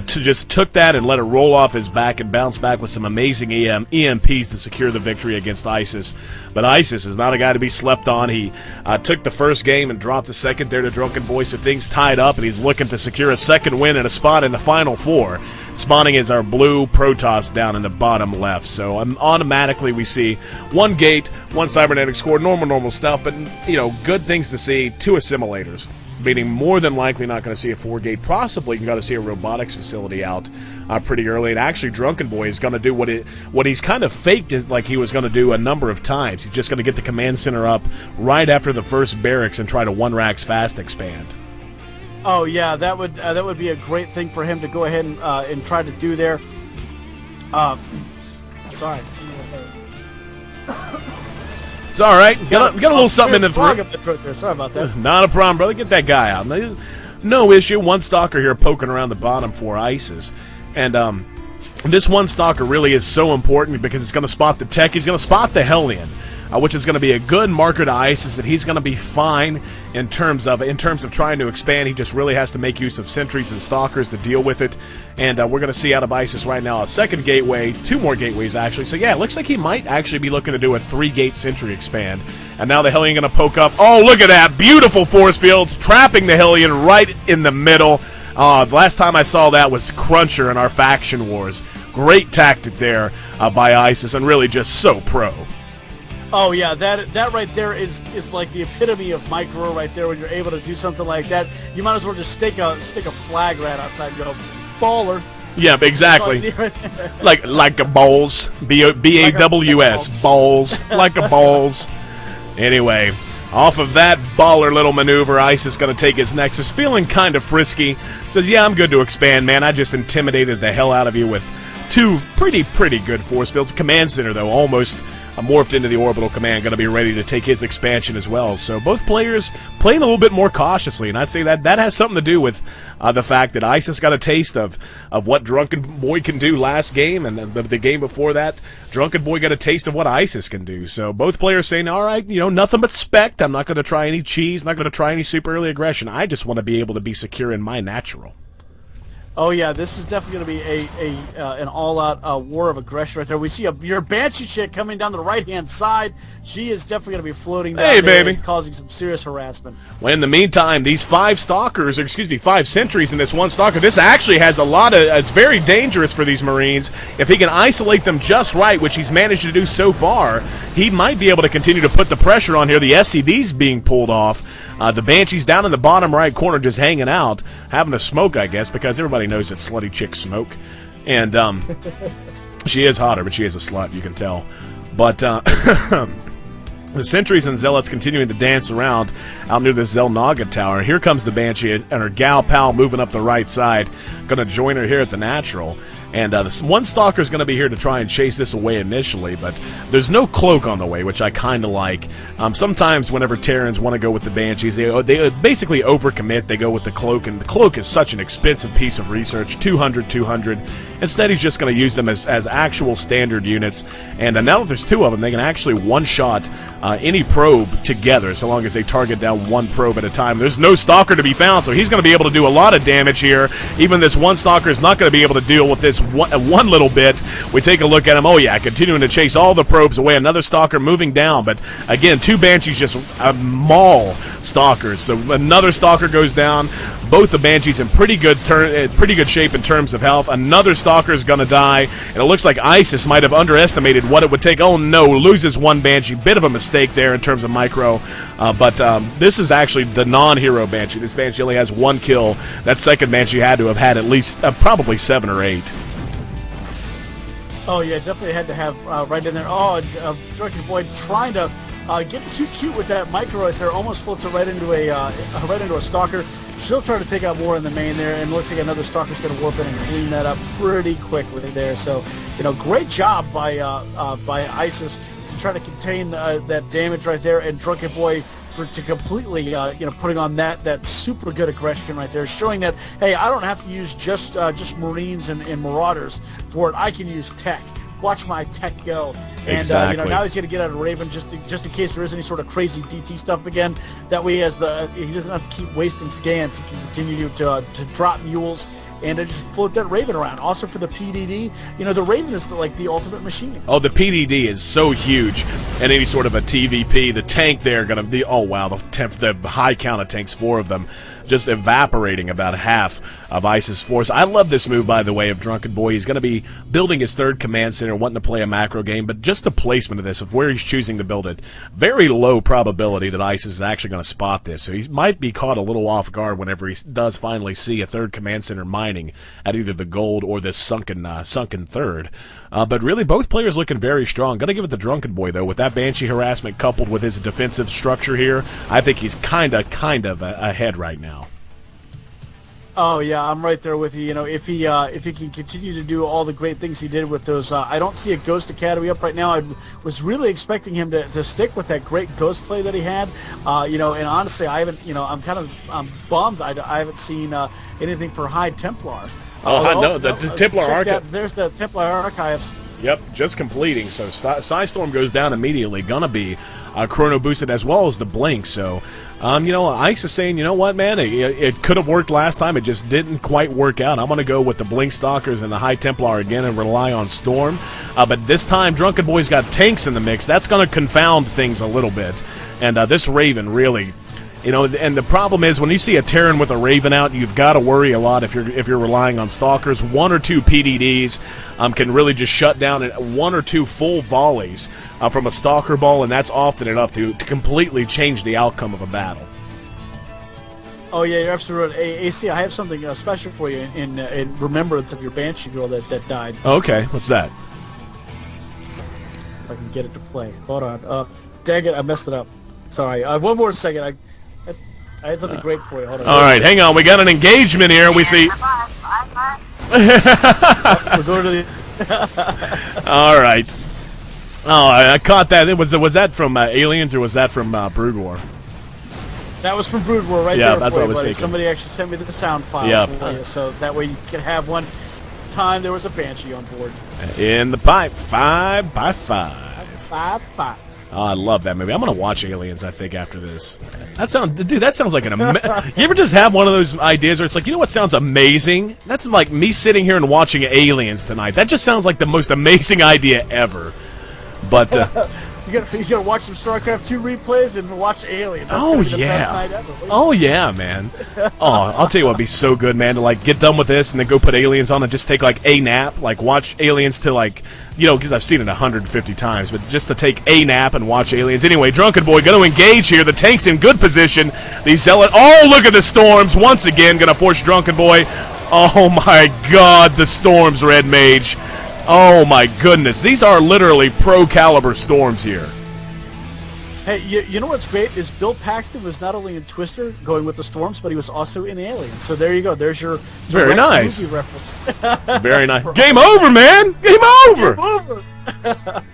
Just took that and let it roll off his back and bounce back with some amazing EMPs to secure the victory against ISIS. But ISIS is not a guy to be slept on. He took the first game and dropped the second there to Drunken Boy, so things tied up, and he's looking to secure a second win and a spot in the Final Four. Spawning is our blue Protoss down in the bottom left. So automatically we see one gate, one cybernetic score, normal stuff, but good things to see. Two assimilators, meaning more than likely not going to see a 4-gate. Possibly you're going to see a robotics facility out pretty early. And actually, Drunken Boy is going to do what he's kind of faked like he was going to do a number of times. He's just going to get the command center up right after the first barracks and try to one racks fast expand. Oh yeah, that would be a great thing for him to go ahead and try to do there. Sorry. It's all right. Got a little something in the throat. There. Sorry about that. Not a problem, brother. Get that guy out. No issue. One stalker here poking around the bottom for ISIS, and this one stalker really is so important because it's going to spot the tech. He's going to spot the Hellion. Which is going to be a good marker to ISIS that he's going to be fine in terms of trying to expand. He just really has to make use of sentries and stalkers to deal with it. And we're going to see out of ISIS right now a second gateway, 2 more gateways actually. So yeah, it looks like he might actually be looking to do a 3-gate sentry expand. And now the Hellion going to poke up. Oh, look at that. Beautiful force fields trapping the Hellion right in the middle. The last time I saw that was Cruncher in our faction wars. Great tactic there by ISIS, and really just so pro. Oh yeah, that right there is like the epitome of micro right there. When you're able to do something like that, you might as well just stick a flag right outside and go baller. Yeah, exactly. like a balls. B-A-W-S. Balls. Like a balls. Anyway, off of that baller little maneuver, Ice is going to take his Nexus, feeling kind of frisky. Says, yeah, I'm good to expand, man. I just intimidated the hell out of you with two pretty good force fields. Command Center, though, almost morphed into the orbital command, going to be ready to take his expansion as well. So both players playing a little bit more cautiously, and I say that has something to do with the fact that Isis got a taste of what Drunken Boy can do last game, and the game before that, Drunken Boy got a taste of what Isis can do. So both players saying, all right, nothing but spect. I'm not going to try any cheese, not going to try any super early aggression. I just want to be able to be secure in my natural. Oh yeah, this is definitely going to be an all-out war of aggression right there. We see your Banshee chick coming down the right-hand side. She is definitely going to be floating down there and causing some serious harassment. Well, in the meantime, these 5 sentries in this one stalker, this actually has a lot of, it's very dangerous for these Marines. If he can isolate them just right, which he's managed to do so far, he might be able to continue to put the pressure on here. The SCV's being pulled off. The Banshee's down in the bottom right corner just hanging out, having a smoke, I guess, because everybody knows that slutty chicks smoke. And she is hotter, but she is a slut, you can tell. But the sentries and zealots continuing to dance around out near the Zelnaga tower. Here comes the Banshee and her gal pal moving up the right side. Going to join her here at the natural. And this one stalker is going to be here to try and chase this away initially, but there's no cloak on the way, which I kind of like. Sometimes whenever Terrans want to go with the Banshees, they basically overcommit. They go with the cloak, and the cloak is such an expensive piece of research, 200. Instead, he's just going to use them as actual standard units. And now that there's 2 of them, they can actually one-shot any probe together, so long as they target down 1 probe at a time. There's no stalker to be found, so he's going to be able to do a lot of damage here. Even this one stalker is not going to be able to deal with this one little bit. We take a look at him. Oh, yeah, continuing to chase all the probes away. Another stalker moving down, but again, 2 Banshees just maul stalkers. So another stalker goes down. Both the Banshees in pretty good shape in terms of health. Another stalker is going to die, and it looks like Isis might have underestimated what it would take. Oh, no, loses 1 Banshee. Bit of a mistake there in terms of micro, but this is actually the non-hero Banshee. This Banshee only has 1 kill. That second Banshee had to have had at least probably 7 or 8. Oh yeah, definitely had to have right in there. Oh, Drunken Boy trying to get too cute with that micro right there. Almost floats it right into a stalker. She'll try to take out more in the main there, and looks like another stalker's going to warp in and clean that up pretty quickly there. So, great job by ISIS to try to contain that damage right there, and Drunken Boy to completely putting on that super good aggression right there, showing that, hey, I don't have to use just Marines and Marauders for it. I can use tech. Watch my tech go. And exactly. Now he's going to get out of Raven just in case there is any sort of crazy DT stuff again. That way, he doesn't have to keep wasting scans. He can continue to drop mules and to just float that Raven around. Also for the PDD, the Raven is like the ultimate machine. Oh, the PDD is so huge. And any sort of a TVP, the tank there going to be, oh wow, the high count of tanks, 4 of them, just evaporating about half of ISIS force. I love this move, by the way, of Drunken Boy. He's going to be building his 3rd command center, wanting to play a macro game, but just the placement of this, of where he's choosing to build it, very low probability that ISIS is actually going to spot this. So he might be caught a little off guard whenever he does finally see a 3rd command center mining at either the gold or this sunken 3rd. But really, both players looking very strong. Going to give it to Drunken Boy, though. With that Banshee harassment coupled with his defensive structure here, I think he's kind of ahead right now. Oh yeah, I'm right there with you. If he can continue to do all the great things he did with those, I don't see a Ghost Academy up right now. I was really expecting him to stick with that great Ghost play that he had. And honestly, I haven't. I'm bummed. I haven't seen anything for High Templar. No, the Templar Archive. There's the Templar Archives. Yep, just completing. So Psystorm goes down immediately. Gonna be chrono boosted as well as the blink. So, Ice is saying, you know what, man, it could have worked last time. It just didn't quite work out. I'm gonna go with the blink stalkers and the High Templar again and rely on Storm. But this time, Drunken Boy's got tanks in the mix. That's gonna confound things a little bit. And this Raven really. And the problem is when you see a Terran with a Raven out, you've got to worry a lot if you're relying on stalkers. 1 or 2 PDDs can really just shut down 1 or 2 full volleys from a stalker ball, and that's often enough to completely change the outcome of a battle. Oh yeah, you're absolutely right. Hey, AC, I have something special for you in remembrance of your Banshee girl that died. Okay, what's that? If I can get it to play. Hold on. Dang it, I messed it up. Sorry. One more second. I had something great for you. Hold on. All right, hang on. We got an engagement here. We see. We're going to the. All right. Oh, I caught that. Was that from Aliens or was that from Brood War? That was from Brood War, right yeah, there. That's for what you, I was buddy. thinking. Somebody actually sent me the sound file. Yep. For you, so that way you can have one. Time there was a Banshee on board. In the pipe, 5 by 5. 5-5. Oh, I love that movie. I'm gonna watch Aliens. I think after this. That sounds like an. You ever just have one of those ideas where it's like, you know what sounds amazing? That's like me sitting here and watching Aliens tonight. That just sounds like the most amazing idea ever. But you gotta watch some StarCraft 2 replays and watch Aliens. That's oh gonna be the yeah, best night ever. oh yeah, man. Oh, I'll tell you what'd be so good, man. To like get done with this and then go put Aliens on and just take like a nap, like watch Aliens to like, you know, because I've seen it 150 times, but just to take a nap and watch Aliens. Anyway, Drunken Boy gonna engage here. The tank's in good position. The Zealot. Oh, look at the storms once again. Gonna force Drunken Boy. Oh my God, the storms, Red Mage. Oh my goodness, these are literally pro-caliber storms here. Hey, you know what's great is Bill Paxton was not only in Twister going with the storms, but he was also in Aliens. So there you go. There's your very nice movie reference. Very nice. Game over, man. Game over. Game over.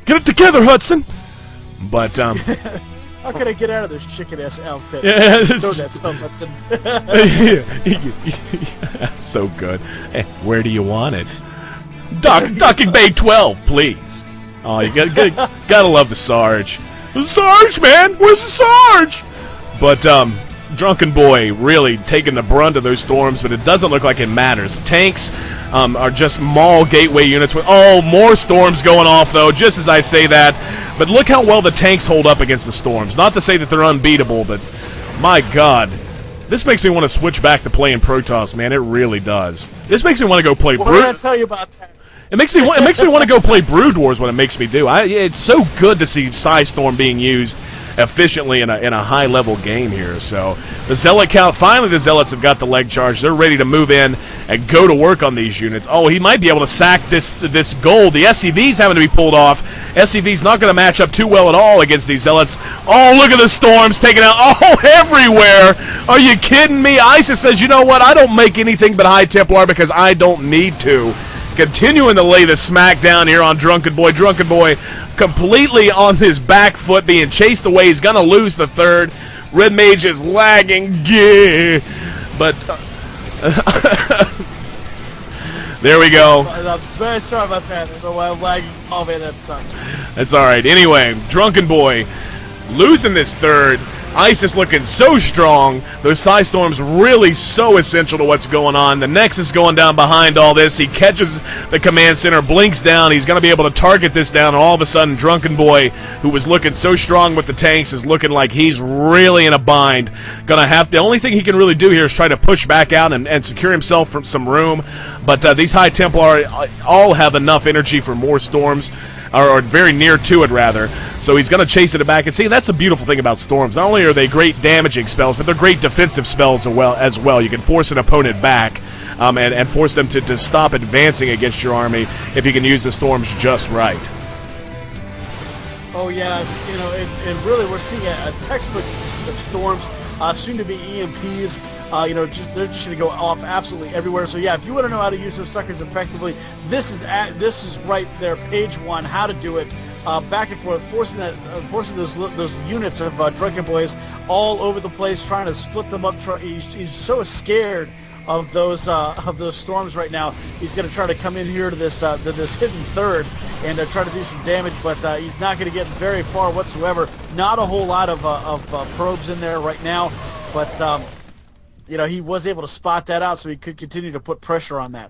Get it together, Hudson. But how can I get out of this chicken ass outfit? Yeah, Throw that stuff, Hudson. That's so good. Hey, where do you want it? Docking Bay 12, please. Oh, you gotta love the Sarge. The Sarge, man! Where's the Sarge? But, Drunken Boy really taking the brunt of those storms, but it doesn't look like it matters. Tanks are just Maul gateway units with, oh, more storms going off, though, just as I say that. But look how well the tanks hold up against the storms. Not to say that they're unbeatable, but my God. This makes me want to switch back to playing Protoss, man. It really does. This makes me want to go play What did I tell you about that? It makes me want to go play Brood Wars. What it makes me do. It's so good to see Psystorm being used efficiently in a high level game here. So the Zealot count. Finally, the Zealots have got the leg charge. They're ready to move in and go to work on these units. Oh, he might be able to sack this gold. The SCV's having to be pulled off. SCV's not going to match up too well at all against these Zealots. Oh, look at the storms taking out. Oh, everywhere. Are you kidding me? ISIS says, you know what? I don't make anything but High Templar because I don't need to. Continuing to lay the smack down here on Drunken Boy. Drunken Boy completely on his back foot, being chased away. He's going to lose the third. Red Mage is lagging. Yeah. But there we go. I'm very sorry about that. I don't know why I'm lagging. Oh, man, that sucks. That's all right. Anyway, Drunken Boy losing this third. ISIS looking so strong. Those Psystorms really so essential to what's going on. The Nexus going down behind all this. He catches the command center, blinks down. He's going to be able to target this down, and all of a sudden, Drunken Boy, who was looking so strong with the tanks, is looking like he's really in a bind. The only thing he can really do here is try to push back out and secure himself from some room. But these High Templar all have enough energy for more storms. Or very near to it, rather. So he's going to chase it back. And see, that's the beautiful thing about storms. Not only are they great damaging spells, but they're great defensive spells as well. You can force an opponent back and force them to stop advancing against your army if you can use the storms just right. Oh, yeah. You know, and really we're seeing a textbook of storms, soon to be EMPs. You know, they're just going to go off absolutely everywhere. So yeah, if you want to know how to use those suckers effectively, this is right there, page 1, how to do it. Back and forth, forcing those units of Drunken Boys all over the place, trying to split them up. He's so scared of those storms right now. He's going to try to come in here to this hidden third and try to do some damage, but he's not going to get very far whatsoever. Not a whole lot of probes in there right now, but you know, he was able to spot that out, so he could continue to put pressure on that.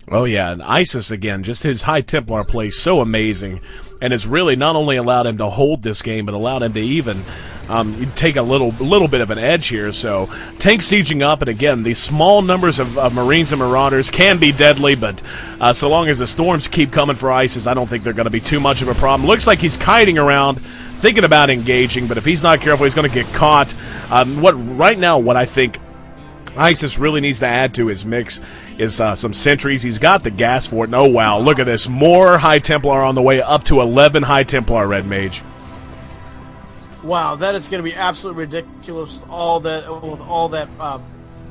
Oh yeah, and ISIS again, just his High Templar play so amazing, and has really not only allowed him to hold this game, but allowed him to even take a little bit of an edge here. So tank sieging up, and again, these small numbers of Marines and Marauders can be deadly, but so long as the storms keep coming for ISIS, I don't think they're going to be too much of a problem. Looks like he's kiting around, thinking about engaging, but if he's not careful, he's going to get caught. What I think ISIS really needs to add to his mix is some sentries. He's got the gas for it. And oh, wow, look at this. More High Templar on the way, up to 11 High Templar Red Mage. Wow, that is going to be absolutely ridiculous with all that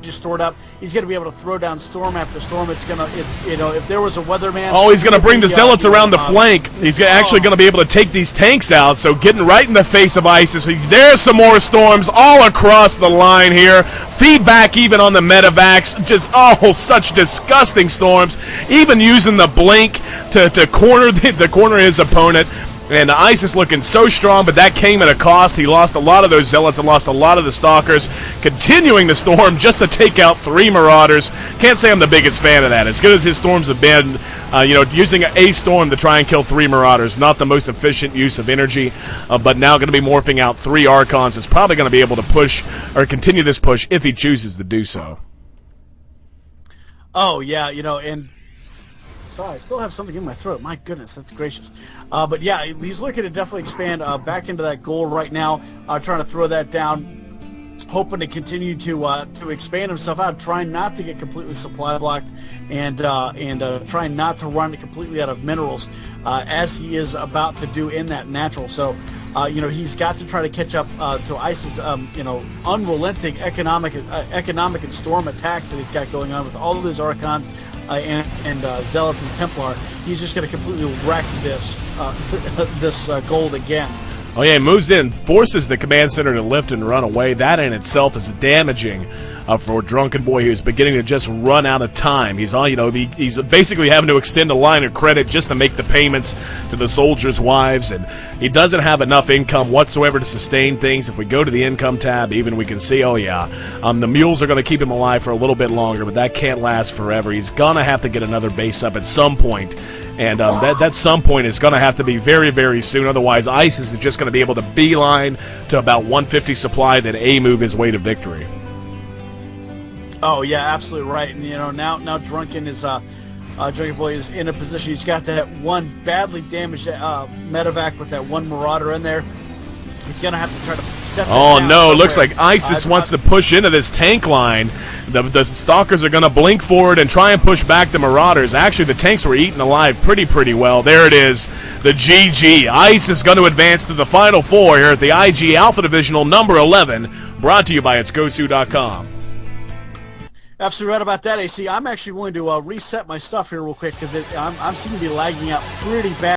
just stored up. He's going to be able to throw down storm after storm. It's if there was a weatherman. Oh, he's going to bring the zealots around the flank. He's actually going to be able to take these tanks out. So getting right in the face of ISIS. There's some more storms all across the line here. Feedback even on the medevacs. Just such disgusting storms. Even using the blink to corner his opponent. And ISIS looking so strong, but that came at a cost. He lost a lot of those zealots and lost a lot of the stalkers. Continuing the storm just to take out 3 marauders. Can't say I'm the biggest fan of that. As good as his storms have been, using a storm to try and kill 3 marauders, not the most efficient use of energy, but now going to be morphing out 3 archons. Is probably going to be able to push or continue this push if he chooses to do so. Oh, yeah, and... Sorry, I still have something in my throat. My goodness, that's gracious. But yeah, he's looking to definitely expand back into that goal right now, trying to throw that down, hoping to continue to expand himself out, trying not to get completely supply blocked, and trying not to run completely out of minerals, as he is about to do in that natural. So, he's got to try to catch up to ISIS, unrelenting economic and storm attacks that he's got going on with all of those archons. And Zealots and Templar. He's just going to completely wreck this gold again. Oh yeah, he moves in, forces the command center to lift and run away. That in itself is damaging for Drunken Boy, who's beginning to just run out of time. He's he's basically having to extend a line of credit just to make the payments to the soldiers' wives, and he doesn't have enough income whatsoever to sustain things. If we go to the income tab, even we can see, the mules are going to keep him alive for a little bit longer, but that can't last forever. He's gonna have to get another base up at some point. And that some point is going to have to be very, very soon. Otherwise, ISIS is just going to be able to beeline to about 150 supply, then A-move his way to victory. Oh, yeah, absolutely right. And, now Drunken Boy is in a position. He's got that one badly damaged medevac with that one Marauder in there. He's going to have to try to set that down no, it looks like ISIS wants to push into this tank line. The Stalkers are going to blink forward and try and push back the Marauders. Actually, the tanks were eaten alive pretty well. There it is, the GG. ISIS going to advance to the Final Four here at the IG Alpha Divisional number 11, brought to you by itsgosu.com. Absolutely right about that, AC. I'm actually going to reset my stuff here real quick because I'm seeming to be lagging out pretty bad.